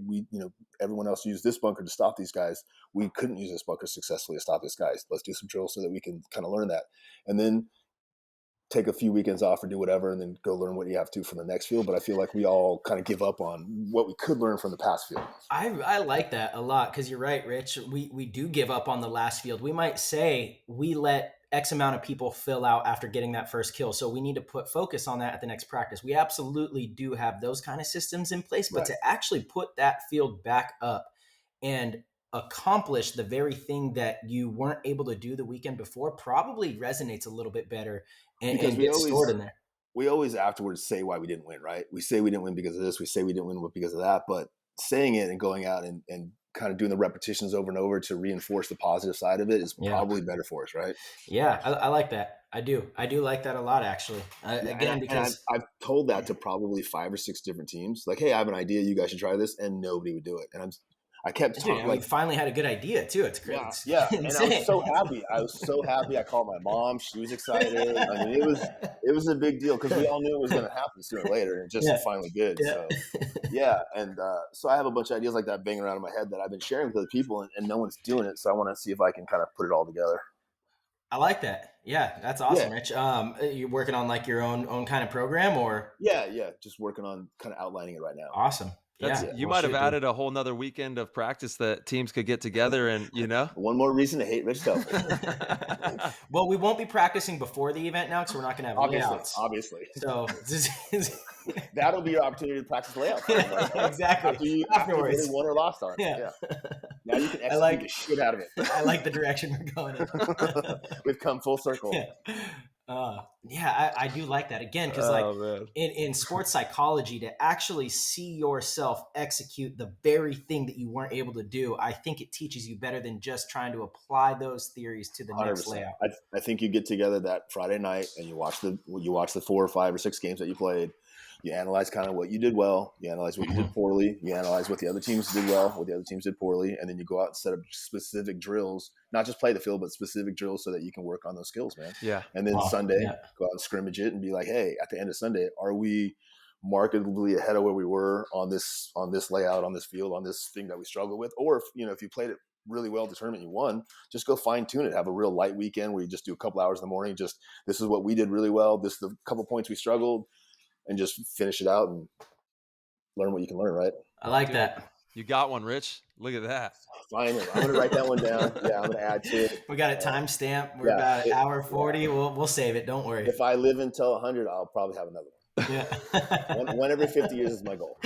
everyone else used this bunker to stop these guys. We couldn't use this bunker successfully to stop this guy. Let's do some drills so that we can kind of learn that. And then take a few weekends off or do whatever, and then go learn what you have to for the next field. But I feel like we all kind of give up on what we could learn from the past field. I like that a lot, because you're right, Rich. We do give up on the last field. We might say we let X amount of people fill out after getting that first kill, so we need to put focus on that at the next practice. We absolutely do have those kind of systems in place, but to actually put that field back up and accomplish the very thing that you weren't able to do the weekend before probably resonates a little bit better and gets stored in there. We always afterwards say why we didn't win, right? We say we didn't win because of this. We say we didn't win because of that. But saying it and going out and kind of doing the repetitions over and over to reinforce the positive side of it is probably better for us, right? Yeah, I like that. I do like that a lot, actually. Because I've told that to probably 5 or 6 different teams. Like, hey, I have an idea. You guys should try this. And nobody would do it. And I kept talking. We finally had a good idea too. It's great. Yeah. And I was so happy. I called my mom. She was excited. I mean, it was a big deal because we all knew it was going to happen sooner or later, and it finally did. Yeah. So and so I have a bunch of ideas like that banging around in my head that I've been sharing with other people, and no one's doing it. So I want to see if I can kind of put it all together. I like that. Yeah, that's awesome, Rich. You're working on like your own kind of program, or? Yeah, just working on kind of outlining it right now. Awesome. You might have added a whole nother weekend of practice that teams could get together and, One more reason to hate Rich Telford. Well, we won't be practicing before the event now, because we're not going to have layouts. Obviously. So that'll be your opportunity to practice layouts. Exactly. Afterwards. After you won or lost on it. Yeah. Now you can execute the shit out of it. I like the direction we're going in. We've come full circle. I do like that, again, because in sports psychology, to actually see yourself execute the very thing that you weren't able to do, I think it teaches you better than just trying to apply those theories to the 100%. Next layout. I think you get together that Friday night and you watch the 4 or 5 or 6 games that you played. You analyze kind of what you did well. You analyze what you did poorly. You analyze what the other teams did well, what the other teams did poorly. And then you go out and set up specific drills, not just play the field, but specific drills so that you can work on those skills, man. Yeah. And then Sunday, go out and scrimmage it and be like, hey, at the end of Sunday, are we markedly ahead of where we were on this layout, on this field, on this thing that we struggle with? Or if you played it really well, the tournament you won, just go fine tune it. Have a real light weekend where you just do a couple hours in the morning. Just, this is what we did really well. This is the couple points we struggled. And just finish it out and learn what you can learn, right? I like that. You got one, Rich. Look at that. Finally, I'm gonna write that one down. Yeah, I'm gonna add to it. We got a timestamp. We're about an hour 40. Yeah. We'll save it. Don't worry. If I live until 100, I'll probably have another one. Yeah. one every 50 years is my goal.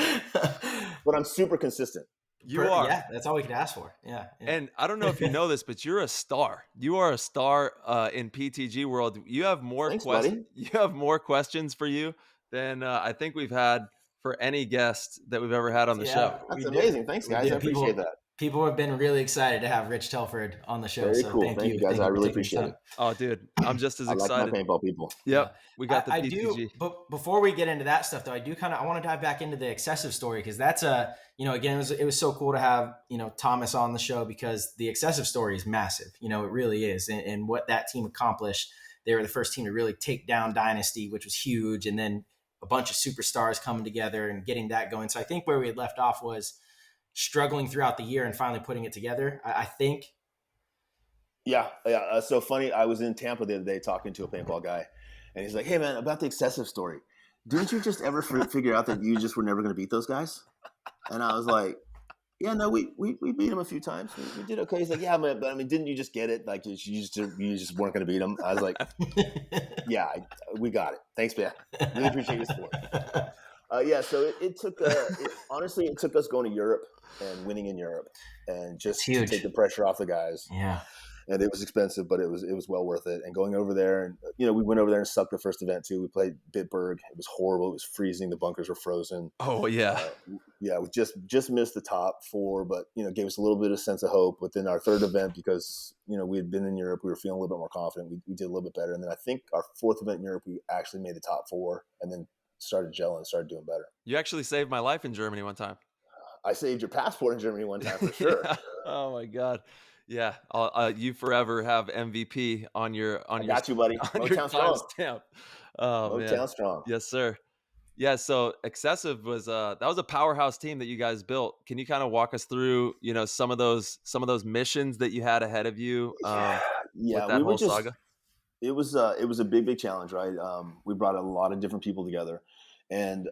But I'm super consistent. You are. Yeah, that's all we could ask for. Yeah. And I don't know if you know this, but you're a star. You are a star in PTG world. You have more questions. You have more questions for you than I think we've had for any guest that we've ever had on the show. That's amazing. Thanks, guys. I appreciate that. People have been really excited to have Rich Telford on the show. Very cool. Thank you, guys. I really appreciate it. Oh, dude, I'm just as excited. I like my paintball people. Yep, we got the PTG. I do, but before we get into that stuff, though, I want to dive back into the excessive story, because that's again, it was so cool to have Thomas on the show, because the excessive story is massive. It really is, and what that team accomplished. They were the first team to really take down Dynasty, which was huge, and then a bunch of superstars coming together and getting that going. So I think where we had left off was struggling throughout the year and finally putting it together, I think. Yeah. So funny. I was in Tampa the other day talking to a paintball guy, and he's like, "Hey man, about the excessive story. Didn't you just ever figure out that you just were never going to beat those guys?" And I was like, "Yeah, no, we beat them a few times. We did okay." He's like, "Yeah, but I mean, didn't you just get it? Like you just weren't going to beat them." I was like, "Yeah, we got it. Thanks, man. Really appreciate your support." So it took honestly, it took us going to Europe and winning in Europe, and just to take the pressure off the guys. Yeah. And it was expensive, but it was well worth it. And going over there, and we went over there and sucked the first event too. We played Bitburg. It was horrible. It was freezing. The bunkers were frozen. Oh yeah. We just missed the top 4, but gave us a little bit of sense of hope. But then our third event, because we had been in Europe, we were feeling a little bit more confident. We did a little bit better. And then I think our 4th event in Europe, we actually made the top 4, and then started gelling, started doing better. You actually saved my life in Germany one time. I saved your passport in Germany one time for sure. Yeah. Oh my God. Yeah. You forever have MVP on your got you, buddy. Motown strong. Stamp. Oh, Motown strong. Yes, sir. Yeah. So Excessive was that was a powerhouse team that you guys built. Can you kind of walk us through, some of those missions that you had ahead of you? With that whole saga? It was a big challenge, right? We brought a lot of different people together, and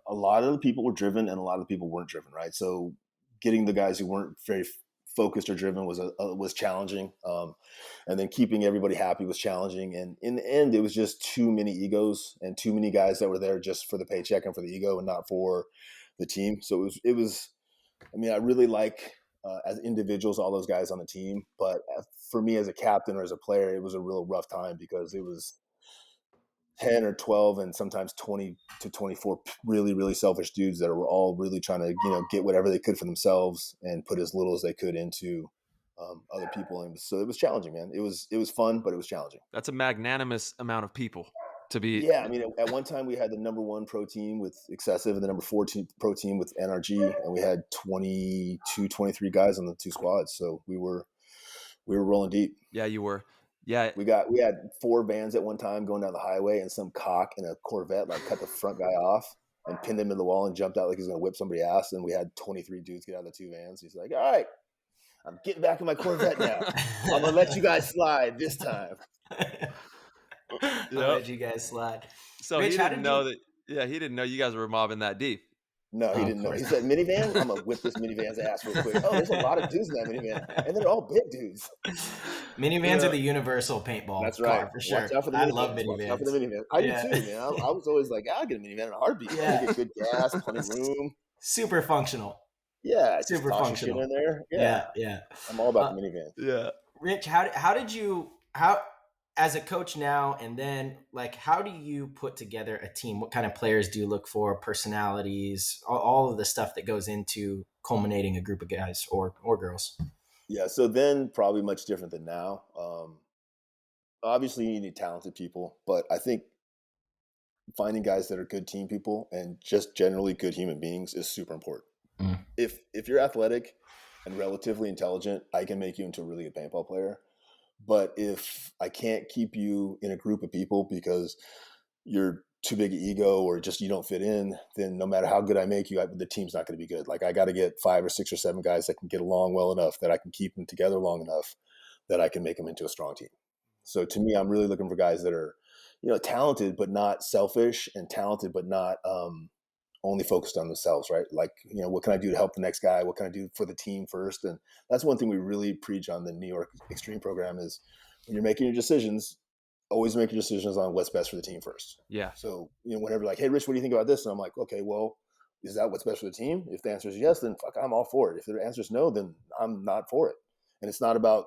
a lot of the people were driven, and a lot of the people weren't driven, right? So getting the guys who weren't very focused or driven was challenging, and then keeping everybody happy was challenging. And in the end, it was just too many egos and too many guys that were there just for the paycheck and for the ego, and not for the team. So it was. I mean, I really like. As individuals, all those guys on the team. But for me as a captain or as a player, it was a real rough time, because it was 10 or 12 and sometimes 20 to 24 really, really selfish dudes that were all really trying to, get whatever they could for themselves and put as little as they could into other people. And so it was challenging, man. It was fun, but it was challenging. That's a magnanimous amount of people. To be. Yeah, I mean, at one time we had the number 1 pro team with Excessive and the number 4 pro team with NRG, and we had 22, 23 guys on the 2 squads. So we were rolling deep. Yeah, you were. Yeah, we had 4 vans at one time going down the highway, and some cock in a Corvette cut the front guy off and pinned him to the wall and jumped out like he was going to whip somebody's ass. And we had 23 dudes get out of the 2 vans. He's like, "All right, I'm getting back in my Corvette now. I'm gonna let you guys slide this time." I'll let you guys slide. So Rich, he didn't know that. Yeah, he didn't know you guys were mobbing that deep. No, he didn't know. He said, "Minivan, I'm gonna whip this minivan's ass real quick." Oh, there's a lot of dudes in that minivan, and they're all big dudes. Minivans are the universal paintball. That's right, car, for sure. Watch out for the I minivans. love minivans. Watch out for the minivan. I do too, man. I was always like, "I'll get a minivan in a heartbeat. I get good gas, plenty of room." Super functional. Yeah, super functional in there. Yeah. I'm all about the minivan. Yeah. Rich, how did you as a coach now, and then how do you put together a team? What kind of players do you look for? Personalities, all of the stuff that goes into culminating a group of guys or girls. Yeah. So then probably much different than now. Obviously you need talented people, but I think finding guys that are good team people and just generally good human beings is super important. Mm. If you're athletic and relatively intelligent, I can make you into a really good paintball player. But if I can't keep you in a group of people because you're too big an ego or just you don't fit in, then no matter how good I make you, the team's not going to be good. I got to get 5 or 6 or 7 guys that can get along well enough that I can keep them together long enough that I can make them into a strong team. So to me, I'm really looking for guys that are, talented but not selfish, and talented but not only focused on themselves, right? Like, what can I do to help the next guy? What can I do for the team first? And that's one thing we really preach on the New York Extreme program is when you're making your decisions, always make your decisions on what's best for the team first. Yeah. So, whenever like, hey, Rich, what do you think about this? And I'm like, okay, well, is that what's best for the team? If the answer is yes, then fuck, I'm all for it. If the answer is no, then I'm not for it. And it's not about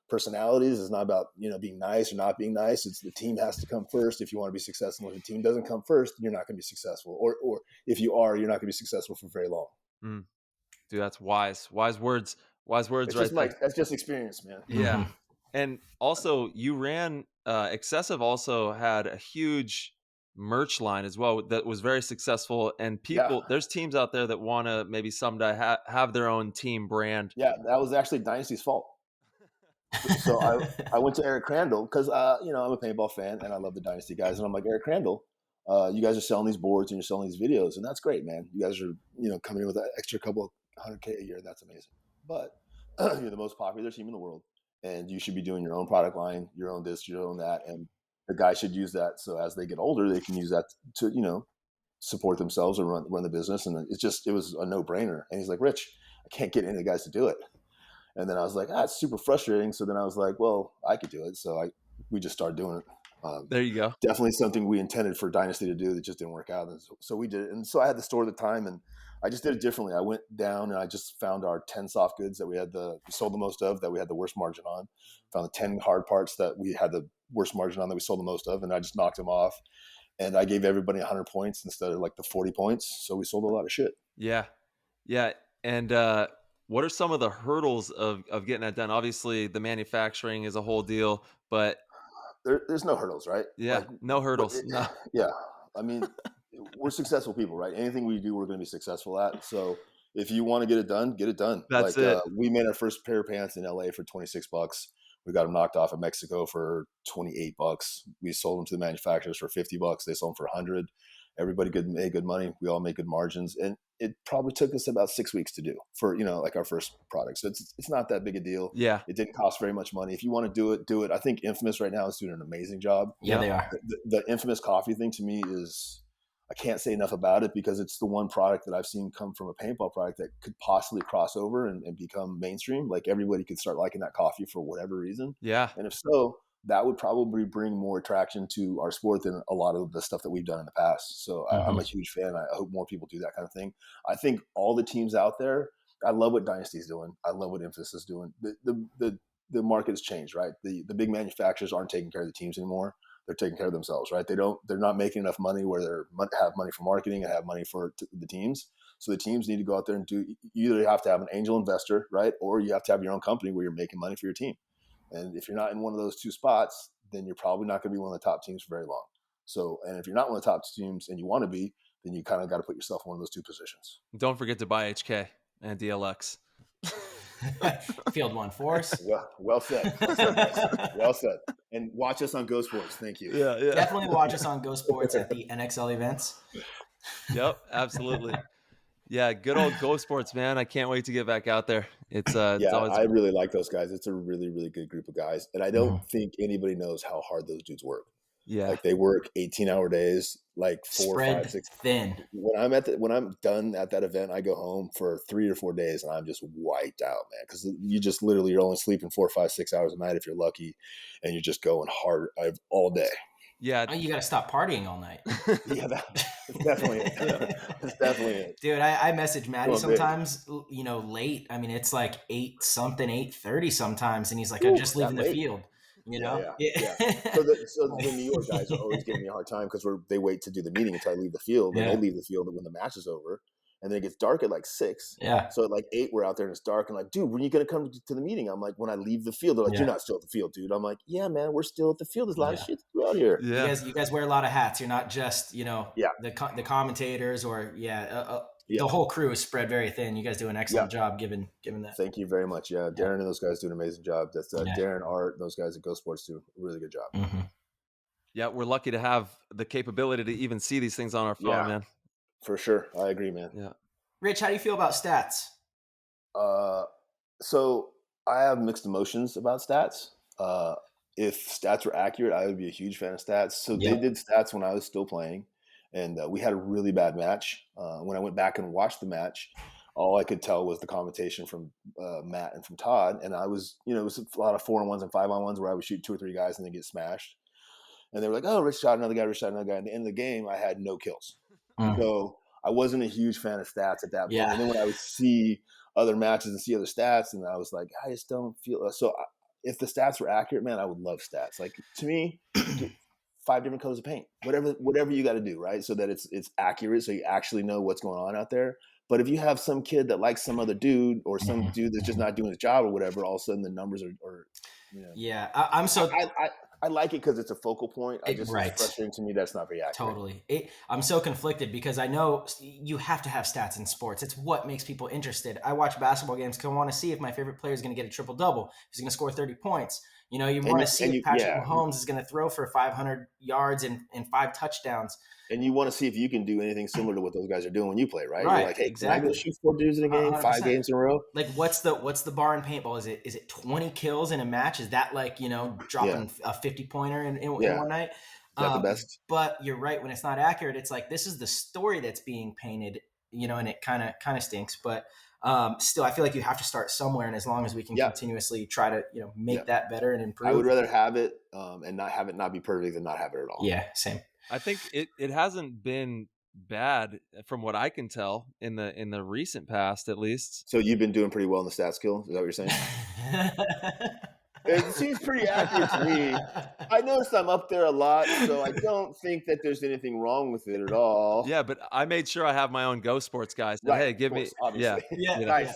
personalities. It's not about, being nice or not being nice. It's the team has to come first if you want to be successful. If the team doesn't come first, you're not going to be successful. Or if you are, you're not going to be successful for very long. Dude, that's wise words. Wise words, right there. That's just experience, man. Yeah. And also you ran, XSV also had a huge merch line as well that was very successful, and there's teams out there that want to maybe someday have their own team brand. Yeah, that was actually Dynasty's fault. So I went to Eric Crandall because I'm a paintball fan and I love the Dynasty guys, and I'm like, Eric Crandall, you guys are selling these boards and you're selling these videos, and that's great, man. You guys are coming in with an extra couple $100K a year. That's amazing. But you're the most popular team in the world, and you should be doing your own product line, your own this, your own that, and the guys should use that. So as they get older, they can use that to support themselves or run the business. And it was a no brainer. And he's like, Rich, I can't get any of the guys to do it. And then I was like, it's super frustrating. So then I was like, well, I could do it. So we just started doing it. There you go. Definitely something we intended for Dynasty to do that just didn't work out. And so we did it. And so I had the store at the time, and I just did it differently. I went down and I just found our 10 soft goods that we sold the most of, that we had the worst margin on. Found the 10 hard parts that we had the worst margin on, that we sold the most of, and I just knocked them off. And I gave everybody 100 points instead of like the 40 points. So we sold a lot of shit. Yeah. Yeah. And what are some of the hurdles of getting that done? Obviously, the manufacturing is a whole deal, but there's no hurdles, right? Yeah, no hurdles. No. Yeah. I mean, we're successful people, right? Anything we do, we're going to be successful at. So if you want to get it done, get it done. That's it. We made our first pair of pants in LA for $26. We got them knocked off in Mexico for $28. We sold them to the manufacturers for $50. They sold them for $100. Everybody made good money. We all made good margins. And it probably took us about 6 weeks to do for, like our first product. So it's not that big a deal. Yeah. It didn't cost very much money. If you want to do it, do it. I think Infamous right now is doing an amazing job. Yeah, they are. The Infamous coffee thing to me is, I can't say enough about it, because it's the one product that I've seen come from a paintball product that could possibly cross over and become mainstream. Like everybody could start liking that coffee for whatever reason. Yeah. And if so, that would probably bring more attraction to our sport than a lot of the stuff that we've done in the past. So I'm a huge fan. I hope more people do that kind of thing. I think all the teams out there, I love what Dynasty's doing. I love what Infamous is doing. The market has changed, right? The big manufacturers aren't taking care of the teams anymore. They're taking care of themselves, right? They're not making enough money where they have money for marketing and have money for the teams. So the teams need to go out there and you either have to have an angel investor, right? Or you have to have your own company where you're making money for your team. And if you're not in one of those two spots, then you're probably not going to be one of the top teams for very long. So, and if you're not one of the top teams and you want to be, then you kind of got to put yourself in one of those two positions. Don't forget to buy HK and DLX. Field One Force. Well said. Well said. And watch us on GoSports. Thank you. Yeah. Definitely watch us on GoSports at the NXL events. Yep, absolutely. Yeah, good old GoSports, man. I can't wait to get back out there. It's always... I really like those guys. It's a really, really good group of guys. And I don't think anybody knows how hard those dudes work. Yeah. Like they work 18-hour days, like 4, Spread 5, 6. thin. When I'm done at that event, I go home for 3 or 4 days and I'm just wiped out, man. Because you're only sleeping 4, 5, 6 hours a night if you're lucky, and you're just going hard all day. Yeah. Oh, you got to stop partying all night. Yeah, that's definitely it. That's definitely it. Dude, I message Maddie sometimes, late. I mean, it's like 8:30 sometimes. And he's like, I'm just leaving the field, Yeah. So the New York guys are always giving me a hard time because they wait to do the meeting until I leave the field. And they leave the field when the match is over. And then it gets dark at like 6. Yeah. So at like 8, we're out there and it's dark. And like, dude, when are you going to come to the meeting? I'm like, when I leave the field. They're like, you're not still at the field, dude. I'm like, yeah, man, we're still at the field. There's a lot of shit to do out here. Yeah. You guys wear a lot of hats. You're not just, the commentators or, the whole crew is spread very thin. You guys do an excellent job given that. Thank you very much. Yeah. Darren and those guys do an amazing job. That's Darren, Art, those guys at GoSports do a really good job. Mm-hmm. Yeah. We're lucky to have the capability to even see these things on our phone, man. For sure. I agree, man. Yeah. Rich, how do you feel about stats? So I have mixed emotions about stats. If stats were accurate, I would be a huge fan of stats. So they did stats when I was still playing, And we had a really bad match. When I went back and watched the match, all I could tell was the commentation from Matt and from Todd. And I was, it was a lot of 4-on-1s and 5-on-1s where I would shoot 2 or 3 guys and then get smashed. And they were like, oh, Rich shot another guy, Rich shot another guy. At the end of the game, I had no kills. So I wasn't a huge fan of stats at that point. Yeah. And then when I would see other matches and see other stats, and I was like, I just don't feel so. If the stats were accurate, man, I would love stats. Like, to me, 5 different colors of paint, whatever you got to do, right? So that it's accurate, so you actually know what's going on out there. But if you have some kid that likes some other dude, or some dude that's just not doing his job or whatever, all of a sudden the numbers are Yeah, I like it because it's a focal point. It's frustrating to me that's not very accurate. Totally. I'm so conflicted because I know you have to have stats in sports. It's what makes people interested. I watch basketball games because I want to see if my favorite player is going to get a triple-double, if he's going to score 30 points. You want to see if Patrick Mahomes is going to throw for 500 yards and 5 touchdowns. And you want to see if you can do anything similar to what those guys are doing when you play, right? Right, You're like, hey, exactly. can I go shoot 4 dudes in a game, 5 games in a row? Like, what's the bar in paintball? Is it 20 kills in a match? Is that like, dropping a 50-pointer in one night? Is that the best? But you're right. When it's not accurate, it's like, this is the story that's being painted, and it kind of stinks. But still, I feel like you have to start somewhere. And as long as we can continuously try to, make that better and improve. I would rather have it and not have it not be perfect than not have it at all. Yeah, same. I think it hasn't been bad from what I can tell in the recent past, at least. So you've been doing pretty well in the stat skill. Is that what you're saying? It seems pretty accurate to me. I noticed I'm up there a lot, so I don't think that there's anything wrong with it at all. Yeah, but I made sure I have my own GoSports guys. Right, hey, give me, obviously. Yeah, nice.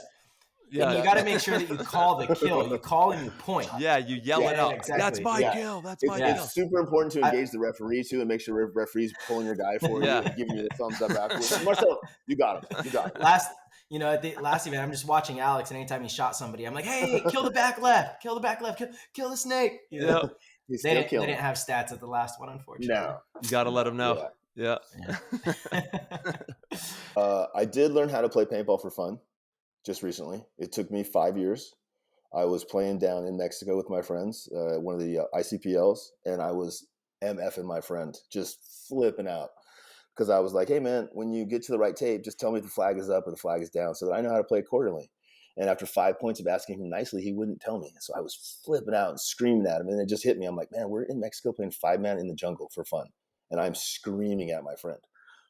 Yeah, you got to make sure that you call the kill. You call and you point. Yeah, you yell it out. Exactly. That's my kill. That's my kill. It's super important to engage the referee too and make sure referee's pulling your guy for you and giving you the thumbs up afterwards. Marcel, you got him. You got him. At the last event, I'm just watching Alex, and anytime he shot somebody, I'm like, hey, kill the back left, kill the snake. They didn't have stats at the last one, unfortunately. No, you got to let them know. Yeah. I did learn how to play paintball for fun just recently. It took me 5 years. I was playing down in Mexico with my friends, one of the ICPLs, and I was MFing my friend, just flipping out. Because I was like, hey, man, when you get to the right tape, just tell me if the flag is up or the flag is down so that I know how to play accordingly. And after 5 points of asking him nicely, he wouldn't tell me. So I was flipping out and screaming at him. And it just hit me. I'm like, man, we're in Mexico playing 5-man in the jungle for fun. And I'm screaming at my friend.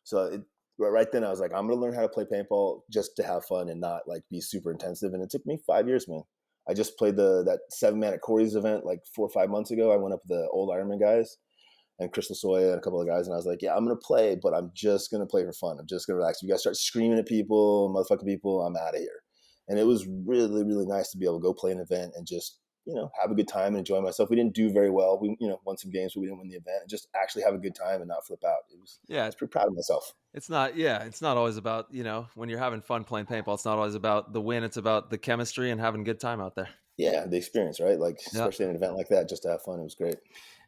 So right then I was like, I'm going to learn how to play paintball just to have fun and not like be super intensive. And it took me 5 years, man. I just played that 7-man at Corey's event like 4 or 5 months ago. I went up with the old Ironman guys and Chris Lasoya and a couple of guys. And I was like, yeah, I'm going to play, but I'm just going to play for fun. I'm just going to relax. If you guys start screaming at people, motherfucking people, I'm out of here. And it was really, really nice to be able to go play an event and just, have a good time and enjoy myself. We didn't do very well. We, won some games, but we didn't win the event. And just actually have a good time and not flip out. I was pretty proud of myself. It's not always about, when you're having fun playing paintball, it's not always about the win. It's about the chemistry and having a good time out there. Yeah, the experience, right? Like, especially in an event like that, just to have fun. It was great.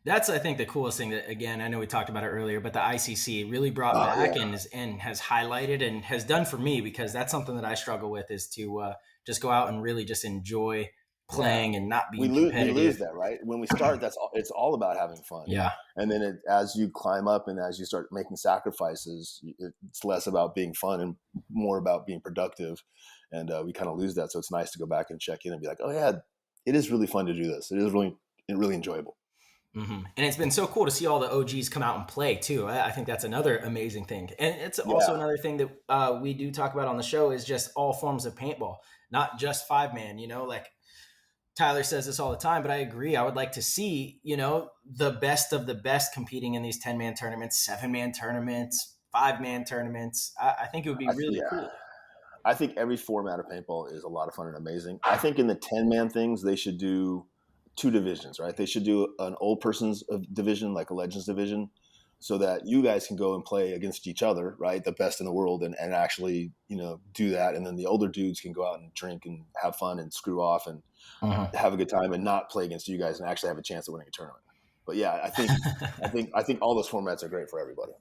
That's, I think, the coolest thing that, again, I know we talked about it earlier, but the ICC really brought back and has highlighted and has done for me, because that's something that I struggle with, is to just go out and really just enjoy playing and not being competitive. We lose that, right? When we start, it's all about having fun. Yeah. And then as you climb up and as you start making sacrifices, it's less about being fun and more about being productive. And we kind of lose that. So it's nice to go back and check in and be like, oh yeah, it is really fun to do this. It is really enjoyable. Mm-hmm. And it's been so cool to see all the OGs come out and play too. I think that's another amazing thing. And it's also another thing that we do talk about on the show is just all forms of paintball, not just 5-man, like Tyler says this all the time, but I agree. I would like to see, the best of the best competing in these 10-man tournaments, 7-man tournaments, 5-man tournaments. I think it would be really cool. I think every format of paintball is a lot of fun and amazing. I think in the 10-man things, they should do 2 divisions, right? They should do an old person's division, like a Legends division, so that you guys can go and play against each other, right? The best in the world and actually, do that. And then the older dudes can go out and drink and have fun and screw off and have a good time and not play against you guys and actually have a chance of winning a tournament. But yeah, I think all those formats are great for everybody.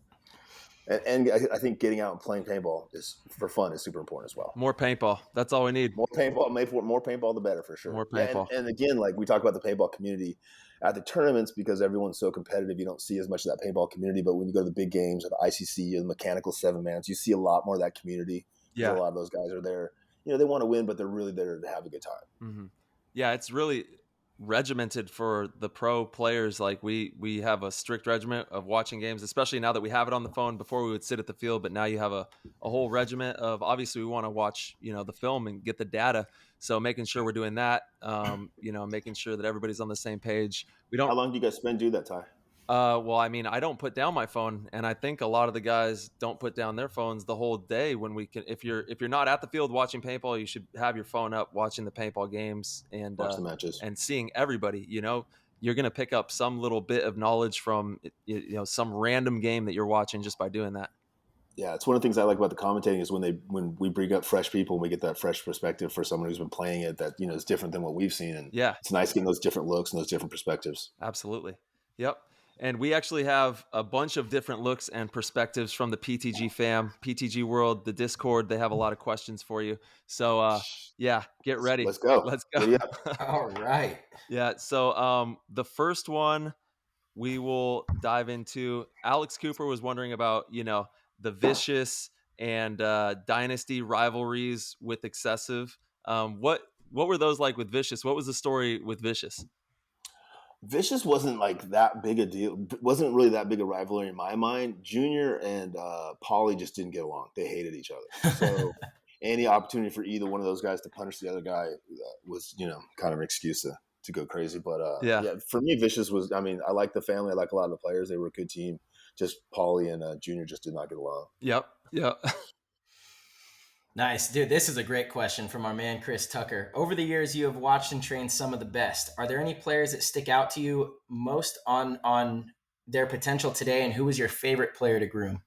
And I think getting out and playing paintball is for fun is super important as well. More paintball. That's all we need. More paintball, more paintball, the better for sure. More paintball. And again, like we talk about the paintball community at the tournaments, because everyone's so competitive, you don't see as much of that paintball community. But when you go to the big games or the ICC or the mechanical 7-mans, you see a lot more of that community. Yeah. A lot of those guys are there. They want to win, but they're really there to have a good time. Mm-hmm. Yeah, it's really regimented for the pro players. Like we have a strict regiment of watching games, especially now that we have it on the phone. Before we would sit at the field, but now you have a whole regiment of, obviously we want to watch, the film and get the data. So making sure we're doing that, making sure that everybody's on the same page. How long do you guys spend doing that, Ty? Well, I mean, I don't put down my phone, and I think a lot of the guys don't put down their phones the whole day. When we can, if you're not at the field watching paintball, you should have your phone up watching the paintball games and watch the matches and seeing everybody. You're going to pick up some little bit of knowledge from some random game that you're watching just by doing that. Yeah, it's one of the things I like about the commentating is when we bring up fresh people and we get that fresh perspective for someone who's been playing it that is different than what we've seen, and it's nice getting those different looks and those different perspectives. Absolutely, yep. And we actually have a bunch of different looks and perspectives from the PTG fam, PTG world, the Discord. They have a lot of questions for you. So, get ready. Let's go. Yeah. All right. Yeah. So the first one we will dive into, Alex Cooper was wondering about, the Vicious and Dynasty rivalries with Excessive. What were those like with Vicious? What was the story with Vicious? Vicious wasn't like that big a deal. Wasn't really that big a rivalry in my mind. Junior and Paulie just didn't get along. They hated each other. So any opportunity for either one of those guys to punish the other guy was, kind of an excuse to go crazy. But for me, Vicious was. I mean, I like the family. I like a lot of the players. They were a good team. Just Paulie and Junior just did not get along. Yep. Nice. Dude, this is a great question from our man, Chris Tucker. Over the years, you have watched and trained some of the best. Are there any players that stick out to you most on their potential today, and who was your favorite player to groom?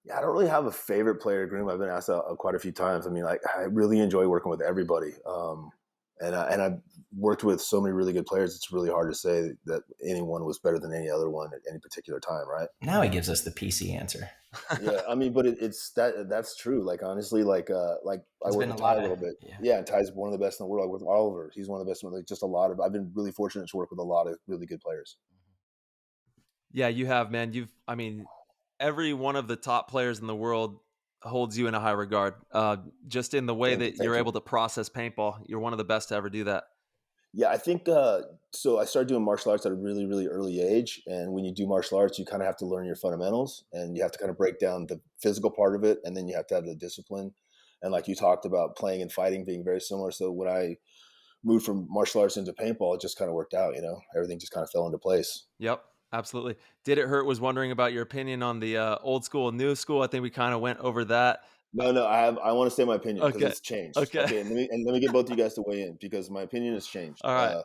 Yeah, I don't really have a favorite player to groom. I've been asked quite a few times. I mean, I really enjoy working with everybody. And I've worked with so many really good players. It's really hard to say that anyone was better than any other one at any particular time, right? Now he gives us the PC answer. Yeah, I mean, but it's that's true. Like honestly, I work with Ty a little bit. Yeah, Ty's one of the best in the world. I work with Oliver. He's one of the best. Just a lot of. I've been really fortunate to work with a lot of really good players. Yeah, you have, man. Every one of the top players in the world holds you in a high regard. Just in the way that you're able to process paintball, you're one of the best to ever do that. Yeah, I think so. I started doing martial arts at a really, really early age, and when you do martial arts, you kind of have to learn your fundamentals, and you have to kind of break down the physical part of it, and then you have to have the discipline. And like you talked about, playing and fighting being very similar. So when I moved from martial arts into paintball, it just kind of worked out. Everything just kind of fell into place. Yep. Absolutely. Did It Hurt was wondering about your opinion on the old school and new school. I think we kind of went over that. No, I want to say my opinion because it's changed. Okay. And let me get both of you guys to weigh in because my opinion has changed. All right.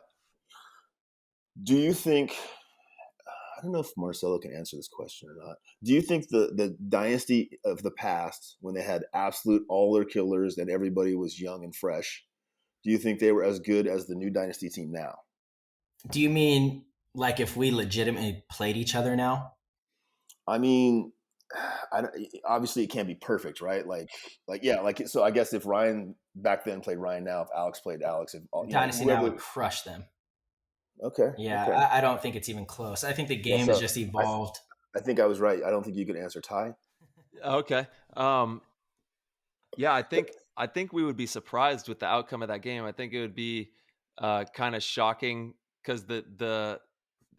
Do you think, I don't know if Marcelo can answer this question or not. Do you think the dynasty of the past, when they had absolute all their killers and everybody was young and fresh, do you think they were as good as the new dynasty team now? Do you mean like if we legitimately played each other now? I mean, obviously it can't be perfect, right? So I guess if Ryan back then played Ryan now, if Alex played Alex, Dynasty now would crush them. Okay. Yeah, okay. I don't think it's even close. I think the game has just evolved. I think I was right. I don't think you could answer Ty. Okay. Yeah, I think we would be surprised with the outcome of that game. I think it would be kind of shocking because the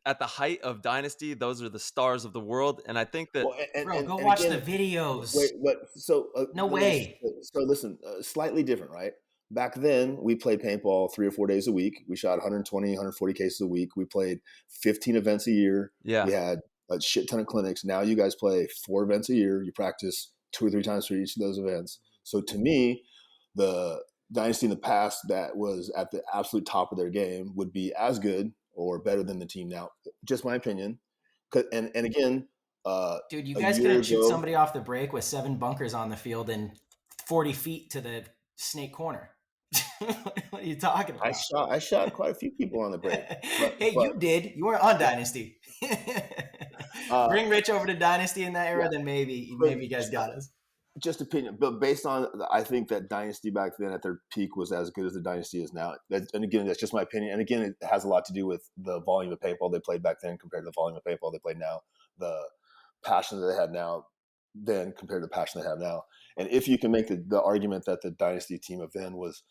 at the height of Dynasty, those are the stars of the world, and I think that. Go watch the videos. Wait, but so no way. So listen, slightly different, right? Back then, we played paintball 3 or 4 days a week. We shot 120, 140 cases a week. We played 15 events a year. Yeah. We had a shit ton of clinics. Now you guys play 4 events a year. You practice 2 or 3 times for each of those events. So to me, the Dynasty in the past that was at the absolute top of their game would be as good or better than the team now. Just my opinion. And again, dude, you guys couldn't shoot somebody off the break with 7 bunkers on the field and 40 feet to the snake corner. What are you talking about? I shot quite a few people on the break. You did. You weren't on Dynasty. Bring Rich over to Dynasty in that era, Yeah. then maybe you guys got us. Just opinion, but based on, I think that Dynasty back then at their peak was as good as the Dynasty is now. And again, that's just my opinion. And again, it has a lot to do with the volume of paintball they played back then compared to the volume of paintball they play now, the passion that they have now then compared to the passion they have now. And if you can make the argument that the Dynasty team of then was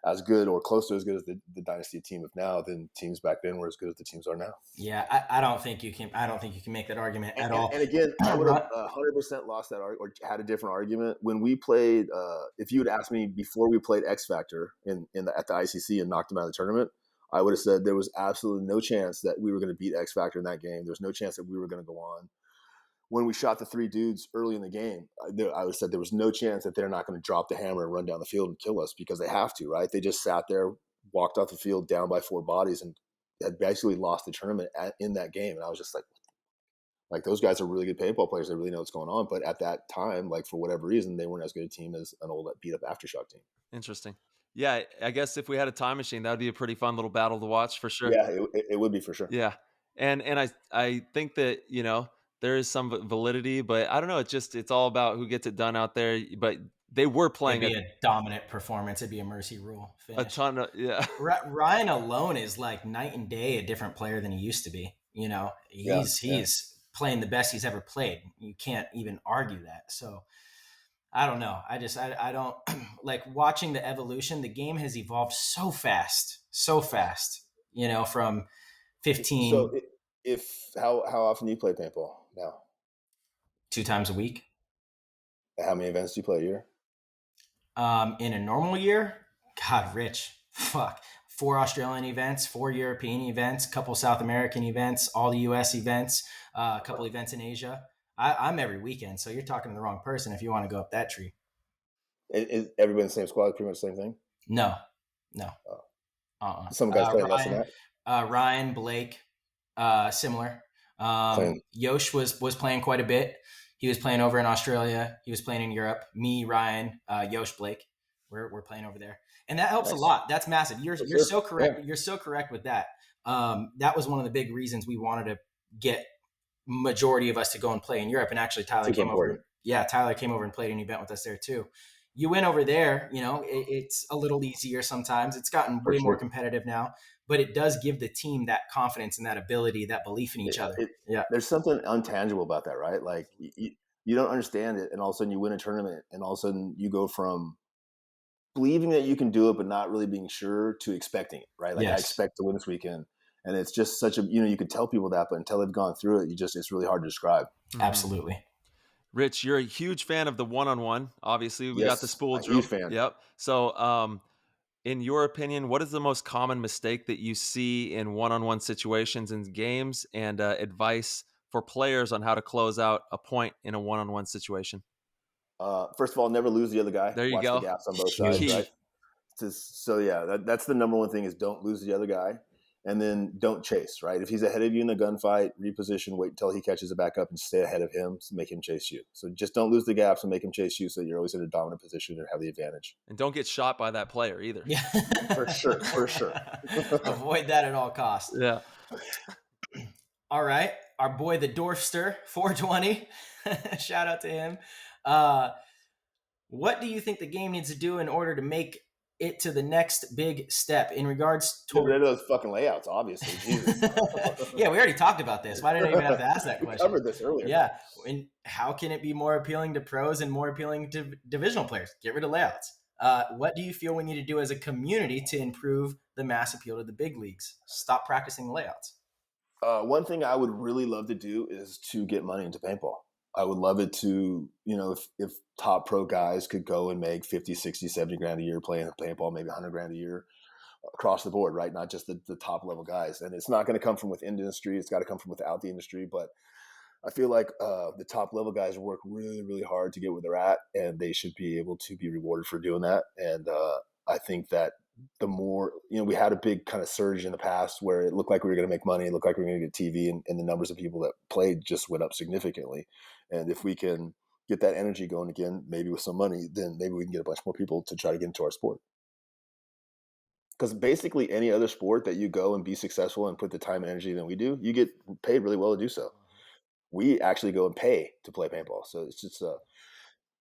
as good or close to as good as the Dynasty team of now, then teams back then were as good as the teams are now. Yeah, I don't think you can. I don't think you can make that argument at all. And again, I would have 100% lost that or had a different argument when we played. If you had asked me before we played X Factor at the ICC and knocked them out of the tournament, I would have said there was absolutely no chance that we were going to beat X Factor in that game. There's no chance that we were going to go on. When we shot the 3 dudes early in the game, I would have said there was no chance that they're not going to drop the hammer and run down the field and kill us because they have to, right? They just sat there, walked off the field down by 4 bodies and had basically lost the tournament in that game. And I was just like those guys are really good paintball players. They really know what's going on. But at that time, like for whatever reason, they weren't as good a team as an old beat up Aftershock team. Interesting. Yeah, I guess if we had a time machine, that would be a pretty fun little battle to watch for sure. Yeah, it would be for sure. Yeah. And I think that, there is some validity, but I don't know. It's all about who gets it done out there. But they were playing a dominant performance. It'd be a mercy rule finish. A ton of, yeah. Ryan alone is like night and day a different player than he used to be. He's playing the best he's ever played. You can't even argue that. So I don't know. I don't like watching the evolution. The game has evolved so fast, from 15. So how often do you play paintball now? 2 times a week. How many events do you play a year? In a normal year, God, Rich, 4 Australian events, 4 European events, a couple South American events, all the US events, a couple events in Asia. I'm every weekend, so you're talking to the wrong person if you want to go up that tree. Is everybody in the same squad, pretty much the same thing? No. Some guys play less than that. Ryan, Blake, similar. Yosh was playing quite a bit. He was playing over in Australia. He was playing in Europe. Me, Ryan, Yosh, Blake, we're playing over there, and that helps a lot. That's massive. You're so correct. Yeah. You're so correct with that. That was one of the big reasons we wanted to get majority of us to go and play in Europe. And actually, Tyler came over. Yeah, Tyler came over and played an event with us there too. You went over there. It's a little easier sometimes. It's gotten way more competitive now. But it does give the team that confidence and that ability, that belief in each other. There's something intangible about that, right? Like you don't understand it, and all of a sudden you win a tournament, and all of a sudden you go from believing that you can do it, but not really being sure, to expecting it, right? Like, yes. I expect to win this weekend, and it's just such a you can tell people that, but until they've gone through it, it's really hard to describe. Absolutely. Rich, you're a huge fan of the one-on-one. Obviously, we got the spool drill. Huge fan. Yep. So, in your opinion, what is the most common mistake that you see in one-on-one situations in games, and advice for players on how to close out a point in a one-on-one situation? First of all, never lose the other guy. There you Watch go. The gaps on both sides, right? So yeah, that's the number one thing is don't lose the other guy. And then don't chase, right? If he's ahead of you in a gunfight, reposition, wait until he catches it back up and stay ahead of him to make him chase you. So just don't lose the gaps and make him chase you so you're always in a dominant position and have the advantage. And don't get shot by that player either. Yeah. For sure. Avoid that at all costs. Yeah. All right. Our boy, the Dwarfster, 420. Shout out to him. What do you think the game needs to do in order to make it to the next big step in regards to get rid of those fucking layouts, obviously? Jesus. Yeah, we already talked about this. Why did I even have to ask that question? We covered this earlier. Yeah. And how can it be more appealing to pros and more appealing to divisional players? Get rid of layouts. What do you feel we need to do as a community to improve the mass appeal to the big leagues? Stop practicing the layouts. One thing I would really love to do is to get money into paintball. I would love it to, if top pro guys could go and make 50, 60, 70 grand a year playing paintball, maybe 100 grand a year across the board, right? Not just the top level guys. And it's not going to come from within the industry. It's got to come from without the industry. But I feel like the top level guys work really, really hard to get where they're at, and they should be able to be rewarded for doing that. And I think that the more, we had a big kind of surge in the past where it looked like we were going to make money, it looked like we were going to get TV, and the numbers of people that played just went up significantly. And if we can get that energy going again, maybe with some money, then maybe we can get a bunch more people to try to get into our sport. Because basically any other sport that you go and be successful and put the time and energy than we do, you get paid really well to do so. we actually go and pay to play paintball. So it's just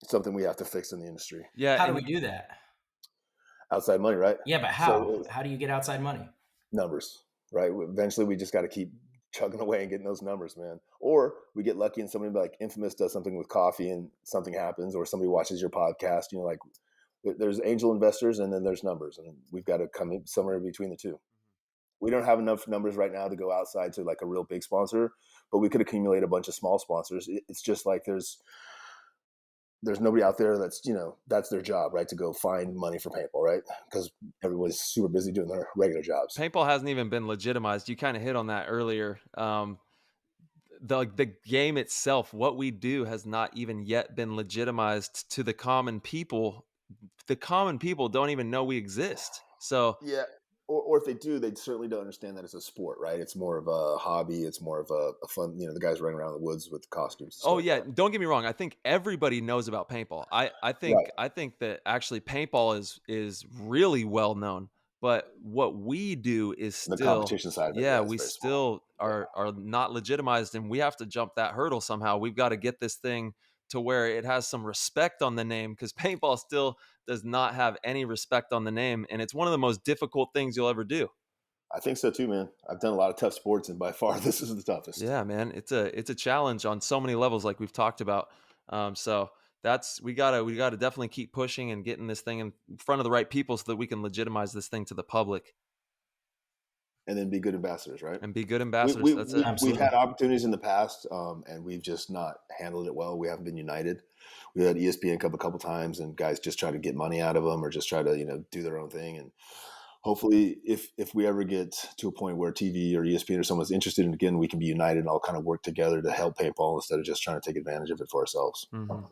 something we have to fix in the industry. Yeah. How do we do that? Outside money, right? Yeah, but how? How do you get outside money? Numbers, right? Eventually, we just got to keep chugging away and getting those numbers, man. Or we get lucky and somebody like Infamous does something with coffee and something happens, or somebody watches your podcast. You know, like there's angel investors and then there's numbers, and we've got to come in somewhere between the two. We don't have enough numbers right now to go outside to like a real big sponsor, but we could accumulate a bunch of small sponsors. It's just like there's nobody out there that's, you know, that's their job, right? To go find money for paintball, right? Because everybody's super busy doing their regular jobs. Paintball hasn't even been legitimized. You kind of hit on that earlier. The game itself, what we do, has not even yet been legitimized to the common people. The common people don't even know we exist. So yeah, or if they do, they certainly don't understand that it's a sport, right? It's more of a hobby. It's more of a fun, you know, the guys running around the woods with costumes. Oh yeah, don't get me wrong. I think everybody knows about paintball. I think that actually paintball is really well known. But what we do is still the competition side of it. We still are not legitimized, and we have to jump that hurdle somehow. We've got to get this thing to where it has some respect on the name, because paintball still does not have any respect on the name, and it's one of the most difficult things you'll ever do. I think so too, man. I've done a lot of tough sports, and by far this is the toughest. Yeah, man, it's a challenge on so many levels, like we've talked about. So we gotta definitely keep pushing and getting this thing in front of the right people so that we can legitimize this thing to the public. And then be good ambassadors, right? And be good ambassadors. That's it. We've had opportunities in the past, and we've just not handled it well. We haven't been united. We had ESPN Cup a couple times, and guys just try to get money out of them or just try to, you know, do their own thing. And hopefully, if we ever get to a point where TV or ESPN or someone's interested in, again, we can be united and all kind of work together to help paintball instead of just trying to take advantage of it for ourselves. Mm-hmm. All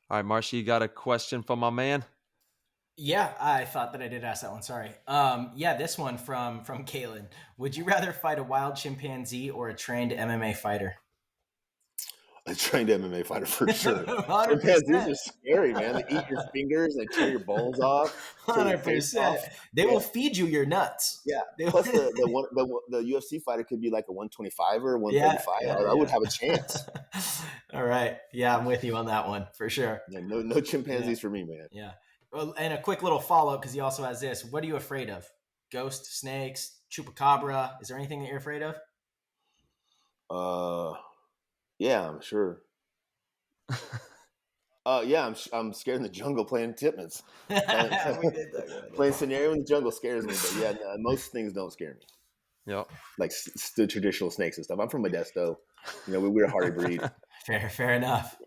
right, Marsha, you got a question from my man? Yeah, I thought that I did ask that one. Sorry. Yeah, this one from Kaylin. Would you rather fight a wild chimpanzee or a trained MMA fighter? A trained MMA fighter for sure. 100%. Chimpanzees are scary, man. They eat your fingers, they tear your bones off. 100%. They will feed you your nuts. Yeah. Plus the UFC fighter could be like a 125er, 135. I would have a chance. All right. Yeah, I'm with you on that one for sure. Yeah, no chimpanzees for me, man. Yeah. Well, and a quick little follow-up, because he also has this. What are you afraid of? Ghost, snakes, chupacabra? Is there anything that you're afraid of? Yeah, I'm sure. Yeah, I'm scared in the jungle playing Tipmans. Playing scenario in the jungle scares me, but yeah, no, most things don't scare me. Yep. Like the traditional snakes and stuff. I'm from Modesto. You know, we're a hardy breed. Fair enough.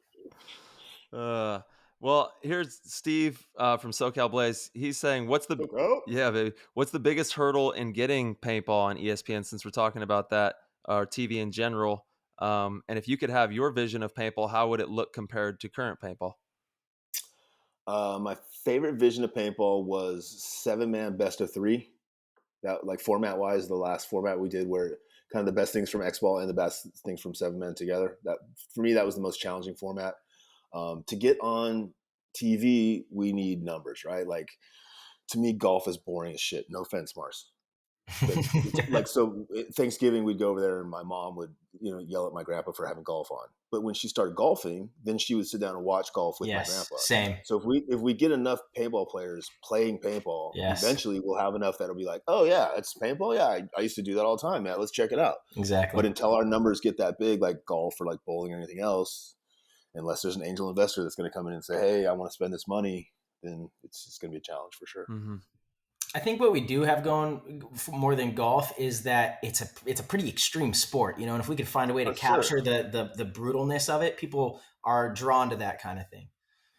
Well, here's Steve from SoCal Blaze. He's saying, what's the biggest hurdle in getting paintball on ESPN, since we're talking about that, or TV in general? And if you could have your vision of paintball, how would it look compared to current paintball? My favorite vision of paintball was 7-man best of 3. That, like, format wise, the last format we did, where kind of the best things from X-Ball and the best things from 7-man together. That, for me, that was the most challenging format. To get on TV, we need numbers, right? Like, to me, golf is boring as shit. No offense, Mars. Like, so Thanksgiving, we'd go over there and my mom would, you know, yell at my grandpa for having golf on. But when she started golfing, then she would sit down and watch golf with my grandpa. Same. So if we get enough paintball players playing paintball, eventually we'll have enough that'll be like, oh yeah, it's paintball. Yeah, I used to do that all the time, man. Let's check it out. Exactly. But until our numbers get that big, like golf or like bowling or anything else, unless there's an angel investor that's going to come in and say, hey, I want to spend this money, then it's going to be a challenge for sure. Mm-hmm. I think what we do have going more than golf is that it's a pretty extreme sport, you know, and if we could find a way to capture the brutalness of it, people are drawn to that kind of thing.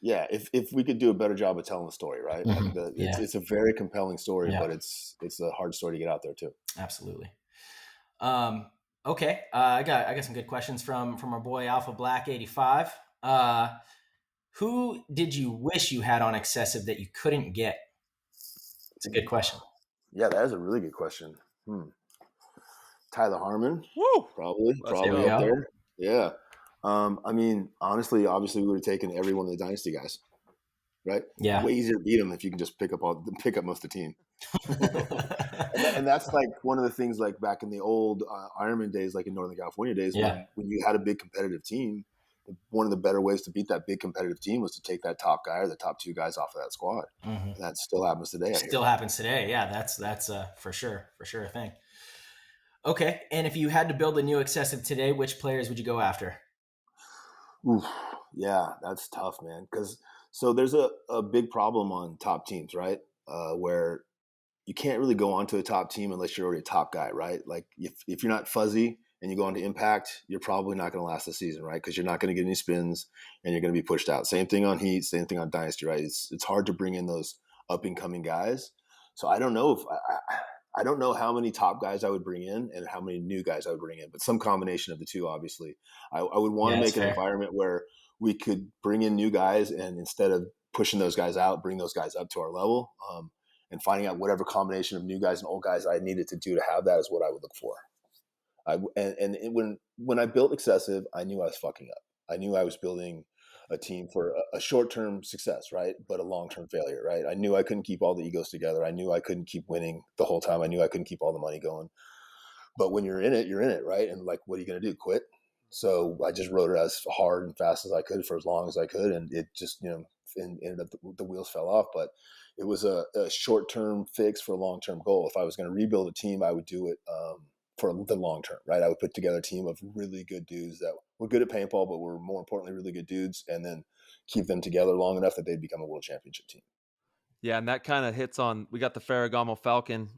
Yeah, if we could do a better job of telling the story, right? Mm-hmm. It's a very compelling story, but it's a hard story to get out there too. Absolutely. Okay, I got some good questions from our boy Alpha Black 85. Who did you wish you had on Excessive that you couldn't get? It's a good question. Yeah, that is a really good question. Tyler Harmon. Woo! Probably up there. Yeah. I mean, honestly, obviously, we would have taken every one of the Dynasty guys. right? Yeah. Way easier to beat them if you can just pick up most of the team. and that's like one of the things, like back in the old Ironman days, like in Northern California days, when you had a big competitive team, one of the better ways to beat that big competitive team was to take that top guy or the top two guys off of that squad. And that still happens today. Still happens today. Yeah, that's for sure a thing. Okay, and if you had to build a new excessive today, which players would you go after? Oof, yeah, that's tough, man. So there's a big problem on top teams, right? Where you can't really go onto a top team unless you're already a top guy, right? Like if you're not fuzzy and you go on to Impact, you're probably not going to last the season, right? Because you're not going to get any spins and you're going to be pushed out. Same thing on Heat, same thing on Dynasty, right? It's hard to bring in those up and coming guys. So I don't know if I don't know how many top guys I would bring in and how many new guys I would bring in, but some combination of the two, obviously. I would want to make an environment where we could bring in new guys, and instead of pushing those guys out, bring those guys up to our level, and finding out whatever combination of new guys and old guys I needed to do to have that is what I would look for. When I built Excessive, I knew I was fucking up. I knew I was building a team for a short-term success, right? But a long-term failure, right? I knew I couldn't keep all the egos together. I knew I couldn't keep winning the whole time. I knew I couldn't keep all the money going. But when you're in it, right? And like, what are you going to do? Quit? So I just rode it as hard and fast as I could for as long as I could. And it just, ended up the wheels fell off. But it was a short-term fix for a long-term goal. If I was going to rebuild a team, I would do it for the long term, right? I would put together a team of really good dudes that were good at paintball, but were more importantly really good dudes, and then keep them together long enough that they'd become a world championship team. Yeah, and that kind of hits on. We got the Ferragamo Falcon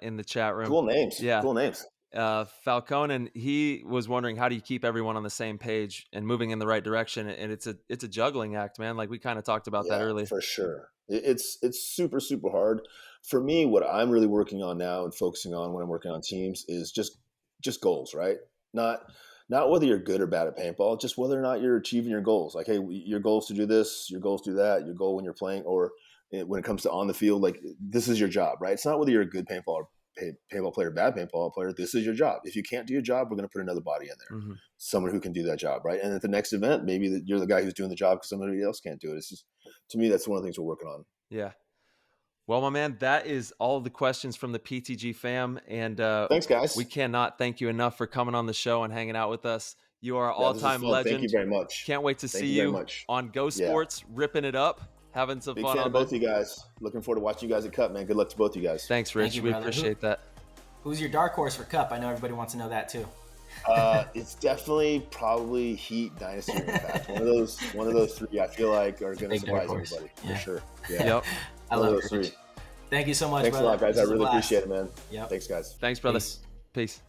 in the chat room. Cool names. Yeah, cool names. Falcone, he was wondering, how do you keep everyone on the same page and moving in the right direction? And it's a juggling act, man. Like we kind of talked about that earlier. For sure. It's super, super hard. For me, what I'm really working on now and focusing on when I'm working on teams is just goals, right? Not whether you're good or bad at paintball, just whether or not you're achieving your goals. Like, hey, your goal is to do this, your goal is to do that, your goal when you're playing, or when it comes to on the field, like this is your job, right? It's not whether you're a good paintball player, bad paintball player. This is your job. If you can't do your job, we're going to put another body in there, someone who can do that job, right? And at the next event, maybe you're the guy who's doing the job because somebody else can't do it. It's just, to me, that's one of the things we're working on. Yeah. Well, my man, that is all the questions from the PTG fam. And thanks, guys. We cannot thank you enough for coming on the show and hanging out with us. You are an all-time legend. Thank you very much. Can't wait to see you on GoSports, ripping it up, having some fun. Big fan of both you guys. Looking forward to watching you guys at Cup, man. Good luck to both you guys. Thanks, Rich. We appreciate that. Who's your dark horse for Cup? I know everybody wants to know that too. It's definitely probably Heat, Dynasty, or Impact. One of those three I feel like are going to surprise everybody for sure. Yeah. Yep. I love those three. Thank you so much, Thanks brother. a lot, guys. I really appreciate it, man. Yep. Thanks, guys. Thanks, brother. Peace.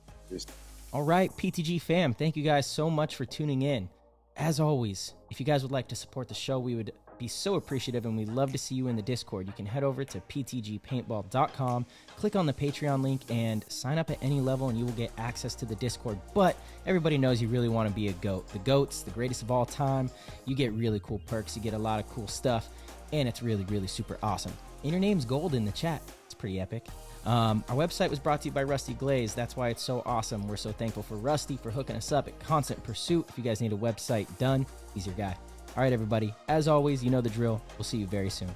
All right, PTG fam, thank you guys so much for tuning in. As always, if you guys would like to support the show, we would be so appreciative, and we'd love to see you in the Discord. You can head over to ptgpaintball.com, click on the Patreon link, and sign up at any level, and you will get access to the Discord. But everybody knows you really want to be a GOAT. The GOAT's the greatest of all time. You get really cool perks. You get a lot of cool stuff, and it's really, really super awesome. And your name's gold in the chat. It's pretty epic. Our website was brought to you by Rusty Glaze. That's why it's so awesome. We're so thankful for Rusty for hooking us up at Constant Pursuit. If you guys need a website done, he's your guy. All right, everybody. As always, you know the drill. We'll see you very soon.